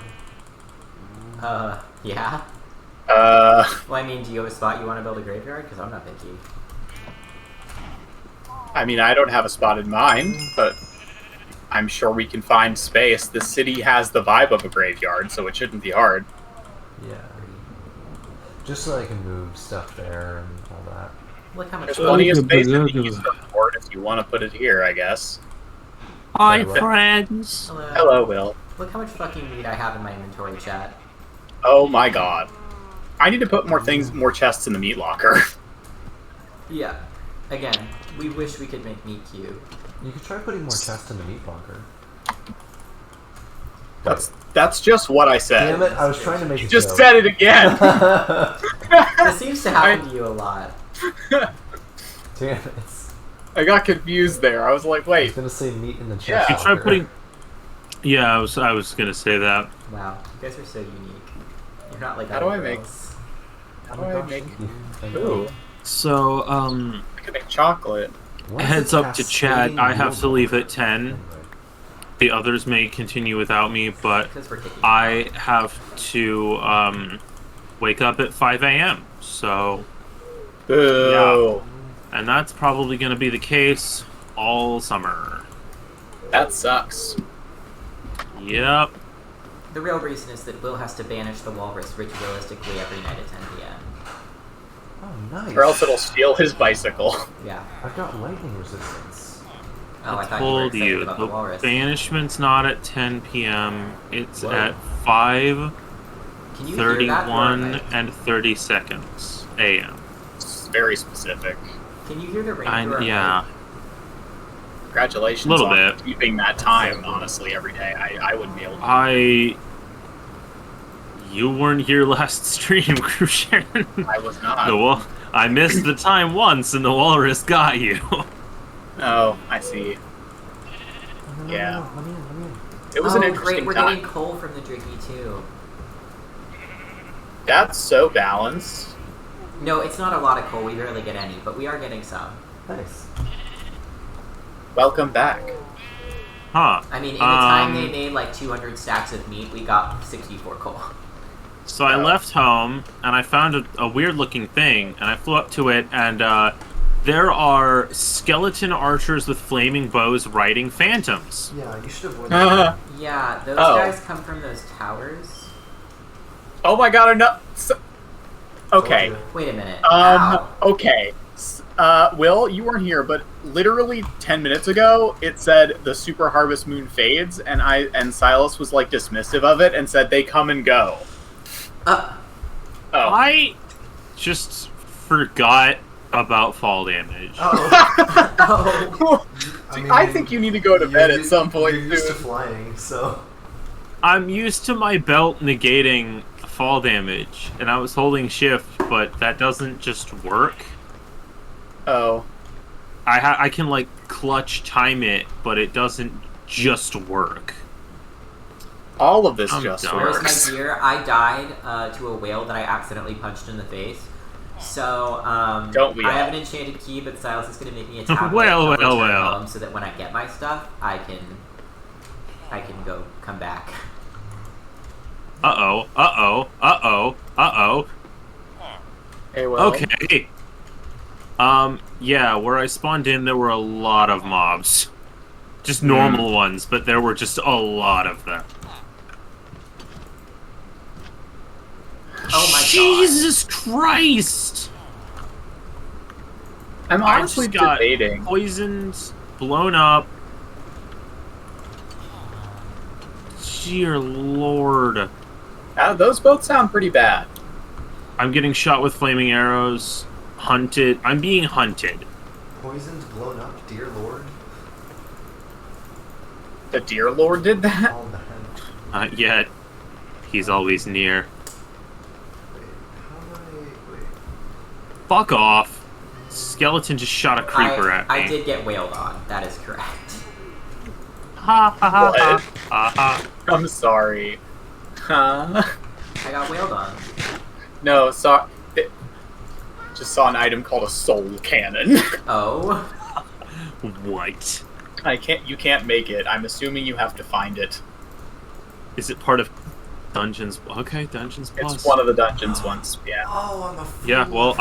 Yeah? Uh, Well, I mean, do you have a spot you want to build a graveyard? Because I'm not picky. I mean, I don't have a spot in mind, but I'm sure we can find space. The city has the vibe of a graveyard, so it shouldn't be hard. Yeah. Just so I can move stuff there and all that. Look how much. There's plenty of space in the Eastern Port if you want to put it here, I guess. Hi, friends. Hello. Hello, Will. Look how much fucking meat I have in my inventory, chat. Oh my god. I need to put more chests in the meat locker. Yeah. Again, we wish we could make meat cube. You could try putting more chests in the meat locker. That's just what I said. Damn it, I was trying to make You a just joke. said it again! This seems to happen to you a lot. Damn it. I got confused there. I was like, I wait. was gonna say meat in the chest Yeah. You try locker. putting. Yeah, I was gonna say that. Wow, you guys are so unique. You're not like How do other I make- girls. How Oh do my I gosh, make... thank you. Ooh, So, I can make chocolate. What is heads a up to chat. cascading I have to wheel leave locker? at 10. Anyway. The others may continue without me, but Because we're kicking. I have to wake up at 5 a.m. So, Boo. and that's probably going to be the case all summer. That sucks. Yep. The real reason is that Will has to banish the walrus ritualistically every night at 10 p.m. Oh, nice. Or else it'll steal his bicycle. Yeah. I've got lightning resistance. Oh, I thought Told you were you, excited about the the walrus. banishment's not at 10 p.m. It's Whoa. at 5:31 Can you hear that? Or, like, and 30 seconds a.m. It's very specific. Can you hear the rain? Yeah. Congratulations Little on bit. keeping that time, honestly, every day. I wouldn't be able to. You weren't here last stream, Crucian. I was not. I missed the time once, and the walrus got you. Oh, I see. Yeah. Let me in. It was an interesting great. We're time. getting coal from the Driggy too. That's so balanced. No, it's not a lot of coal. We barely get any, but we are getting some. Nice. Welcome back. Huh. I mean, in the time they made like 200 stacks of meat, we got 64 coal. So I left home, and I found a weird-looking thing, and I flew up to it, and there are skeleton archers with flaming bows riding phantoms. Yeah, you should avoid that. Yeah, those Oh. guys come from those towers. Oh my god, enough. Okay. Told Wait a minute. Ow. Okay. Will, you weren't here, but literally 10 minutes ago, it said the Super Harvest Moon fades, and Silas was like dismissive of it and said they come and go. Uh, Oh. I just forgot about fall damage. oh. I think you need to go to bed at some point You're used to soon. flying, so... I'm used to my belt negating fall damage, and I was holding shift, but that doesn't just work. Oh. I can like clutch time it, but it doesn't just work. All of this I'm just done. Where's works. my gear? I died to a whale that I accidentally punched in the face. So, Don't we I all? have an enchanted key, but Silas is going to make me a tablet Well, to return well. home so that when I get my stuff, I can come back. Uh-oh. Hey, Will. Okay. Yeah, where I spawned in, there were a lot of mobs. Just normal ones, but there were just a lot of them. Oh my Jesus Christ! I'm I honestly just got debating. poisoned, blown up. Dear Lord. Those both sound pretty bad. I'm getting shot with flaming arrows. Hunted. I'm being hunted. Poisoned, blown up, dear lord. The Deer Lord did that? All the head. Not yet. He's always near. Wait, how do I... Wait. Fuck off. Skeleton just shot a creeper at me. I did get wailed on. That is correct. Ha ha ha What? ha. Ha ha. I'm sorry. Huh? I got wailed on. No, just saw an item called a soul cannon. Oh. What? You can't make it. I'm assuming you have to find it. Is it part of Dungeons? Okay, Dungeons Plus. It's one of the dungeons once, yeah. Oh, I'm a fool. Yeah, well,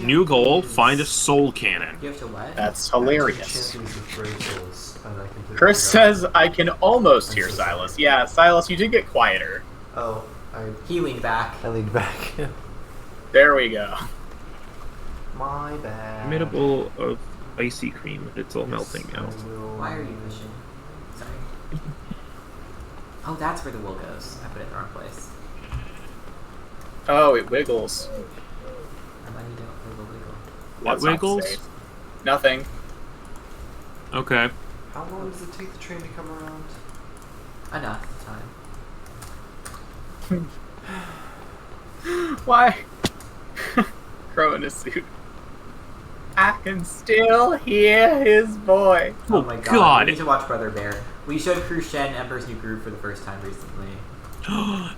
new goal, find a soul cannon. You have to what? That's hilarious. Champions with brave souls, and I completely Chris forgot. says, I can almost hear Silas. Yeah, Silas, you did get quieter. Oh, He leaned back. I leaned back. There we go. My bad. I made a bowl of icy cream, and it's all melting now. Why are you pushing? Sorry. Oh, that's where the wool goes. I put it in the wrong place. Oh, it wiggles. My money don't wiggle. What That's not wiggles? safe. Nothing. Okay. How long does it take the train to come around? Enough time. Why? Crow in a suit. I can still hear his voice. Oh my god. We need to watch Brother Bear. We showed Crucian Emperor's New Groove for the first time recently.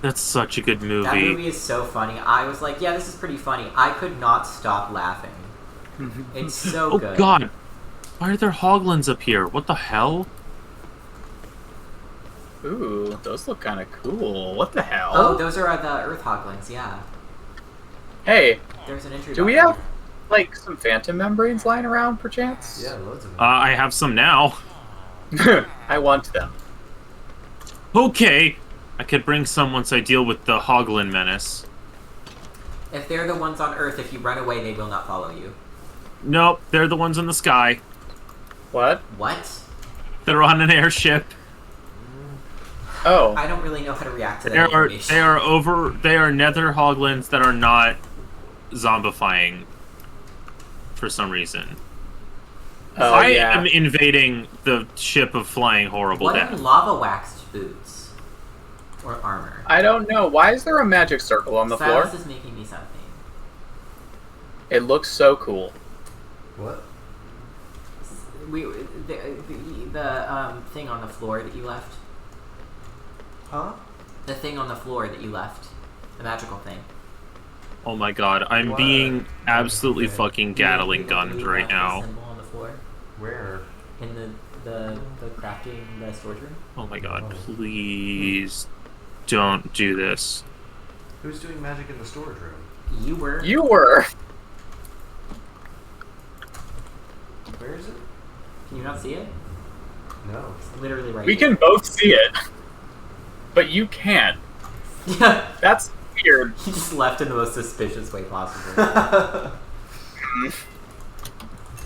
That's such a good movie. That movie is so funny. I was like, yeah, this is pretty funny. I could not stop laughing. It's so Oh good. god. Why are there hoglins up here? What the hell? Ooh, those look kind of cool. What the hell? Oh, those are the Earth Hoglins, yeah. Hey, There's an entry. do we have, like, some phantom membranes lying around, perchance? Yeah, loads of them. I have some now. I want them. Okay. I could bring some once I deal with the hoglin menace. If they're the ones on Earth, if you run away, they will not follow you. Nope, they're the ones in the sky. What? What? They're on an airship. I don't really know how to react to that information. They are nether hoglins that are not zombifying for some reason. Oh, I yeah. am invading the ship of flying horrible What death. are lava waxed boots? Or armor? I don't know. Why is there a magic circle on the Silas floor? is making me something. It looks so cool. What? The thing on the floor that you left. Huh? The thing on the floor that you left. The magical thing. Oh my god, I'm What? being absolutely Okay. fucking Gatling You gunned left right the now. symbol on the floor. Where? In the crafting, the storage room. Oh my god, please don't do this. Who's doing magic in the storage room? You were. You were. Where is it? Can you not see it? No. It's literally right We here. can both see it. But you can't. Yeah. That's weird. He just left in the most suspicious way possible.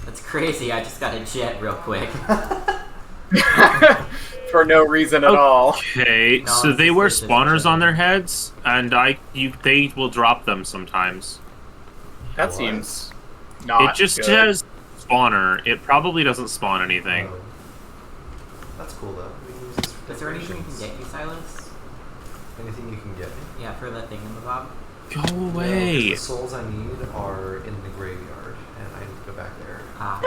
That's crazy. I just got a jet real quick. For no reason at all. Okay, No, so it's they just- wear it's just spawners on chilling. their heads, and they will drop them sometimes. That What? seems not It just good. says spawner. It probably doesn't spawn anything. Oh. That's cool though. We can use this for Is there anything we can decorations. get you, Silas? Anything you can get me? Yeah, for the thingamabob? Go No, 'cause away. the souls I need are in the graveyard, and I need to go back there. Ah.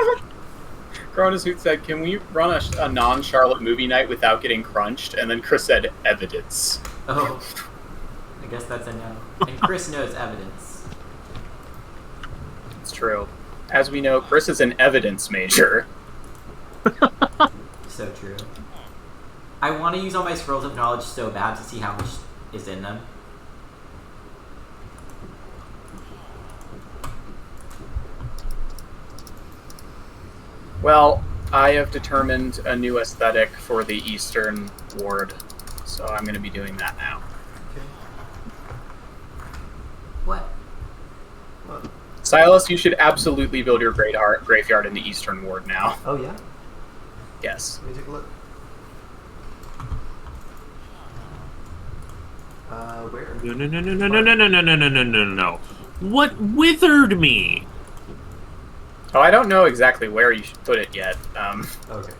Cronus Hoot said, "Can we run a non-Charlotte movie night without getting crunched?" And then Chris said, "Evidence." Oh. I guess that's a no. And Chris knows evidence. It's true. As we know, Chris is an evidence major. So true. I want to use all my scrolls of knowledge so bad to see how much is in them. Well, I have determined a new aesthetic for the Eastern Ward, so I'm going to be doing that now. Okay. What? What? Silas, you should absolutely build your graveyard in the Eastern Ward now. Oh yeah. Yes. Let me take a look. Where? No, no, no, no, no, no, no, no, no, no, no, no, no. What withered me? Oh, I don't know exactly where you should put it yet. Okay.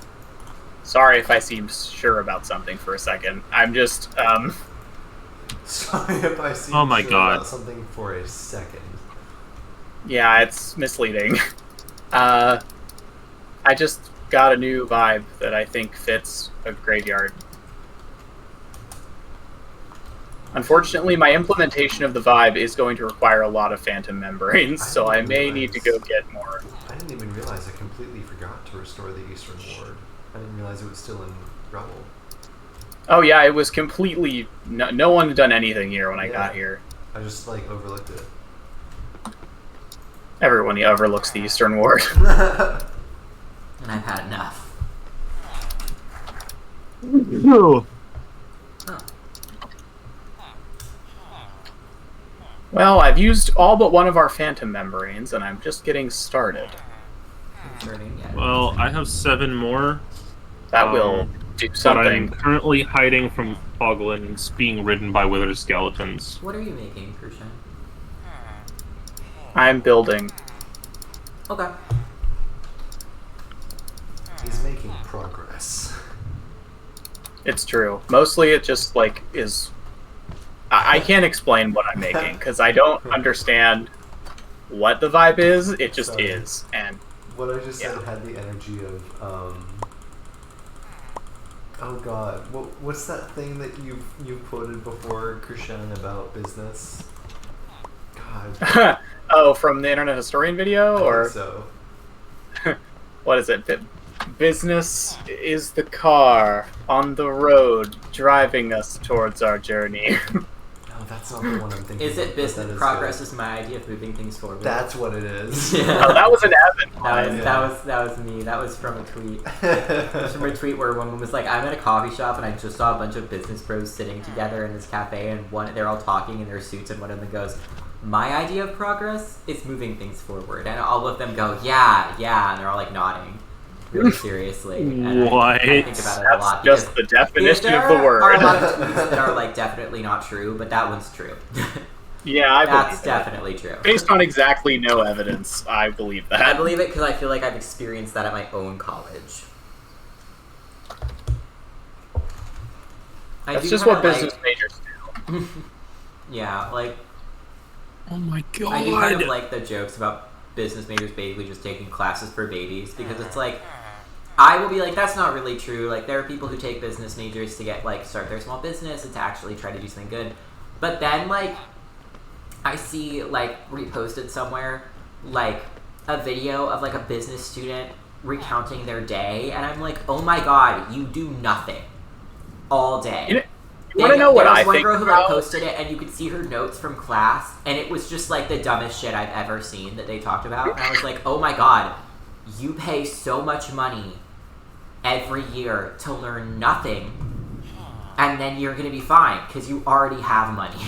Sorry if I seem sure about something for a second. I'm just, Sorry if I seem Oh my sure God. about something for a second. yeah, it's misleading. I just got a new vibe that I think fits a graveyard. Unfortunately, my implementation of the vibe is going to require a lot of phantom membranes, so I may need to go get more. I didn't even realize I completely forgot to restore the Eastern Ward. I didn't realize it was still in rubble. Oh yeah, it was completely... No one had done anything here when I Yeah. got here. I just like overlooked it. Everyone overlooks the Eastern Ward. And I've had enough. No. Huh. Well, I've used all but one of our phantom membranes, and I'm just getting started. Well, I have 7 more. That will do But I'm something. currently hiding from Foglins being ridden by wither skeletons. What are you making, Krishan? I'm building. Okay. He's making progress. It's true. Mostly it just, like, is... I can't explain what I'm making, because I don't understand what the vibe is. It just is. And what I just said had the energy of, oh god, what's that thing that you quoted before, Krishan, about business? God. Oh, from the Internet Historian video? Or so. What is it? Business is the car on the road driving us towards our journey. No, that's not the one I'm thinking. Is it business? Progress is my idea of moving things forward. That's what it is. Yeah. Oh, that was an Evan line. That was me. That was from a tweet. It was from a tweet where one was like, "I'm at a coffee shop and I just saw a bunch of business bros sitting together in this cafe, and they're all talking in their suits, and one of them goes, 'My idea of progress is moving things forward,' and all of them go, 'Yeah, yeah,' and they're all like nodding really seriously. And what? I think about it a lot. That's just the definition of the word. There are a lot of tweets that are like definitely not true, but that one's true. Yeah, that's definitely true. Based on exactly no evidence, I believe that. I believe it because I feel like I've experienced that at my own college. That's just what business majors do. Yeah, like... Oh my god. I do kind of like the jokes about business majors basically just taking classes for babies, because it's like... I will be like, that's not really true. Like, there are people who take business majors to get, like, start their small business and to actually try to do something good. But then, like, I see, like, reposted somewhere, like, a video of, like, a business student recounting their day, and I'm like, oh my god, you do nothing all day. You want to know what I think? There was one girl who, like, posted it, and you could see her notes from class, and it was just, like, the dumbest shit I've ever seen that they talked about. And I was like, oh my god, you pay so much money every year to learn nothing, and then you're gonna be fine because you already have money.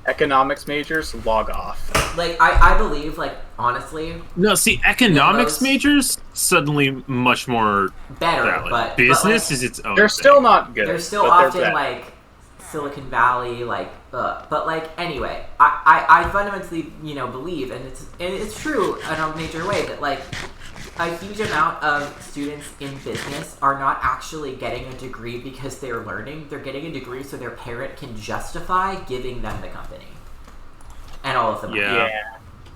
Economics majors, log off. Like, I believe, like, honestly... No, see, economics majors, suddenly much more better, valid. but... Business but, like, is its own They're thing. still not good. They're still often, like, Silicon Valley, like, but, like, anyway, I fundamentally, you know, believe, and it's true in a major way, that, like, a huge amount of students in business are not actually getting a degree because they're learning. They're getting a degree so their parent can justify giving them the company. And all of the money. Yeah.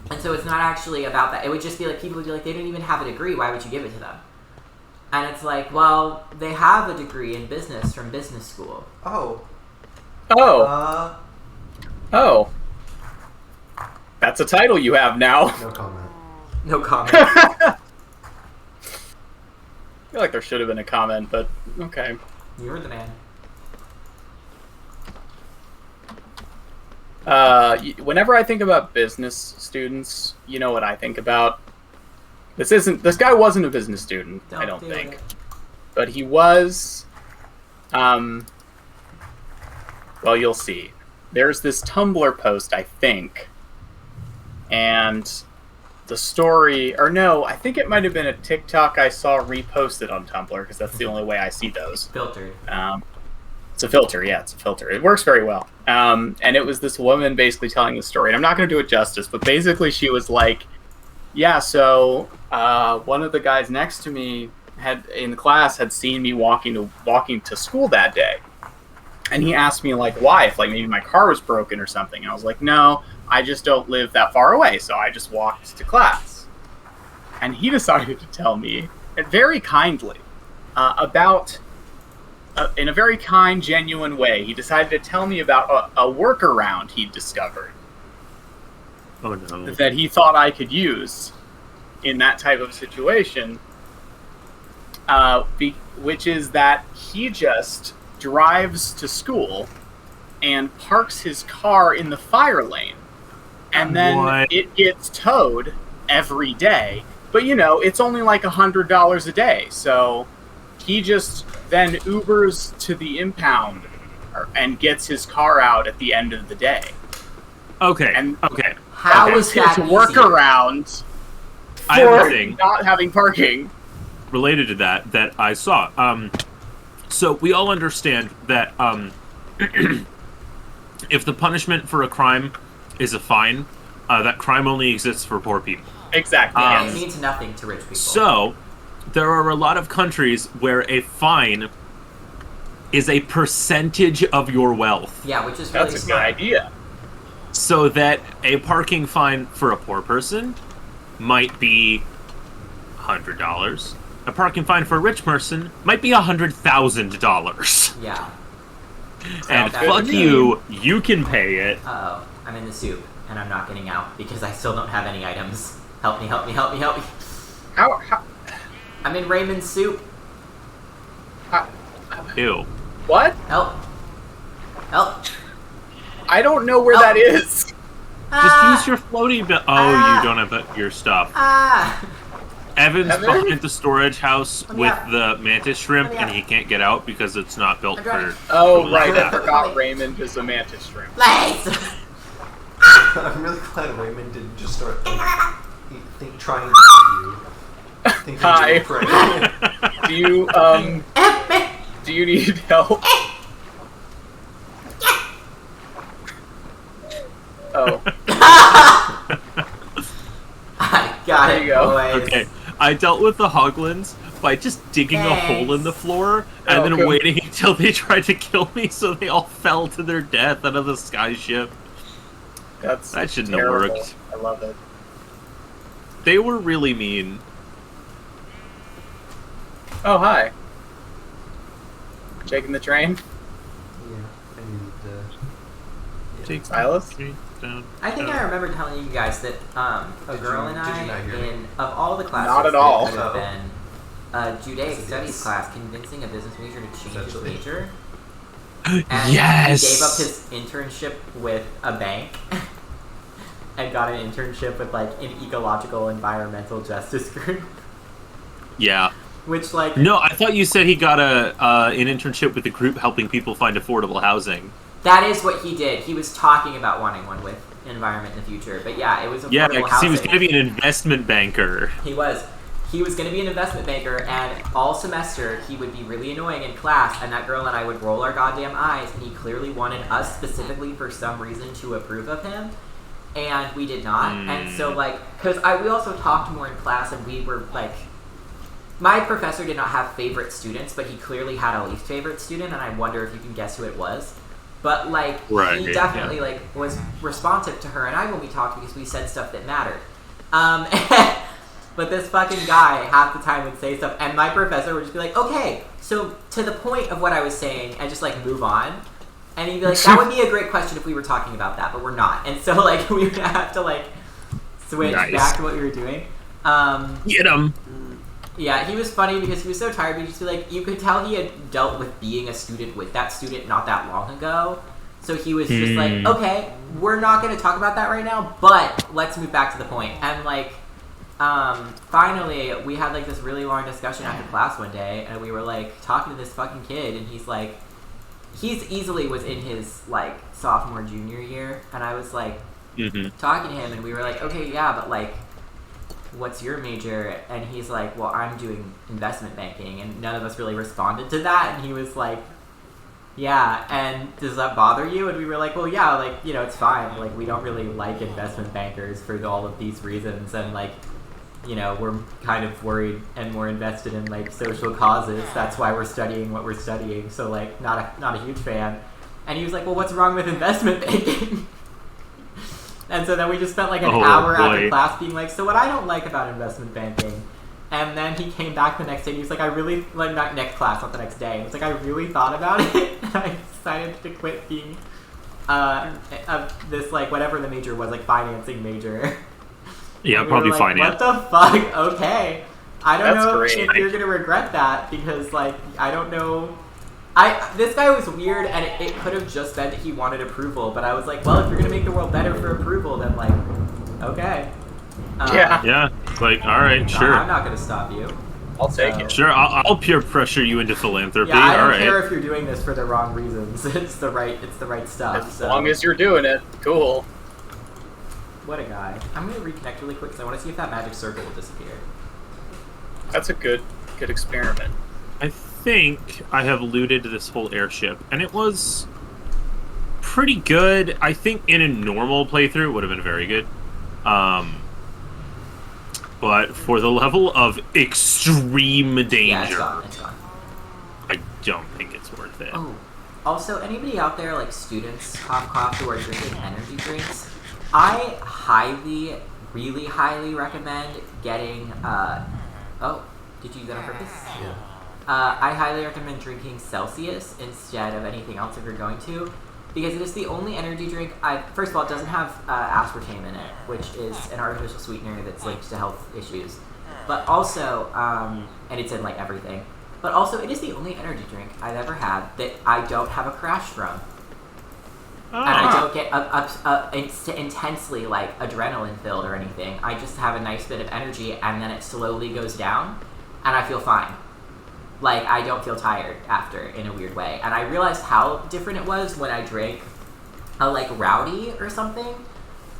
And so it's not actually about that. It would just be like, people would be like, they don't even have a degree, why would you give it to them? And it's like, well, they have a degree in business from business school. Oh. That's a title you have now. No comment. No comment. I feel like there should have been a comment, but okay. You're the man. Whenever I think about business students, you know what I think about? This guy wasn't a business student, I don't think. But he was, well, you'll see. There's this Tumblr post, I think, and the story, or no, I think it might have been a TikTok I saw reposted on Tumblr, because that's the only way I see those. Filtered. It's a filter, yeah, it's a filter. It works very well. And it was this woman basically telling the story, and I'm not going to do it justice, but basically she was like, yeah, so one of the guys next to me in the class had seen me walking to school that day. And he asked me, like, why, if, like, maybe my car was broken or something. And I was like, no, I just don't live that far away, so I just walked to class. And he decided to tell me, very kindly, in a very kind, genuine way, he decided to tell me about a workaround he'd discovered. Oh, no. That he thought I could use in that type of situation, which is that he just drives to school and parks his car in the fire lane, and then it gets towed every day. But, you know, it's only like $100 a day, so he just then Ubers to the impound and gets his car out at the end of the day. Okay. And okay. How Okay. is that to work easy? around I have a for thing not having parking. related to that I saw. So we all understand that if the punishment for a crime is a fine, that crime only exists for poor people. Exactly. And yes. it means nothing to rich people. So there are a lot of countries where a fine is a percentage of your wealth. Yeah, which is really That's a good smart. idea. So that a parking fine for a poor person might be $100. A parking fine for a rich person might be $100,000. Yeah. And Sounds good fuck to me. you can pay it. Uh-oh. I'm in the soup, and I'm not getting out because I still don't have any items. Help me, help me, help me, help me. How I'm in Raymond's soup. Ew. what? Help. Help. I don't know where that is. Just use your floaty belt. Oh, you don't have your stuff. Ah! Evan's Evan? behind the storage house Let me with out. the mantis shrimp, Let me and out. he can't get out because it's not built I'm drowning. for... Oh, for right. I that. forgot Raymond is a mantis shrimp. Please! I'm really glad Raymond didn't just start trying to you. Thinking Hi. you were prey. Do you do you need help? Oh, I got There it, you go. boys. Okay, I dealt with the hoglins by just digging a hole in the floor and Oh, then cool. waiting until they tried to kill me, so they all fell to their death out of the skyship. that's That shouldn't terrible. have worked. I love it. They were really mean. Oh, hi. Taking the train, Yeah, I needed to. Take Silas. down, I think down. I remember telling you guys that a girl and did you not I, hear me? in of all the classes Not at that all. could have Oh. been a Judaic Yes. Studies class, convincing a business major to change his Essentially. major. And Yes! he gave up his internship with a bank and got an internship with like an ecological environmental justice group. Yeah. Which like No, I thought you said he got an internship with a group helping people find affordable housing. that is what he did. He was talking about wanting one with environment in the future. But yeah, it was affordable Yeah, because housing. he was going to be an investment banker. He was. He was going to be an investment banker, and all semester he would be really annoying in class, and that girl and I would roll our goddamn eyes, and he clearly wanted us specifically for some reason to approve of him, and we did not. And so, like, because we also talked more in class, and we were, like, my professor did not have favorite students, but he clearly had a least favorite student, and I wonder if you can guess who it was. But, like, Right, he yeah, definitely, like, was responsive to her and I when we talked because we said stuff that mattered. But this fucking guy half the time would say stuff, and my professor would just be like, okay, so to the point of what I was saying, and just, like, move on. And he'd be like, that would be a great question if we were talking about that, but we're not. And so, like, we would have to, like, switch Nice. back to what we were doing. Get him! Yeah, he was funny because he was so tired, but he'd just be like, you could tell he had dealt with being a student with that student not that long ago. So he was just like, okay, we're not going to talk about that right now, but let's move back to the point. And, like, finally, we had, like, this really long discussion after class one day, and we were, like, talking to this fucking kid, and he's, like, he's easily was in his, like, sophomore, junior year, and I was, like, talking to him, and we were like, okay, yeah, but, like, what's your major? And he's like, well, I'm doing investment banking, and none of us really responded to that, and he was like, yeah, and does that bother you? And we were like, well, yeah, like, you know, it's fine, like, we don't really like investment bankers for all of these reasons, and, like, you know, we're kind of worried and more invested in, like, social causes, that's why we're studying what we're studying, so, like, not a huge fan. And he was like, well, what's wrong with investment banking? And so then we just spent, like, an hour after class being like, so what I don't like about investment banking. And then he came back the next day and he was like, I really, like, not next class, not the next day. He was like, I really thought about it, and I decided to quit being this, like, whatever the major was, like, financing major. Yeah, And we probably were like, finance. what the fuck? Okay. I don't That's know great. if you're gonna regret that, because, like, I don't know. This guy was weird, and it could have just been that he wanted approval, but I was like, well, if you're gonna make the world better for approval, then, like, okay. Yeah. Yeah, it's like, alright, sure. I'm not gonna stop you. I'll take it. Sure, I'll peer pressure you into philanthropy, Yeah, I don't alright. care if you're doing this for the wrong reasons. It's the right stuff. As so. long as you're doing it, cool. What a guy. I'm gonna reconnect really quick because I want to see if that magic circle will disappear. That's a good experiment. I think I have looted this whole airship, and it was pretty good. I think in a normal playthrough it would have been very good. But for the level of extreme danger, Yeah, it's gone. It's gone. I don't think it's worth it. Oh, also, anybody out there, like students, cough, who are drinking energy drinks, I really highly recommend getting, oh, did you use that on purpose? Yeah. I highly recommend drinking Celsius instead of anything else if you're going to, because it is the only energy drink first of all, it doesn't have aspartame in it, which is an artificial sweetener that's linked to health issues, but also, and it's in like everything, but also it is the only energy drink I've ever had that I don't have a crash from. And I don't get intensely like adrenaline filled or anything. I just have a nice bit of energy, and then it slowly goes down, and I feel fine. Like, I don't feel tired after, in a weird way. And I realized how different it was when I drank a, like, Rowdy or something,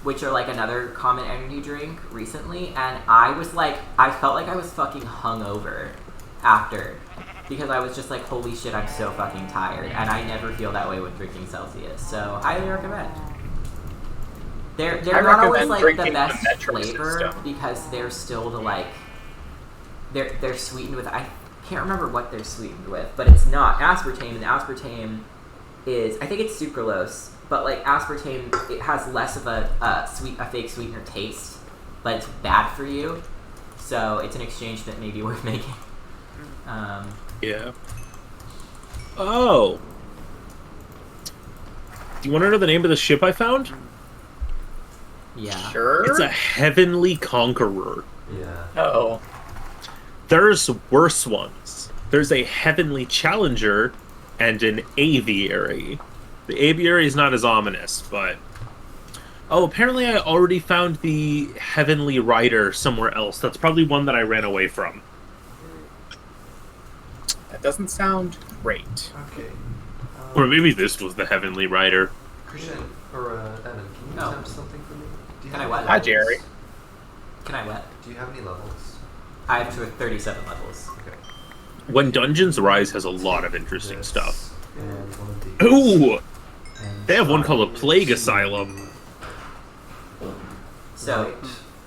which are, like, another common energy drink recently. And I felt like I was fucking hungover after. Because I was just like, holy shit, I'm so fucking tired. And I never feel that way when drinking Celsius. So, highly recommend. They're not always, like, the best flavor, because they're still the, like... They're sweetened with... I can't remember what they're sweetened with, but it's not aspartame, and the aspartame is, I think it's sucralose, but like aspartame, it has less of a fake sweetener taste, but it's bad for you, so it's an exchange that may be worth making. Yeah. Oh. Do you want to know the name of the ship I found? Yeah. Sure. It's a Heavenly Conqueror. Yeah. Oh. There's worse ones. There's a Heavenly Challenger and an Aviary. The Aviary is not as ominous, but... Oh, apparently I already found the Heavenly Rider somewhere else. That's probably one that I ran away from. That doesn't sound great. Okay. Or maybe this was the Heavenly Rider. Christian, or Evan, can you attempt something for me? Do you Can have I any what? Hi, levels? Jerry. Can I what? Do you have any levels? I have 37 levels. Okay. When Dungeons Rise has a lot of interesting This, stuff. And one of these. Ooh! And They have one called a try Plague to Asylum. So, write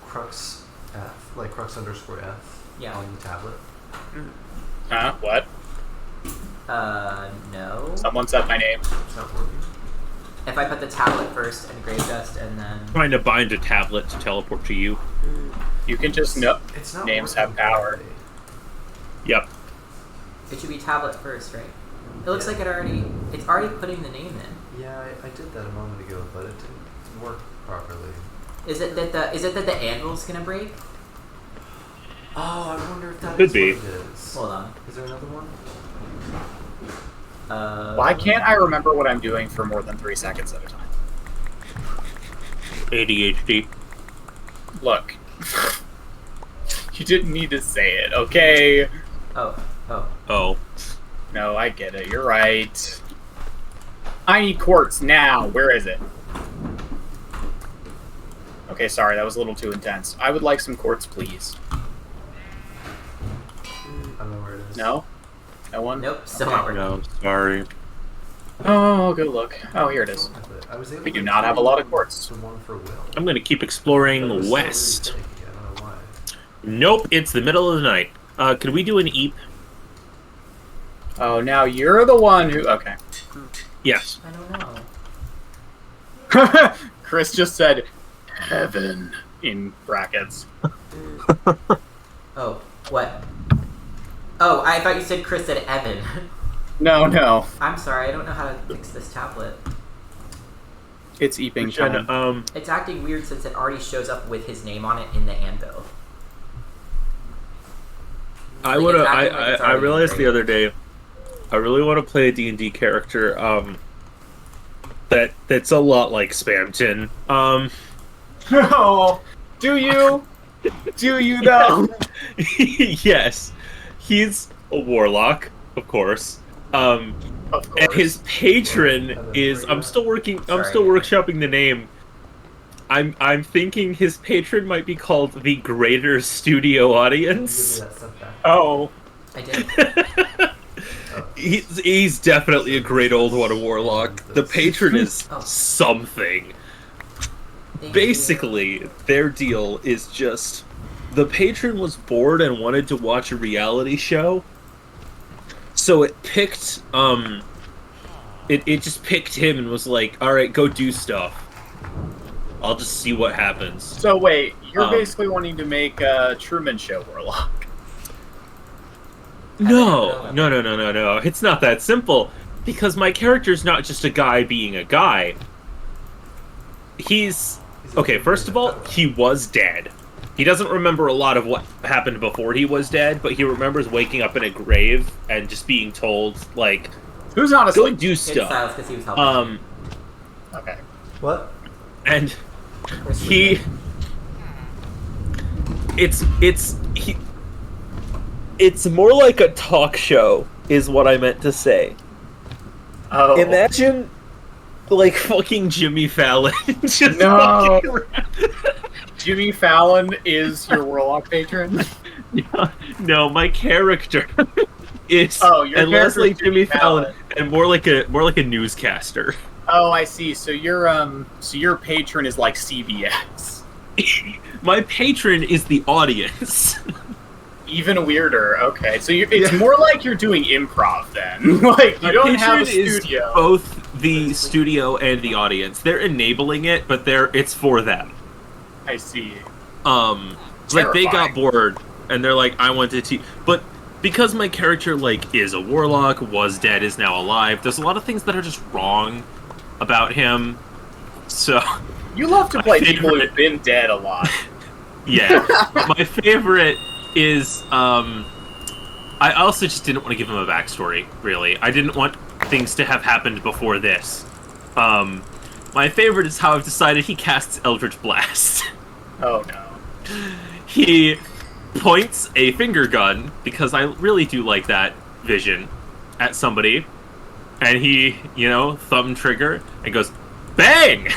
Crux F, like Crux _ F, yeah. on the tablet. Huh? What? No. Someone said my name. It's not working. If I put the tablet first and grave dust and then... Trying to bind a tablet to teleport to you. You can just know. It's not Names working have power. correctly. Yep. It should be tablet first, right? It looks like it's already putting the name in. Yeah, I did that a moment ago, but it didn't work properly. Is it that the anvil's gonna break? Oh, I wonder if that Could is be. what it is. Hold on. Is there another one? Why can't I remember what I'm doing for more than 3 seconds at a time? ADHD. Look. You didn't need to say it, okay? Oh. Oh. No, I get it. You're right. I need quartz now. Where is it? Okay, sorry. That was a little too intense. I would like some quartz, please. I don't know where it is. No? No one? Nope, still not working. No, sorry. Oh, good look. Oh, here it I is. don't have it. I was able We do to not have a lot of find quartz. the one for Will. I'm gonna keep But it exploring was west. so really finicky. I don't know why. Nope, it's the middle of the night. Could we do an eep? Oh, now you're the one who... Okay. Yes. I don't know. Chris just said, heaven, in brackets. Oh, what? Oh, I thought you said Chris said Evan. No. I'm sorry, I don't know how to fix this tablet. It's eeping time. It's acting weird since it already shows up with his name on it in the anvil. I Like, wanna. it's acting like it's I already realized the great. other day. I really want to play a D&D character. That's a lot like Spamton. Oh, do you? Do you though? Yes, he's a warlock, of course. Of And course. his patron is. I'm still working. I'm still Sorry. workshopping the name. I'm thinking his patron might be called the Greater Studio Give me Audience. that stuff back. Oh, I did. He's definitely a great old one of Warlock. The patron is Oh. something. Thank Basically, their deal is just the patron was bored and wanted to watch a reality show, so it picked it just picked him and was like, all right, go do stuff. I'll just see what happens. so wait, you're basically wanting to make a Truman Show Warlock. No. It's not that simple. Because my character's not just a guy being a guy. Okay, first of all, he was dead. He doesn't remember a lot of what happened before he was dead, but he remembers waking up in a grave and just being told, like, Who's honestly go do It's stuff. Silas because he was helping. okay? What? And We're he... sleeping. It's more like a talk show, is what I meant to say. Oh, Imagine, like, fucking Jimmy Fallon. Just No. walking around. Jimmy Fallon is your Warlock patron. No, my character is Your and less character like is Jimmy Fallon and more like a newscaster. Oh, I see. So your patron is like CBS. My patron is the audience. Even weirder. Okay, so it's more like you're doing improv then. Like you My don't have a patron is studio. both the studio and the audience. They're enabling it, but it's for them. I see. Like they got Terrifying. bored and they're like, I want to teach. But because my character like is a warlock, was dead, is now alive. There's a lot of things that are just wrong about him. So You love to play people favorite- who've been dead a lot. yeah, my favorite is I also just didn't want to give him a backstory. Really, I didn't want things to have happened before this. My favorite is how I've decided he casts Eldritch Blast. Oh no. He points a finger gun, because I really do like that vision, at somebody, and he, thumb trigger, and goes, BANG!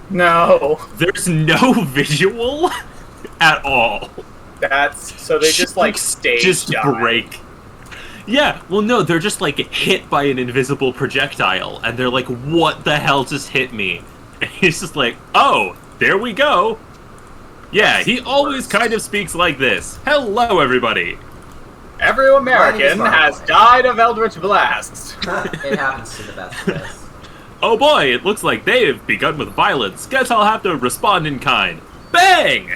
No. There's no visual at all. So they just like Chunks stage just dive. break. Yeah, well no, they're just like hit by an invisible projectile, and they're like, what the hell just hit me? And he's just like, oh, there we go. Yeah, he always kind of speaks like this. Hello, everybody. Every American Mine is has died of Eldritch Blasts. It happens to the best of us. Oh boy, it looks like they have begun with violence. Guess I'll have to respond in kind. Bang!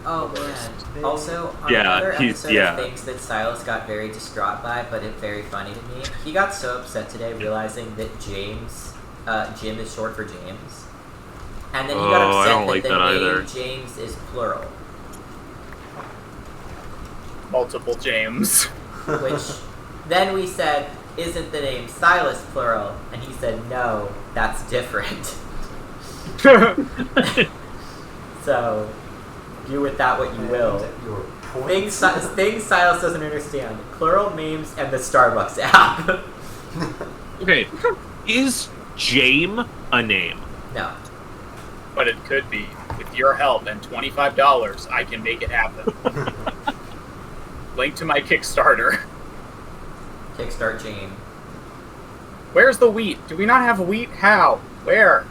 Oh man. Also, on Yeah, another he's- episode yeah. of things that Silas got very distraught by, but it's very funny to me. He got so upset today realizing that Jim is short for James. And then he got Oh, I upset don't like the that name either. James is plural. Multiple James. Which then we said, isn't the name Silas plural? And he said, no, that's different. So, do with that what you will. Your point. Things Silas doesn't understand. Plural names and the Starbucks app. Okay, is Jame a name? No. But it could be. With your help and $25, I can make it happen. Link to my Kickstarter. Kickstart Jane. Where's the wheat? Do we not have wheat? How? Where?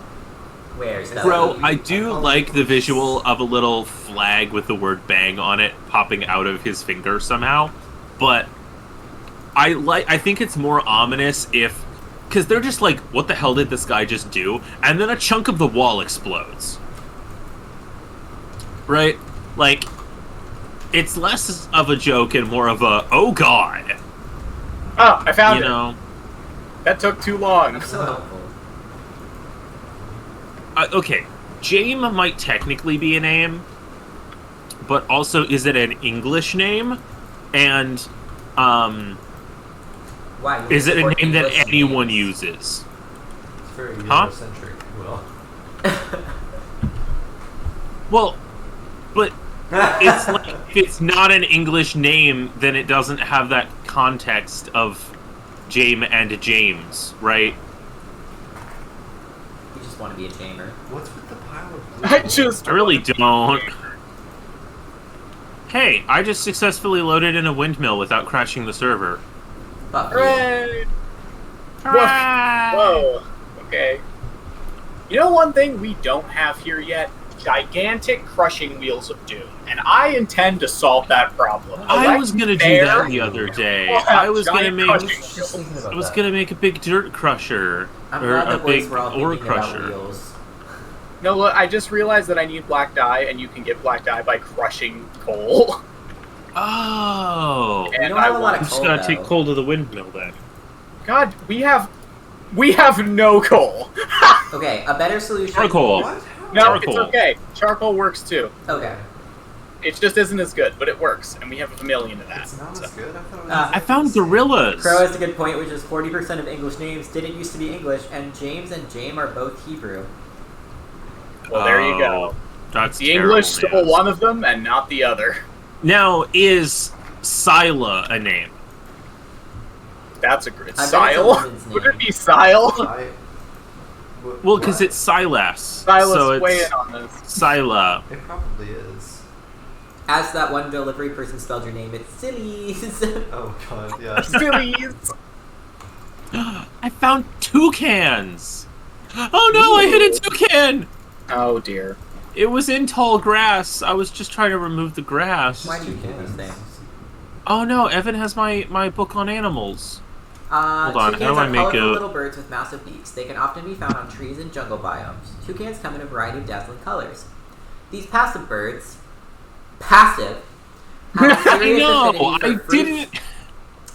Where's that? Bro, I do like the visual of a little flag with the word bang on it popping out of his finger somehow, but I think it's more ominous if, because they're just like, what the hell did this guy just do? And then a chunk of the wall explodes. Right? Like, it's less of a joke and more of a, oh god. Oh, I found You it. know? That took too long. I'm so helpful. Okay, Jame might technically be a name, but also is it an English name? And Why? is it a support name that English anyone names? uses? It's very Huh? Eurocentric. Well, Well, but it's like, if it's not an English name, then it doesn't have that context of Jame and James, right? You just just want to be a tamer. What's with the pile of I really don't. Hey, I just successfully loaded in a windmill without crashing the server. Fuck you. Hooray! Hooray! Whoa. Okay. You know one thing we don't have here yet? Gigantic crushing wheels of doom. And I intend to solve that problem. I was gonna do that the other day. I was gonna make a big dirt crusher. I'm Or glad a the boys big were all ore thinking about crusher. wheels. No, look, I just realized that I need black dye, and you can get black dye by crushing coal. Oh. And don't have a lot of I'm just coal, gonna though. take coal to the windmill then. God, we have no coal. Okay, a better solution. Charcoal. What? No, Charcoal. it's okay. Charcoal works too. Okay. It just isn't as good, but it works, and we have 1 million of that. It's not so. as good. I thought it was. Uh, I found gorillas. Crow has a good point, which is 40% of English names didn't used to be English, and James and Jame are both Hebrew. Well, there you go. That's The English terrible, stole one of them, and not the other. Now, is Scylla a name? That's a great I bet it's a Sile. woman's Would name. it be Sile? Well, because what? it's Silas. Silas, so weigh it's in on this. Scylla. It probably is. As that one delivery person spelled your name, it's Sillies. Oh god, yeah. Sillies. I found toucans. Oh no, I hit a toucan. Oh dear. It was in tall grass. I was just trying to remove the grass. Why do you do these things? Oh no, Evan has my book on animals. Hold on, Toucans how do I are make colorful a- little birds with massive beaks. They can often be found on trees and jungle biomes. Toucans come in a variety of dazzling colors. These passive birds, have a I serious know, affinity for I fruits- didn't.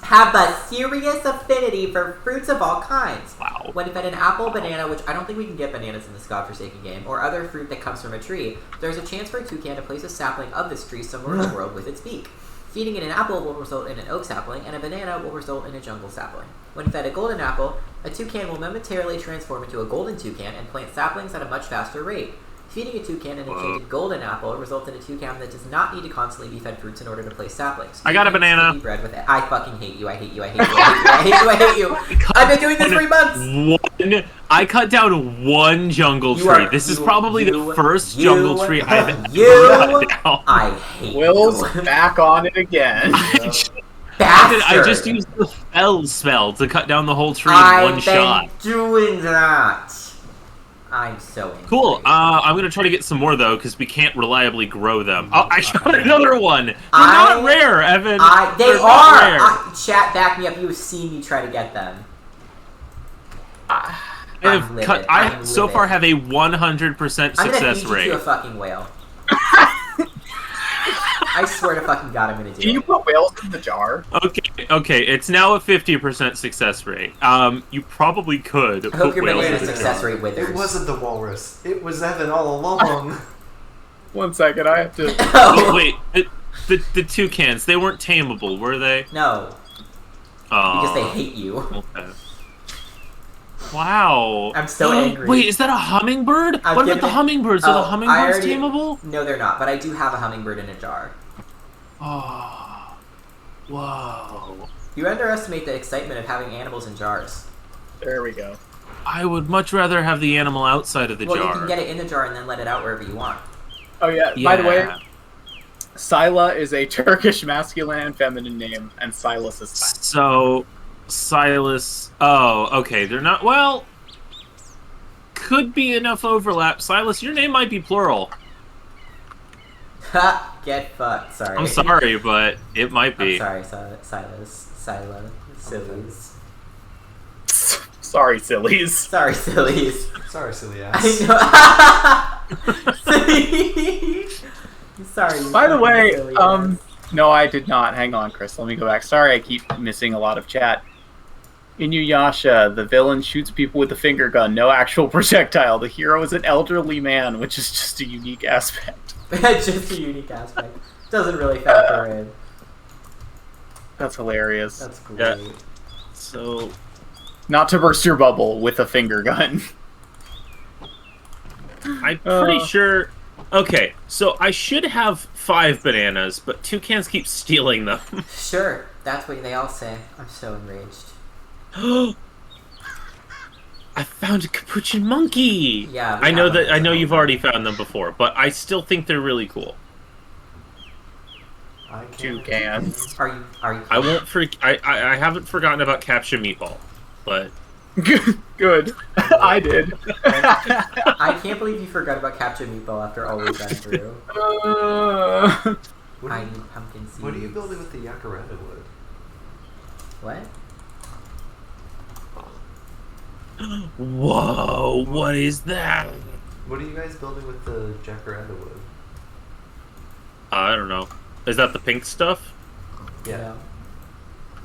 Have a serious affinity for fruits of all kinds. Wow. When fed an apple, banana, which I don't think we can get bananas in this godforsaken game, or other fruit that comes from a tree, there's a chance for a toucan to place a sapling of this tree somewhere in the world with its beak. Feeding it an apple will result in an oak sapling, and a banana will result in a jungle sapling. When fed a golden apple, a toucan will momentarily transform into a golden toucan and plant saplings at a much faster rate. Feeding a toucan an enchanted golden apple results in a toucan that does not need to constantly be fed fruits in order to place saplings. I got a Toucans banana. can be bred with it. I fucking hate you. I hate you. I hate you. I hate you. I hate you. I hate you. I've been doing this 3 months. I cut down one jungle You tree. are- This is you- probably you- the first you- jungle tree I've ever you- cut down. I hate Will's you. back on it again. Bastard. I just used the fell spell to cut down the whole tree in I've one been shot. doing that. I'm so angry. Cool. I'm gonna try to get some more though, because we can't reliably grow them. Oh, I shot another one. They're not rare, Evan. They They're not are. rare. Chat, back me up. You've seen me try to get them. I'm livid. I I'm so livid. far have a 100% I'm gonna success feed you rate. to a fucking whale. I swear to fucking God, I'm gonna do Do you it. put whales in the jar? Okay, it's now a 50% success rate. You probably could I hope put your whales banana in the success jar. rate withers. It wasn't the walrus. It was Evan all along. 1 second, I have to. Oh, wait, the toucans, they weren't tameable, were they? No, Oh, because they hate you. Okay. Wow. I'm so angry. Wait, is that a hummingbird? I've What about given the it- hummingbirds? Oh, Are the I hummingbirds already- tameable? No, they're not. But I do have a hummingbird in a jar. Oh. Whoa. You underestimate the excitement of having animals in jars. There we go. I would much rather have the animal outside of the Well, jar. you can get it in the jar and then let it out wherever you want. Oh yeah. By the way, Scylla is a Turkish masculine and feminine name, and Silas is silent. So, Silas... Oh, okay, they're not... Well, could be enough overlap. Silas, your name might be plural. Ha! Get fucked. Sorry. I'm sorry, but it might be. I'm sorry, Sila, sillies. Sorry, sillies. Sorry, sillies. Sorry, silly ass. I know. Sillies. Sorry. By the way, silly no, I did not. Hang on, Chris. Let me go back. Sorry, I keep missing a lot of chat. Inuyasha, the villain shoots people with a finger gun, no actual projectile. The hero is an elderly man, which is just a unique aspect. Just a unique aspect. Doesn't really factor in. That's hilarious. That's great. Yeah. So, Not to burst your bubble with a finger gun. I'm pretty sure... Okay, so I should have 5 bananas, but toucans keep stealing them. Sure, that's what they all say. I'm so enraged. I found a capuchin monkey. Yeah, I know you've already found them before, but I still think they're really cool. Toucans. Are you? I won't freak. I haven't forgotten about Capture Meatball, but Good. I did. I can't believe you forgot about Capture Meatball after all we've been through. I need pumpkin seeds. What are you building with the jacaranda wood? What? Whoa! What is that? What are you guys building with the jacaranda wood? I don't know. Is that the pink stuff? Yeah.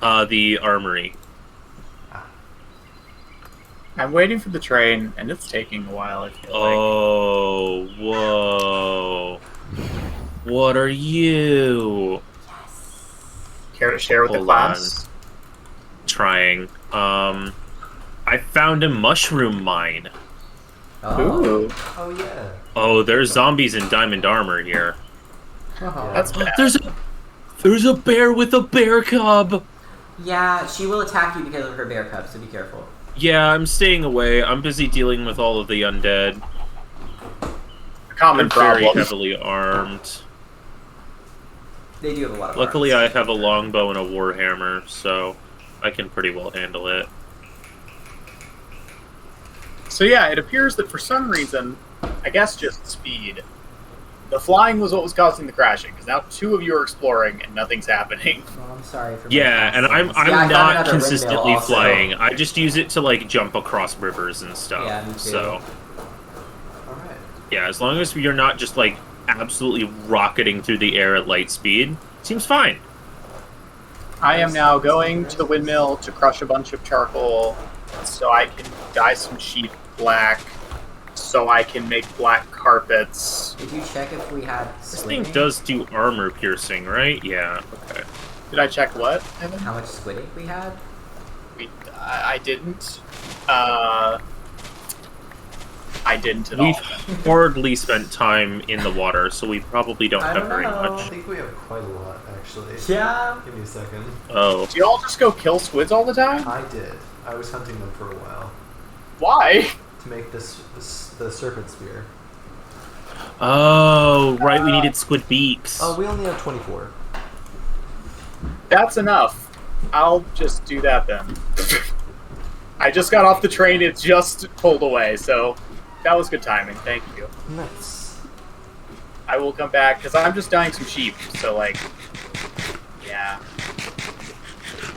The armory. I'm waiting for the train, and it's taking a while, I feel Oh, whoa. What are you? Care to share with the Hold class? Trying. I found a mushroom mine. Oh. Ooh. Oh yeah. Oh, there's zombies in diamond armor here. Oh. That's bad. There's a bear with a bear cub. Yeah, she will attack you because of her bear cub, so be careful. Yeah, I'm staying away. I'm busy dealing with all of the undead. Common They're very problem. heavily armed. They do have a lot of Luckily, arms. I have a longbow and a warhammer, so I can pretty well handle it. So yeah, it appears that for some reason, I guess just speed, the flying was what was causing the crashing, because now 2 of you are exploring and nothing's happening. Oh, I'm sorry for Yeah, and I'm Yeah, I found not another consistently windmill also. flying. I just use it to like jump across rivers and stuff. Yeah, me too. So Alright. yeah, as long as you're not just like absolutely rocketing through the air at light speed, seems fine. I am now going to the windmill to crush a bunch of charcoal so I can dye some sheep black, so I can make black carpets. Did you check if we had This thing squid ink? does do armor piercing, right? Yeah. Okay. Did I check what, Evan? How much squid ink we had? I didn't. I didn't at all. We've hardly spent time in the water, so we probably don't I have don't very know. I much. think we have quite a lot actually. Yeah. Give me a second. Oh. Do y'all just go kill squids all the time? I did. I was hunting them for a while Why? to make the serpent spear. Oh, right, we needed squid beaks. Oh, we only have 24. That's enough. I'll just do that then. I just got off the train, it just pulled away, so that was good timing. Thank you. Nice. I will come back, because I'm just dying some sheep, so like, yeah.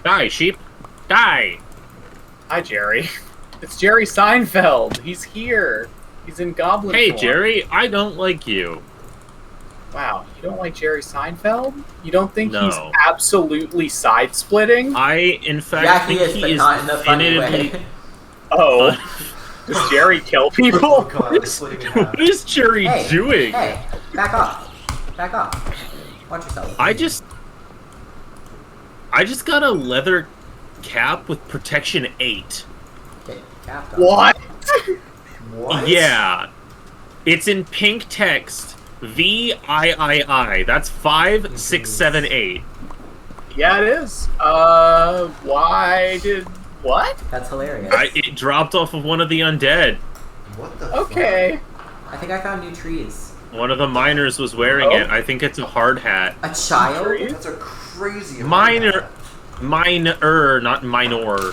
Die, sheep. Die! Hi, Jerry. It's Jerry Seinfeld. He's here. He's in goblin Hey, form. Jerry, I don't like you. Wow, you don't like Jerry Seinfeld? You don't think he's No. absolutely side-splitting? I, in fact, Yeah, he think is, he but is not in the funny definitively... way. Oh. Does Jerry kill Oh people? god, it's splitting in half. What is Jerry Hey, doing? Hey, back off. Back off. Watch yourself. I just got a leather cap with protection 8. Okay, capped off. What? What? Yeah. It's in pink text. VIII. That's 5, 6, 7, 8. Yeah, it is. Why did... What? That's hilarious. It dropped off of one of the undead. What the Okay. I think I found new trees. One of the miners was wearing Oh. it. I think it's a hard hat. A child? fuck? That's a crazy Miner, not minor.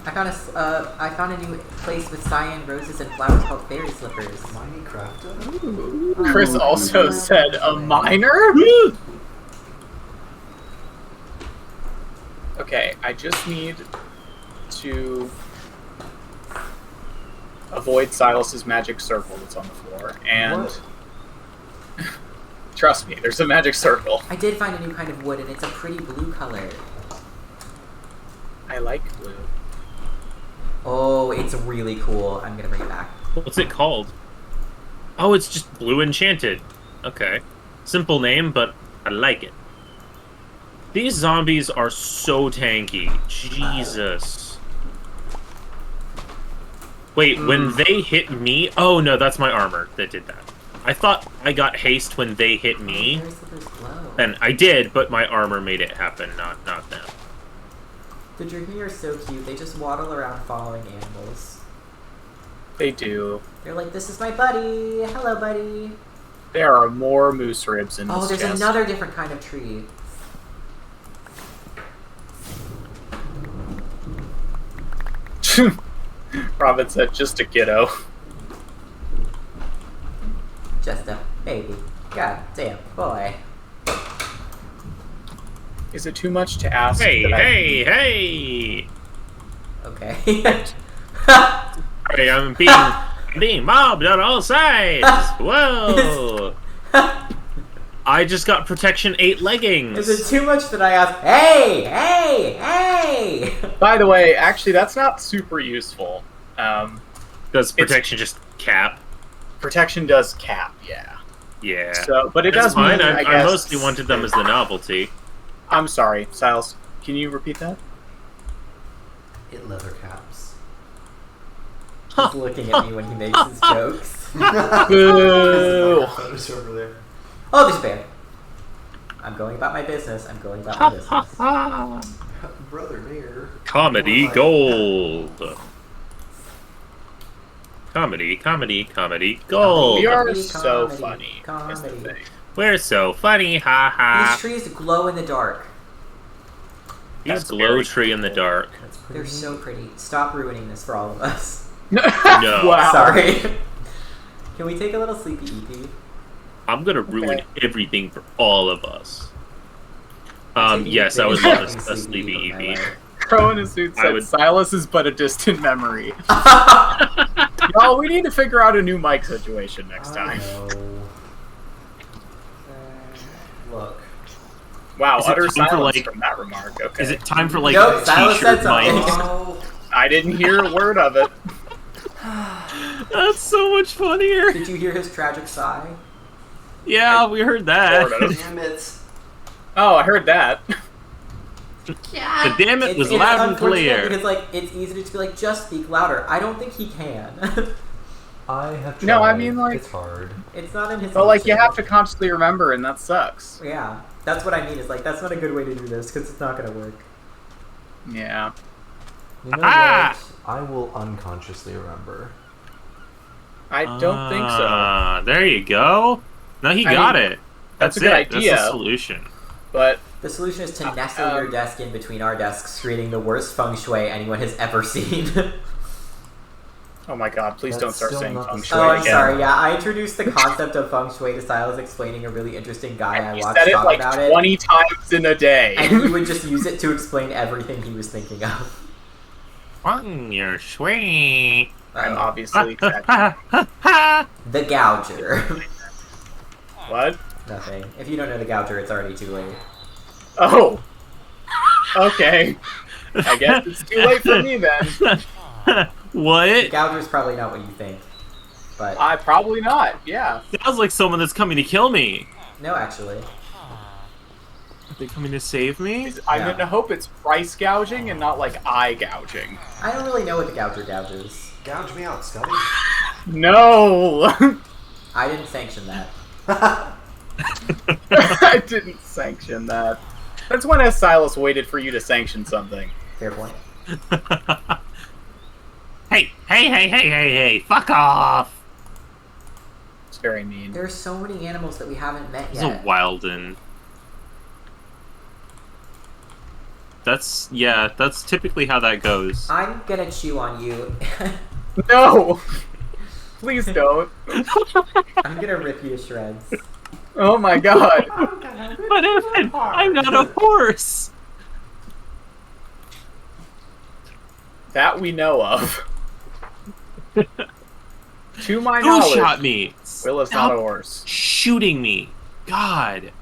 I found a new place with cyan roses and flowers called fairy slippers. Minecraft? Chris also said a miner? Okay, I just need to avoid Silas's magic circle that's on the floor, and What? trust me, there's a magic circle. I did find a new kind of wood and it's a pretty blue color. I like blue. Oh, it's really cool. I'm gonna bring it back. What's it called? Oh, it's just Blue Enchanted. Okay. Simple name, but I like it. These zombies are so tanky. Jesus. Wait, when they hit me... Oh, no, that's my armor that did that. I thought I got haste when they hit me. Fairy slippers glow. And I did, but my armor made it happen, not them. The Drinking are so cute. They just waddle around following animals. They do. They're like, this is my buddy. Hello, buddy. There are more moose ribs in this Oh, there's chest. another different kind of tree. Robin said, just a kiddo. Just a baby. Goddamn boy. Is it too much to ask? Hey! Okay. Hey, I'm being mobbed on all sides. Whoa! I just got Protection 8 leggings. Is it too much that I ask, hey, hey, hey? By the way, actually, that's not super useful. Does Protection just cap? Protection does cap, yeah. Yeah. So, but it That's does mean, fine. I guess... mostly wanted them as the novelty. I'm sorry, Silas. Can you repeat that? It leather caps. He's looking at me when he makes his jokes. Boo! Photos over there. Oh, there's a bear. I'm going about my business. I'm going about my business. Brother Mayor. Comedy gold. Comedy gold. We are Comedy, so comedy, funny. Is the comedy. thing. We're so funny, ha These ha. trees glow in the dark. These That's glow very tree in the dark. That's pretty They're so pretty. Stop ruining this for all of us. No. Wow. Sorry. Can we take a little sleepy EP? I'm gonna ruin everything for all of us. Taking Yes, I a would big love a fucking sleepy EP on my EP. way. Crow in a suit I said, would- Silas is but a distant memory. Y'all, we need to figure out a new mic situation next time. Look. Wow, Is it utter time for, silence like- from that remark. Okay. Is it time for like Nope, Silas said t-shirt something. mics? Oh, I didn't hear a word of it. That's so much funnier. Did you hear his tragic sigh? Yeah, we heard that. Sort of. damn it. Oh, I heard that. The damn it was loud and unfortunate clear. because like it's easy to just be like, just speak louder. I don't think he can. I have tried. No, I mean, like- It's hard. It's not in his. But, like, you nature. have to consciously remember, and that sucks. Yeah, that's what I mean. Is like that's not a good way to do this because it's not gonna work. Yeah. You know Ah! what? I will unconsciously remember. I don't think so. There you go. No, he I got mean, it. that's That's a good it. idea. That's the solution. But The solution is to nestle your desk in between our desks, creating the worst feng shui anyone has ever seen. oh my god, please That's don't start still saying not feng the shui Oh, I'm again. sorry. Yeah, I introduced the concept of feng shui to Silas, explaining a really interesting guy I He watched said it talk like about it, 20 times in a day. and he would just use it to explain everything he was thinking of. Feng your shui. I'm Uh-oh. obviously exaggerating. The Gouger. What? Nothing. If you don't know the Gouger, it's already too late. Oh. Okay. I guess it's too late for me then. The What? Gouger's probably not what you think, but Probably not. Yeah. Sounds like someone that's coming to kill me. no, actually. Are they coming to save me? I'm Yeah. gonna hope it's price gouging and not like eye gouging. I don't really know what the Gouger gouges. Gouge me out, Scotty. No. I didn't sanction that. I didn't sanction that. That's when Silas waited for you to sanction something. Fair point. Hey, fuck off. It's very mean. There are so many animals that we haven't met He's a yet. Wilden. That's typically how that goes. I'm gonna chew on you. No. Please don't. I'm gonna rip you to shreds. Oh my god. But I'm not a horse. That we know of. To my Who knowledge, shot me? Will is Stop not a horse. shooting me. God.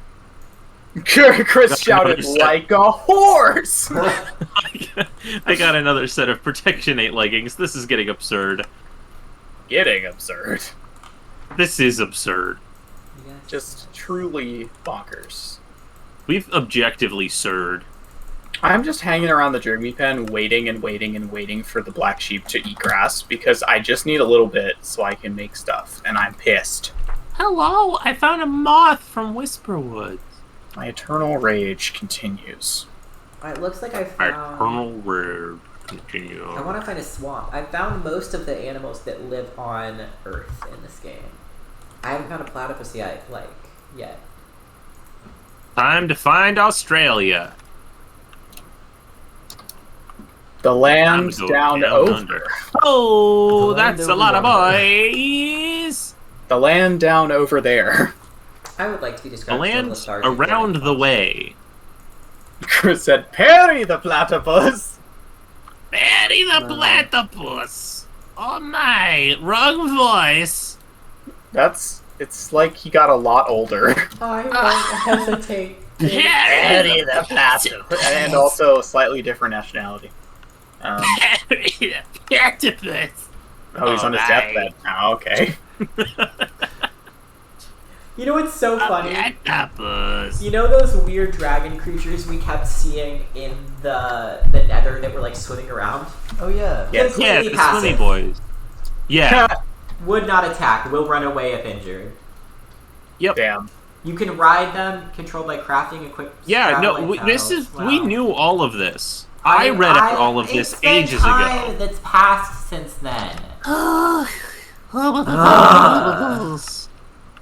Chris shouted another set. like a horse. I got another set of Protection 8 leggings. This is getting absurd. Getting absurd. This is absurd. Yes. Just truly bonkers. We've objectively surd. I'm just hanging around the Jeremy pen, waiting and waiting and waiting for the black sheep to eat grass because I just need a little bit so I can make stuff, and I'm pissed. Hello, I found a moth from Whisperwood. My eternal rage continues. It looks like I Our found. Colonel Rude. continue. I want to find a swamp. I've found most of the animals that live on Earth in this game. I haven't found a platypus yet. Time to find Australia. The land Go down under. over. Oh, The land that's a over lot of yonder. boys. The land down over there. I would like to be The described as a land lethargic around living the monster. way. Chris said, "Perry the platypus." Betty the platypus. Oh my, wrong voice. It's like he got a lot older. I won't hesitate. Betty the platypus. And also a slightly different nationality. Betty the platypus. Oh, he's on his Alright. deathbed now, okay. You know what's so funny? Platypus. You know those weird dragon creatures we kept seeing in the nether that were like swimming around? Oh yeah. Yes. Yeah, Completely the passive. swimmy boys. Yeah. Would not attack, will run away if injured. Yep. Damn. You can ride them, controlled by crafting equipment. Yeah, no, we knew all of this. I read up all of this it's been ages time ago. that's passed since then.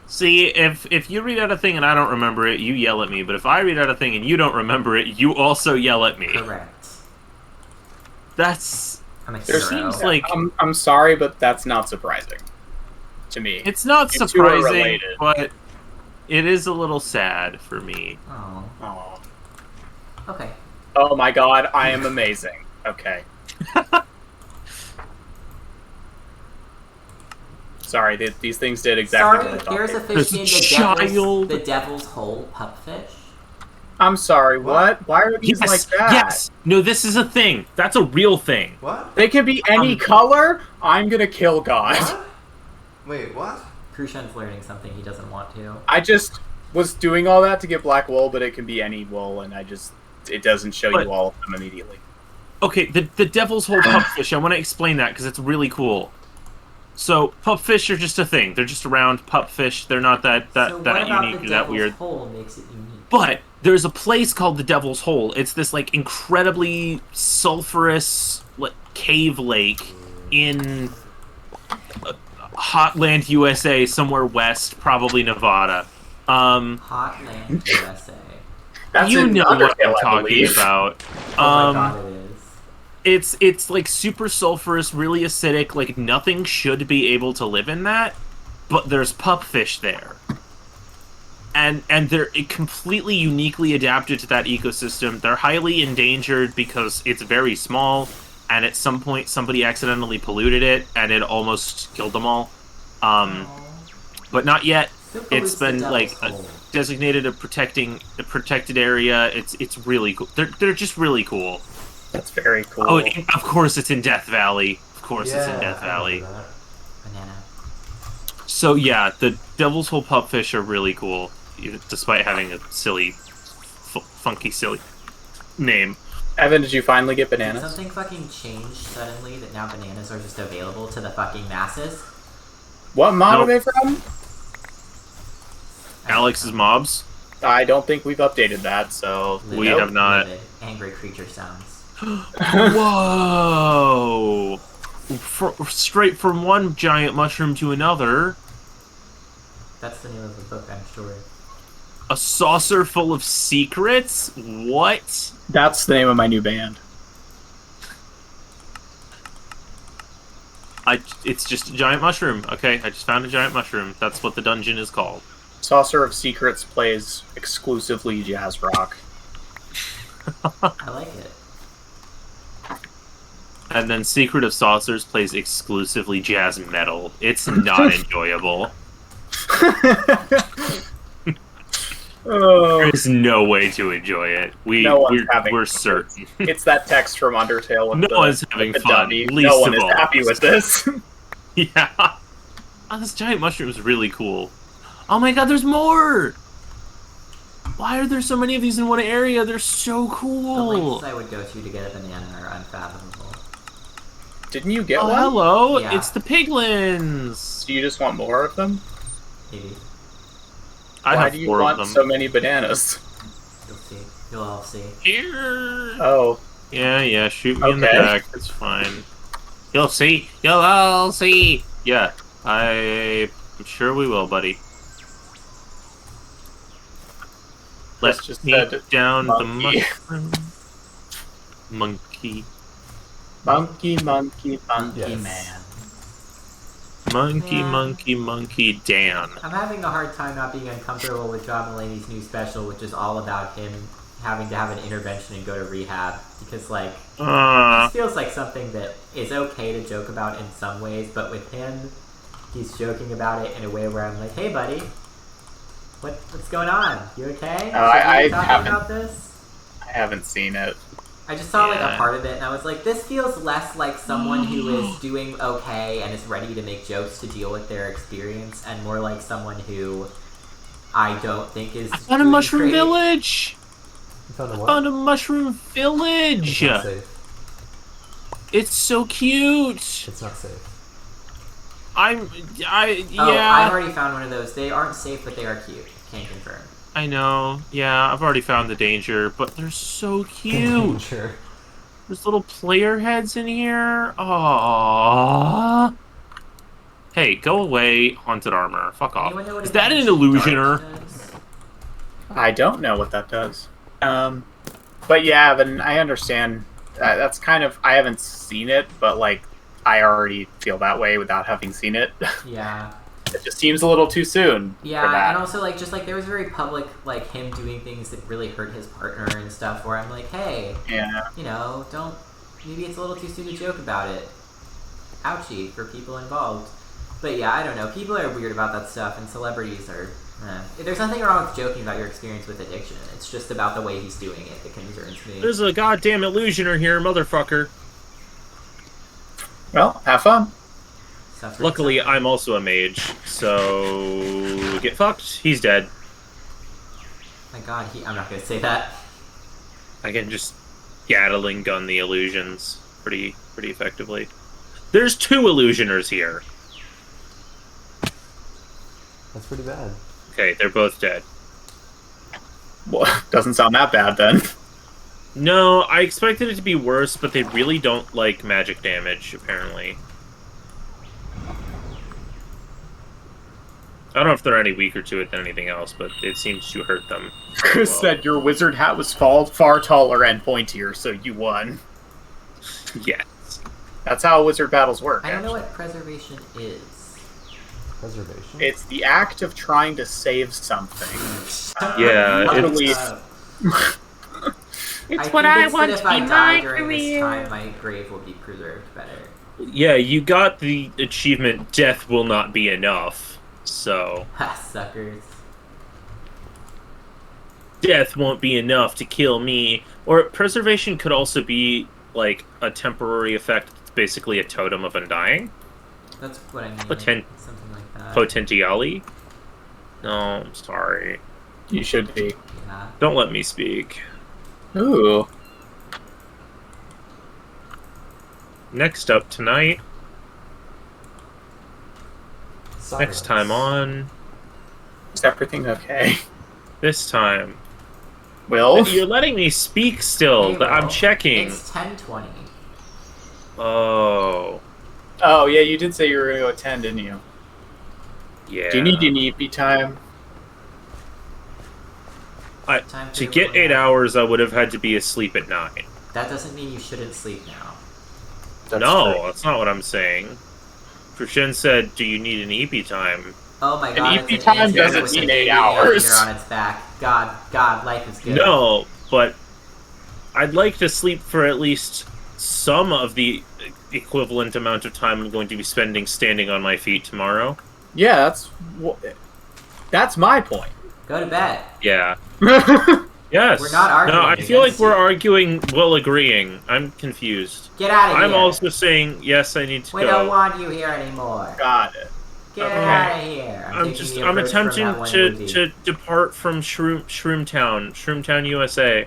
See, if you read out a thing and I don't remember it, you yell at me. But if I read out a thing and you don't remember it, you also yell at me. Correct. That's... I'm a There hero. seems like... I'm sorry, but that's not surprising. To me. It's not You two are surprising, related. but it is a little sad for me. Oh. Aw. Okay. Oh my god, I am amazing. Okay. Sorry, these things did exactly Sorry, what I thought. there's a they fish There's named a child. the Devil's Hole pupfish. I'm sorry, what? Why are these Yes, like that? yes! No, this is a thing. That's a real thing. What? They can be any color. I'm gonna kill God. What? Wait, what? Krushan's learning something he doesn't want to. I just was doing all that to get black wool, but it can be any wool, and it doesn't show But- you all of them immediately. Okay, the Devil's Hole pupfish, I want to explain that because it's really cool. So, pupfish are just a thing. They're just around pupfish. They're not that So what about unique the or that Devil's weird. Hole makes it unique? But there's a place called the Devil's Hole. It's this like incredibly sulfurous cave lake in Hotland, USA, somewhere west, probably Nevada. Hotland, USA. That's You in know what Undertale, I'm I talking believe. about. Oh my god, it is. It's like super sulfurous, really acidic. Like nothing should be able to live in that, but there's pupfish there, and they're completely uniquely adapted to that ecosystem. They're highly endangered because it's very small, and at some point somebody accidentally polluted it, and it almost killed them all. But not yet. Who It's pollutes the been Devil's like Hole? designated a protected area. It's really cool. They're just really cool. That's very cool. Oh, of course it's in Death Valley. Of course it's in Death I Valley. remember that. Banana. So yeah, the Devil's Hole pupfish are really cool, despite having a silly, funky, silly name. Evan, did you finally get Did bananas? something fucking change suddenly that now bananas are just available to the fucking masses? What mod Nope. are they from? Alex's mobs. I don't think we've updated that, so We have not. Livid, angry creature sounds. Whoa! Straight from one giant mushroom to another. That's the name of the book, I'm sure. A saucer full of secrets? What? That's the name of my new band. It's just a giant mushroom. Okay, I just found a giant mushroom. That's what the dungeon is called. Saucer of Secrets plays exclusively jazz rock. I like it. And then Secret of Saucers plays exclusively jazz metal. It's not enjoyable. Oh, There's no way to enjoy it. No one's having we're fun. certain. it's that text from Undertale with No the, one's having with the fun, dummy. least No one of is all. happy with this. Yeah. Oh, this giant mushroom is really cool. Oh my god, there's more! Why are there so many of these in one area? They're so The cool! lengths I would go to get a banana are unfathomable. Didn't you get Oh, one? hello! Yeah. It's the piglins! Do you just want more of them? Maybe. I Why have do you 4 want of them. so many bananas? You'll see. You'll all see. Here! Oh, Yeah, shoot me in the back. It's fine. You'll see. You'll all see. Yeah, I'm sure we will, buddy. Let's just down the mushroom. Monkey. Monkey man. Monkey, Dan. I'm having a hard time not being uncomfortable with John Mulaney's new special, which is all about him having to have an intervention and go to rehab. Because, like, this feels like something that is okay to joke about in some ways, but with him, he's joking about it in a way where I'm like, hey, buddy, what's going on? You okay? I talking about this? I haven't seen it. I just saw like a part of it, and I was like, this feels less like someone who is doing okay and is ready to make jokes to deal with their experience, and more like someone who I don't think is. I found a mushroom village. You found a what? I found a mushroom village. It's not safe. It's so cute. It's not safe. Oh, I've already found one of those. They aren't safe, but they are cute. Can confirm. I know. Yeah, I've already found the danger, but they're so cute. Sure. There's little player heads in here. Aww. Hey, go away, haunted armor. Fuck off. Is that an illusioner? I don't know what that does. But yeah, Evan, I understand. That's kind of, I haven't seen it, but like, I already feel that way without having seen it. Yeah. It just seems a little too soon. Yeah, for that. and also like just like there was very public like him doing things that really hurt his partner and stuff. Where I'm like, hey, you know, don't. Maybe it's a little too soon to joke about it. Ouchie for people involved. But yeah, I don't know. People are weird about that stuff, and celebrities are. There's nothing wrong with joking about your experience with addiction. It's just about the way he's doing it that concerns me. There's a goddamn illusioner here, motherfucker. Well, have fun. Luckily, I'm also a mage, so get fucked. He's dead. My God, I'm not gonna say that. I can just Gatling gun the illusions pretty effectively. There's 2 illusioners here. That's pretty bad. Okay, they're both dead. Well, doesn't sound that bad then. No, I expected it to be worse, but they really don't like magic damage, apparently. I don't know if they're any weaker to it than anything else, but it seems to hurt them. Chris said your wizard hat was far taller and pointier, so you won. Yes. That's how wizard battles work. I don't know what preservation is. Preservation? It's the act of trying to save something. Yeah, It's what I want to be my career. This time, my grave will be preserved better. Yeah, you got the achievement, Death Will Not Be Enough. So, suckers. Death won't be enough to kill me. Or preservation could also be like a temporary effect. It's basically a totem of undying. That's what I mean. Something like that. Potentiali. No, I'm sorry. You should be. Yeah. Don't let me speak. Ooh. Next up tonight. Silence. Next time on. Is everything okay? This time. Will? You're letting me speak still. Hey, I'm checking. It's 10:20. Oh. Oh, yeah, you did say you were going to go attend, didn't you? Yeah. Do you need any EP time? To get 8 hours, I would have had to be asleep at 9. That doesn't mean you shouldn't sleep now. That's no, true. that's not what I'm saying. Krishin said, do you need an EP time? Oh my God! EP time doesn't mean 8 hours. On its back. God, life is good. No, but I'd like to sleep for at least some of the equivalent amount of time I'm going to be spending standing on my feet tomorrow. Yeah, that's my point. Go to bed. Yeah. Yes. We're not arguing. No, I feel like we're arguing while agreeing. I'm confused. Get out of here. I'm also saying, yes, I need to We go. don't want you here anymore. Got it. Get out of here. I'm attempting to depart from Shroomtown, USA.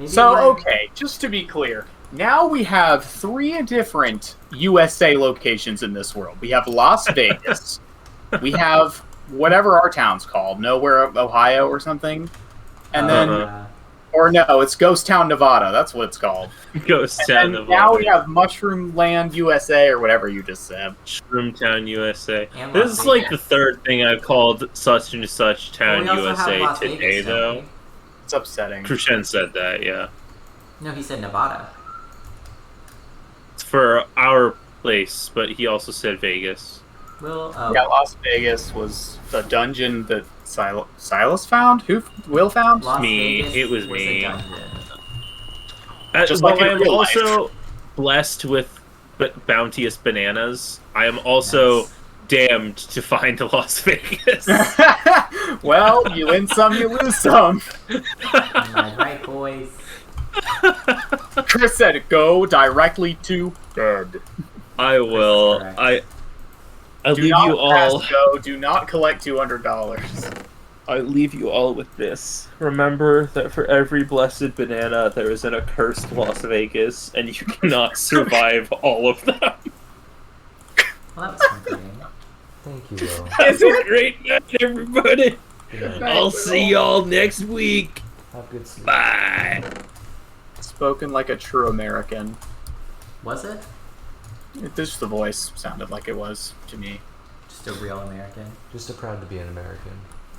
Okay, just to be clear, now we have 3 different USA locations in this world. We have Las Vegas. We have whatever our town's called, Nowhere, Ohio or something. And then Or no, it's Ghost Town, Nevada. That's what it's called. Ghost Town, Nevada. Now we have Mushroom Land, USA, or whatever you just said. Shroomtown, USA. And This Las is like Vegas. the third thing I've called such and such town, Well, we also have USA Las today, Vegas, don't though. we? It's upsetting. Krushen said that, yeah. No, he said Nevada. It's for our place, but he also said Vegas. Will, Yeah, Las Vegas was the dungeon that Silas found? Will found? Las me. Vegas It was a me. dungeon. Just While like in I am real life. also blessed with bounteous bananas, I am also Nice. damned to find Las Vegas. Well, you win some, you lose some. Am I right, boys? Chris said, "Go directly to bed. I will. Correct. I Do leave not you all. press go. Do not collect $200." I leave you all with this. Remember that for every blessed banana, there is an accursed Las Vegas, and you cannot survive all of them. Well, that was comforting. Thank you, Will. Have a great night, everybody. Good night. I'll see y'all next week. Have good sleep. Bye. Spoken like a true American. Was it? Just the voice sounded like it was to me. Just a real American. Just so proud to be an American.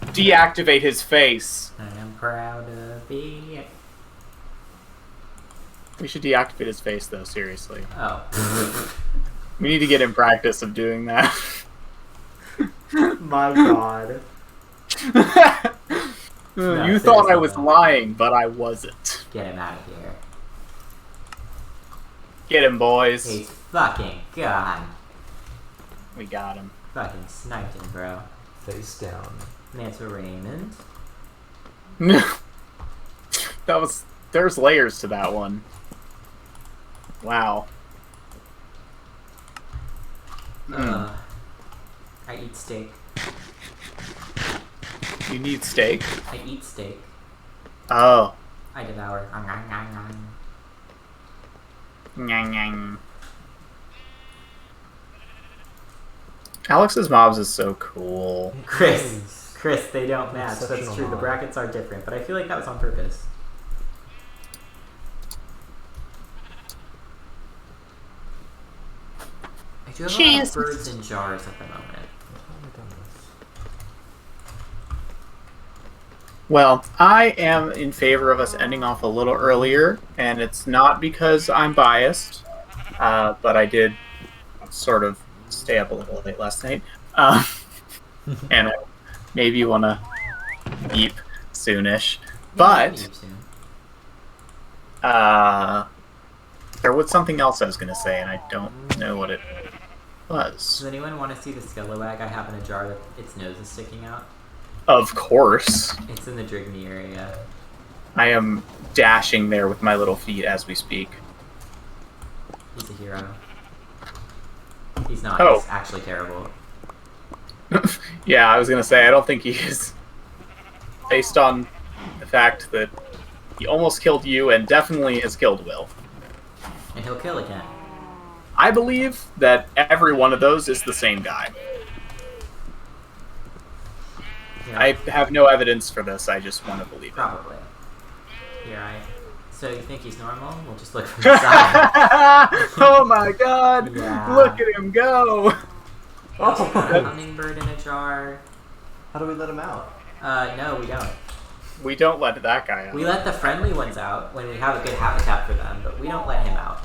Deactivate his face. I am proud to be. We should deactivate his face, though. Seriously, Oh. we need to get in practice of doing that. My god. You thought I was lying, but I wasn't. Get him out of here. Get him, boys. He's fucking gone. We got him. Fucking sniped him, bro. Face down. Manta Raymond. That was. There's layers to that one. Wow. I eat steak. You need steak. I eat steak. Oh. I devour. Nyang, nyang. Alex's mobs is so cool. Chris, they don't match. That's Exceptional true. The mod. brackets are different, but I feel like that was on purpose. I do have a lot of birds in jars at the moment. Well, I am in favor of us ending off a little earlier, and it's not because I'm biased, but I did sort of stay up a little late last night. And maybe you want to eat soonish. But Leave soon. there was something else I was going to say, and I don't know what it was. Does anyone want to see the Skellowag I have in a jar that its nose is sticking out? Of course. It's in the Drigny area. I am dashing there with my little feet as we speak. He's a hero. He's not. Oh. He's actually terrible. Yeah, I was going to say, I don't think he is. Based on the fact that he almost killed you and definitely has killed Will. And he'll kill again. I believe that every one of those is the same guy. Yeah, I have no evidence for this, I just want to believe it. probably. Here, So you think he's normal? We'll just look from the side. Oh my god! Yeah. Look at him go! Also got a hummingbird in a jar. How do we let him out? No, we don't. We don't let that guy out. We let the friendly ones out when we have a good habitat for them, but we don't let him out.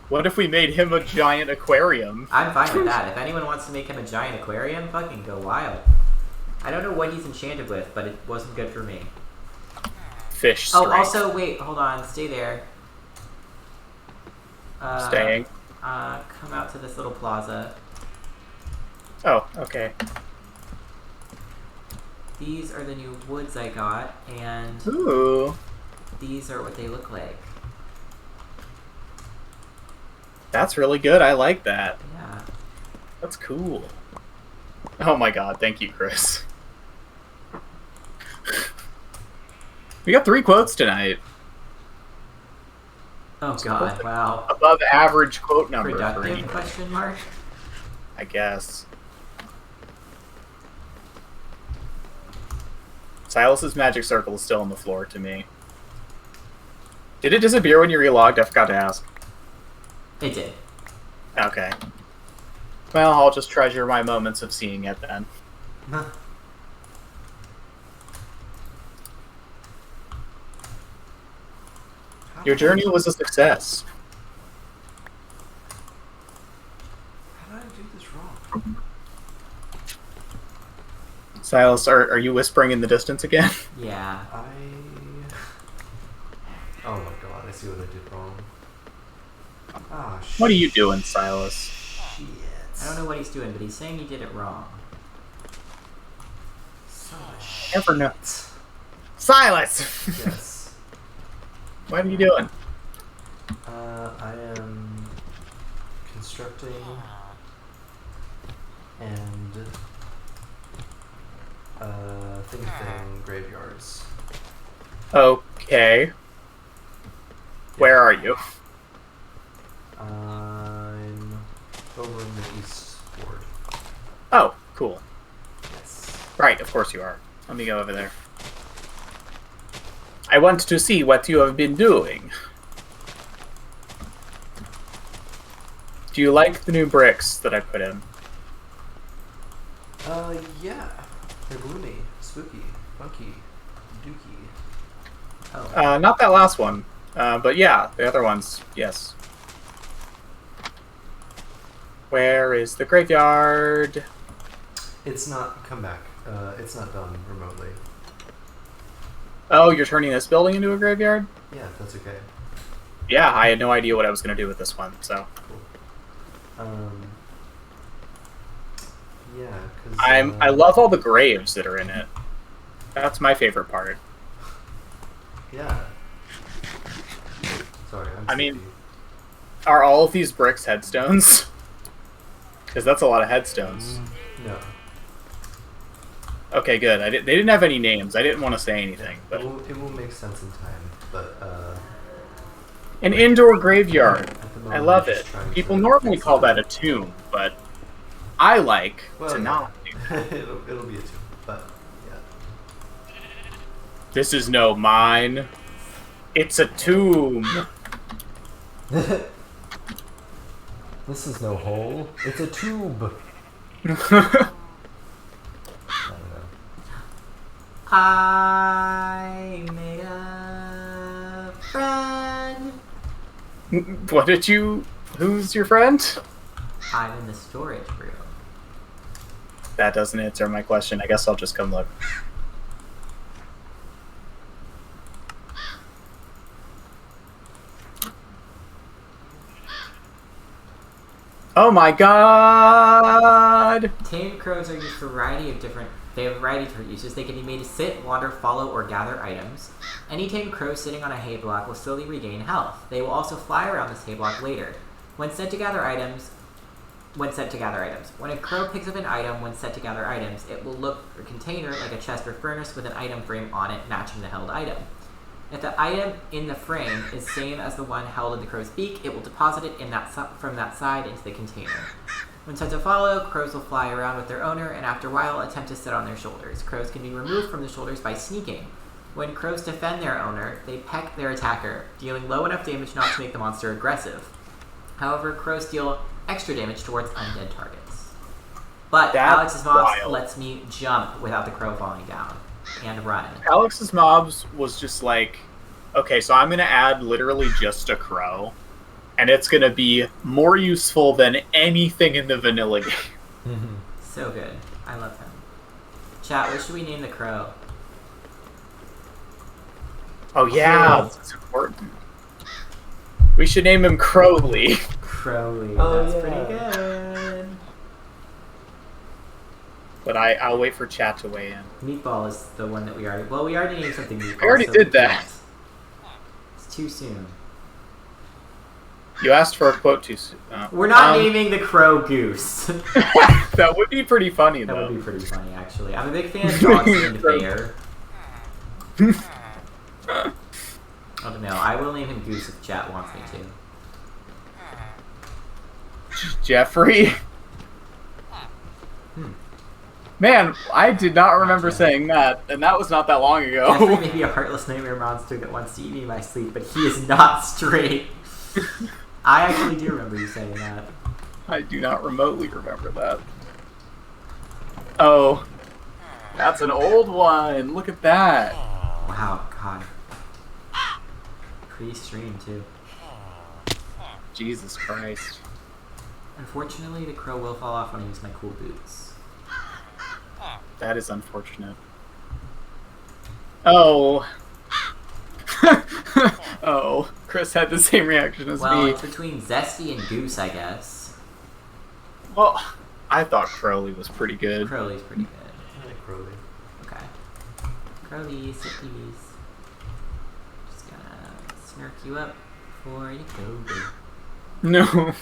What if we made him a giant aquarium? I'm fine with that. If anyone wants to make him a giant aquarium, fucking go wild. I don't know what he's enchanted with, but it wasn't good for me. Fish Oh, strength. also, wait, hold on, stay there. Staying. Come out to this little plaza. Oh, okay. These are the new woods I got, and Ooh. these are what they look like. That's really good, I like that. Yeah. That's cool. Oh my god, thank you, Chris. We got 3 quotes tonight. Oh god, wow. Above average quote number for Productive, me, question mark? I guess. Silas's magic circle is still on the floor to me. Did it disappear when you relogged? I forgot to ask. It did. Okay. Well, I'll just treasure my moments of seeing it then. Your journey was a success. How did I do this wrong? Silas, are you whispering in the distance again? Yeah. Oh my god, I see what I did wrong. Ah, shit. What are you doing, Silas? I don't know what he's doing, but he's saying he did it wrong. Never know. Silas! Yes. What are you doing? I am constructing and thing graveyards. Okay. Where are you? I'm over in the east ward. Oh, cool. Yes. Right, of course you are. Let me go over there. I want to see what you have been doing. Do you like the new bricks that I put in? Yeah. They're gloomy, spooky, funky, dooky. Oh. Not that last one. But yeah, the other ones, yes. Where is the graveyard? It's not, come back. It's not done remotely. Oh, you're turning this building into a graveyard? Yeah, that's okay. Yeah, I had no idea what I was going to do with this one, so. Cool. Yeah, because... I love all the graves that are in it. That's my favorite part. Yeah. Sorry, I mean, are all of these bricks headstones? Because that's a lot of headstones. No. Okay, good. They didn't have any names. I didn't want to say anything, but It will make sense in time, but, an indoor graveyard. at the moment, I love I'm it. just trying People to- normally call that a tomb, but I like Well, to yeah. not do. it'll be a two, but, yeah. This is no mine. It's a tomb. This is no hole. It's a tube. I don't know. I made a friend. What did you... Who's your friend? I'm in the storage room. That doesn't answer my question. I guess I'll just come look. Oh my god! Tamed crows are used for a variety of different. They have a variety of different uses. They can be made to sit, wander, follow, or gather items. Any tamed crow sitting on a hay block will slowly regain health. They will also fly around this hay block later. When set to gather items, when a crow picks up an item when set to gather items, it will look a container like a chest or furnace with an item frame on it matching the held item. If the item in the frame is same as the one held in the crow's beak, it will deposit it from that side into the container. When set to follow, crows will fly around with their owner and after a while attempt to sit on their shoulders. Crows can be removed from the shoulders by sneaking. When crows defend their owner, they peck their attacker, dealing low enough damage not to make the monster aggressive. However, crows deal extra damage towards undead targets. But That's Alex's mobs wild. lets me jump without the crow falling down and run. Alex's mobs was just like, okay, so I'm going to add literally just a crow, and it's going to be more useful than anything in the vanilla game. So good. I love him. Chat, what should we name the crow? Oh yeah, that's important. We should name him Crowley. Crowley. Oh, That's yeah. pretty good. But I'll wait for chat to weigh in. Meatball is the one that we already... Well, we already named something Meatball. I already so did we that. can't. It's too soon. You asked for a quote too soon. We're not naming the crow Goose. That would be pretty funny, That though. would be pretty funny, actually. I'm a big fan of dogs named Bear. I don't know. I will name him Goose if chat wants me to. Jeffrey. Man, I did not remember saying that, and that was not that long ago. Jeffrey may be a heartless nightmare monster that wants to eat me in my sleep, but he is not straight. I actually do remember you saying that. I do not remotely remember that. Oh. That's an old one. Look at that. Wow, God. Pre-stream, too. Jesus Christ. Unfortunately, the crow will fall off when I use my cool boots. That is unfortunate. Oh. Oh. Chris had the same reaction as Well, me. it's between Zesty and Goose, I guess. Well, I thought Crowley was pretty good. Crowley's pretty good. I like Crowley. Okay. Crowley, sit please. Just gonna snark you up before you go. No.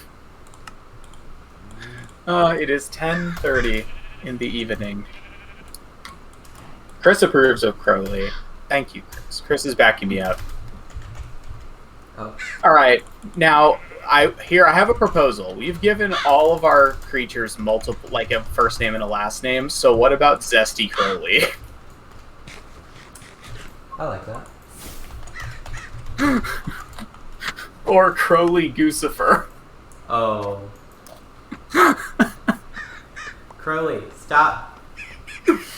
It is 10:30 in the evening. Chris approves of Crowley. Thank you, Chris. Chris is backing me up. Oh. Alright, now, I have a proposal. We've given all of our creatures multiple, like a first name and a last name, so what about Zesty Crowley? I like that. Or Crowley Goosifer. Oh. Crowley, stop.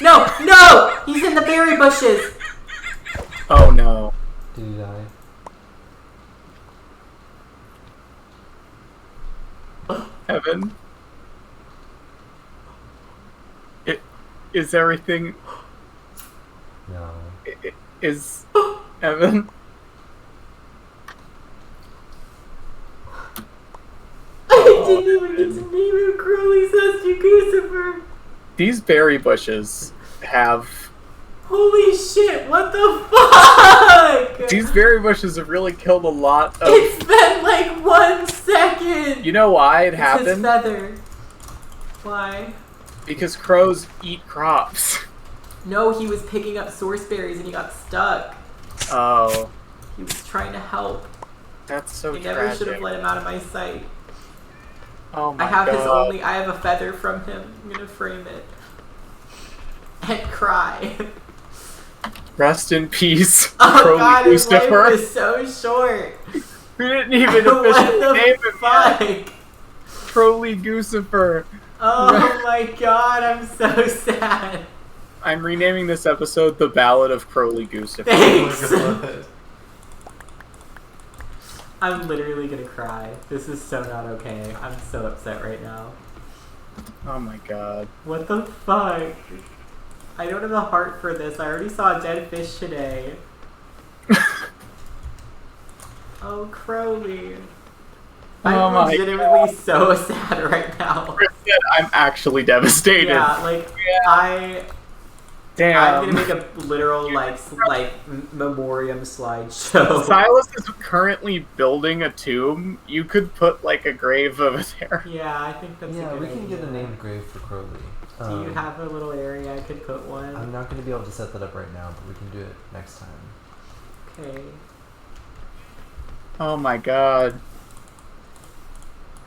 No! No! He's in the berry bushes! Oh no. Did he die? Evan? Is everything... No. Is... Evan? I didn't even get to name him Crowley Zesty Goosifer! These berry bushes have... Holy shit, what the fuck? These berry bushes have really killed a lot of... It's been like 1 second! You know why it It's his happened? feather. Why? Because crows eat crops. No, he was picking up source berries and he got stuck. Oh, He was trying to help. that's so I never should have tragic. let him out of my sight. Oh my I have god. I have a feather from him. I'm gonna frame it. And cry. Rest in peace, Oh Crowley god, his life Goosifer. was so short. We didn't even What officially the name him fuck? yet. Crowley Goosifer. Oh my god, I'm so sad. I'm renaming this episode The Ballad of Crowley Goosifer. Thanks. Oh my god. I'm literally gonna cry. This is so not okay. I'm so upset right now. Oh my god. What the fuck? I don't have a heart for this. I already saw a dead fish today. Oh, Crowley. Oh I'm my legitimately so sad right now. Chris said I'm actually devastated. Yeah, like, I'm Damn. gonna make a literal, like memoriam slideshow. Silas is currently building a tomb. You could put like a grave over there. Yeah, I think that's a Yeah, good we can idea. get a named grave for Crowley. Do you have a little area I could put one? I'm not going to be able to set that up right now, but we can do it next time. Okay. Oh my god.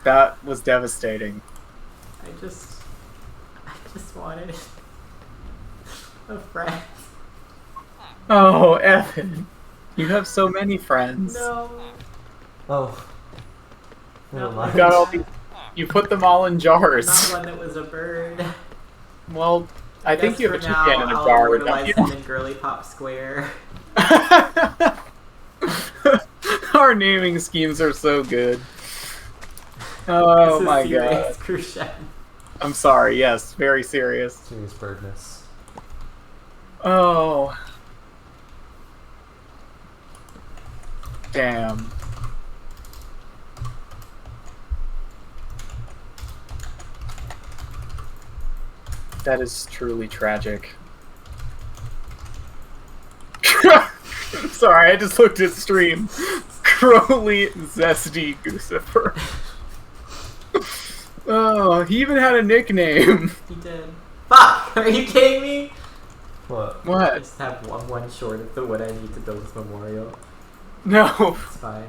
That was devastating. I just wanted a friend. Oh, Evan. You have so many friends. No. Oh. Never No. mind. You got all these. You put them all in Not jars. one that was a bird. Well, I think Guess you have a for now, toucan in a I'll jar, immortalize don't him in Girly Pop Square. you? Our naming schemes are so good. Oh This is my serious, god. Crucian. I'm sorry, yes, very serious. Serious birdness. Oh. Damn. That is truly tragic. Sorry, I just looked at stream. Crowley Zesty Goosifer. Oh, he even had a nickname. He did. Fuck! Are you kidding me? What? I What? just have one short of the wood I need to build this memorial. No. It's fine.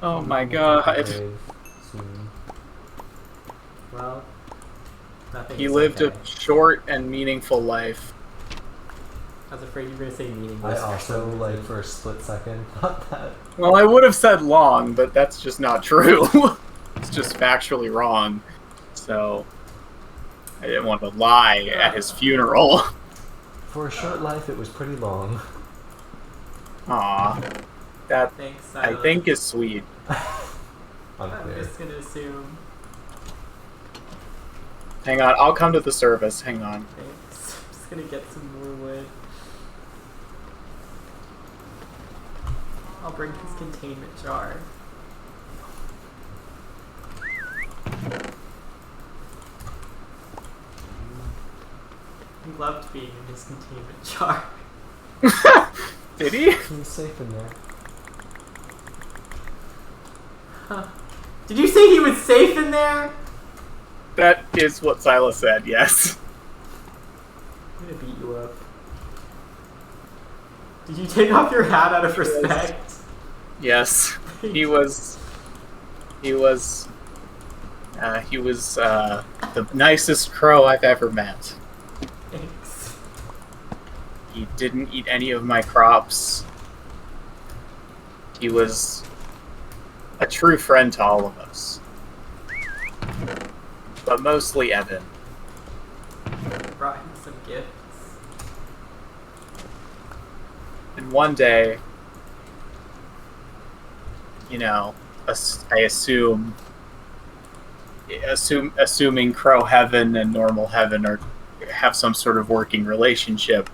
Oh my We'll god. make a grave soon. Well, Nothing He is lived okay. a short and meaningful life. I was afraid you were going to say meaningless. I also, like, for a split second, thought that. Well, I would have said long, but that's just not true. It's just factually wrong. So, I didn't want to lie at his funeral. For a short life, it was pretty long. Aw. That, Thanks, I think, is sweet. I'm Unclear. just going to assume. Hang on, I'll come to the service. Hang on. Thanks. I'm just going to get some more wood. I'll bring his containment jar. He loved being in his containment jar. Did he? He's safe in there. Huh. Did you say he was safe in there? That is what Silas said, yes. I'm gonna beat you up. Did you take off your hat out of respect? Yes. He was the nicest crow I've ever met. Thanks. He didn't eat any of my crops. He was a true friend to all of us. But mostly Evan. Brought him some gifts. And one day, you know, I assuming Crow Heaven and Normal Heaven have some sort of working relationship,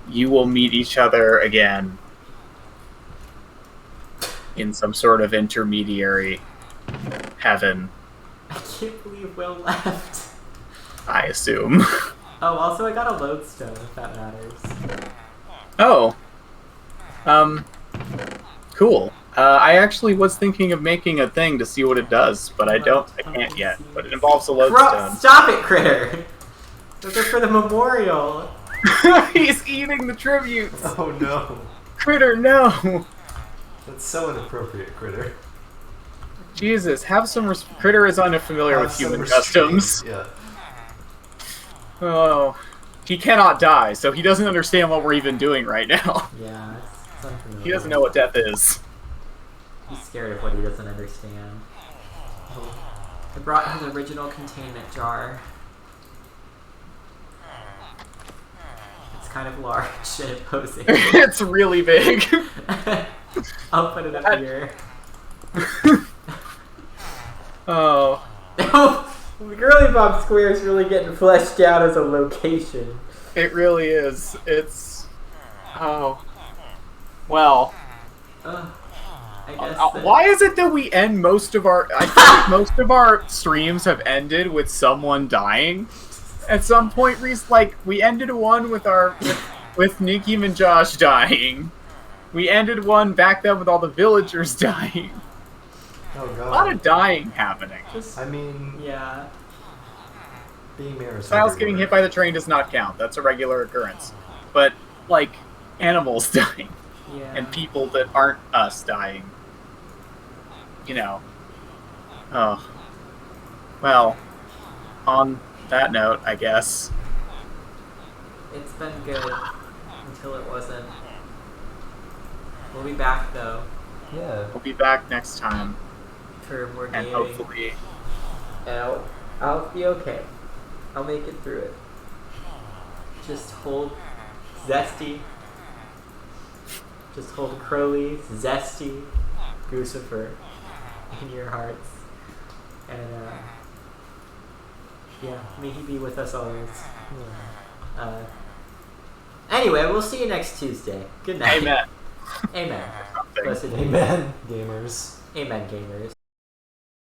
you will meet each other again in some sort of intermediary heaven, I can't believe Will left. I assume. Oh, also I got a lodestone, if that matters. Oh. Cool. I actually was thinking of making a thing to see what it does, but I can't yet. But it involves a lodestone. Stop it, Critter! Those are for the memorial. He's eating the tributes! Oh no. Critter, no! That's so inappropriate, Critter. Jesus, have some Critter is unfamiliar with Have some human restraint. customs. Yeah. Oh. He cannot die, so he doesn't understand what we're even doing right now. Yeah, it's unfamiliar. He doesn't know what death is. He's scared of what he doesn't understand. I brought his original containment jar. It's kind of large and imposing. It's really big. I'll put it up here. Oh. Girly Bob Square is really getting fleshed out as a location. It really is. It's... Oh. Well. I guess Why is it that we end most of our... I feel like most of our streams have ended with someone dying. At some point, we ended one with with Nikim and Josh dying. We ended one back then with all the villagers dying. Oh god. A lot of dying happening. Just, I mean, yeah. being mayor is Silas getting hit by the train does not count. That's a regular occurrence. But, like, animals dying. Yeah. And people that aren't us dying. You know. Oh. Well, on that note, I guess. It's been good until it wasn't. We'll be back though Yeah. We'll be back next time. for more And gaming. hopefully... And I'll be okay. I'll make it through it. Just hold Zesty. Just hold Crowley, Zesty, Goosifer in your hearts. And yeah, may he be with us always. Anyway, we'll see you next Tuesday. Good night. Amen. Amen. Something. Blessed be. Amen, gamers. Amen, gamers.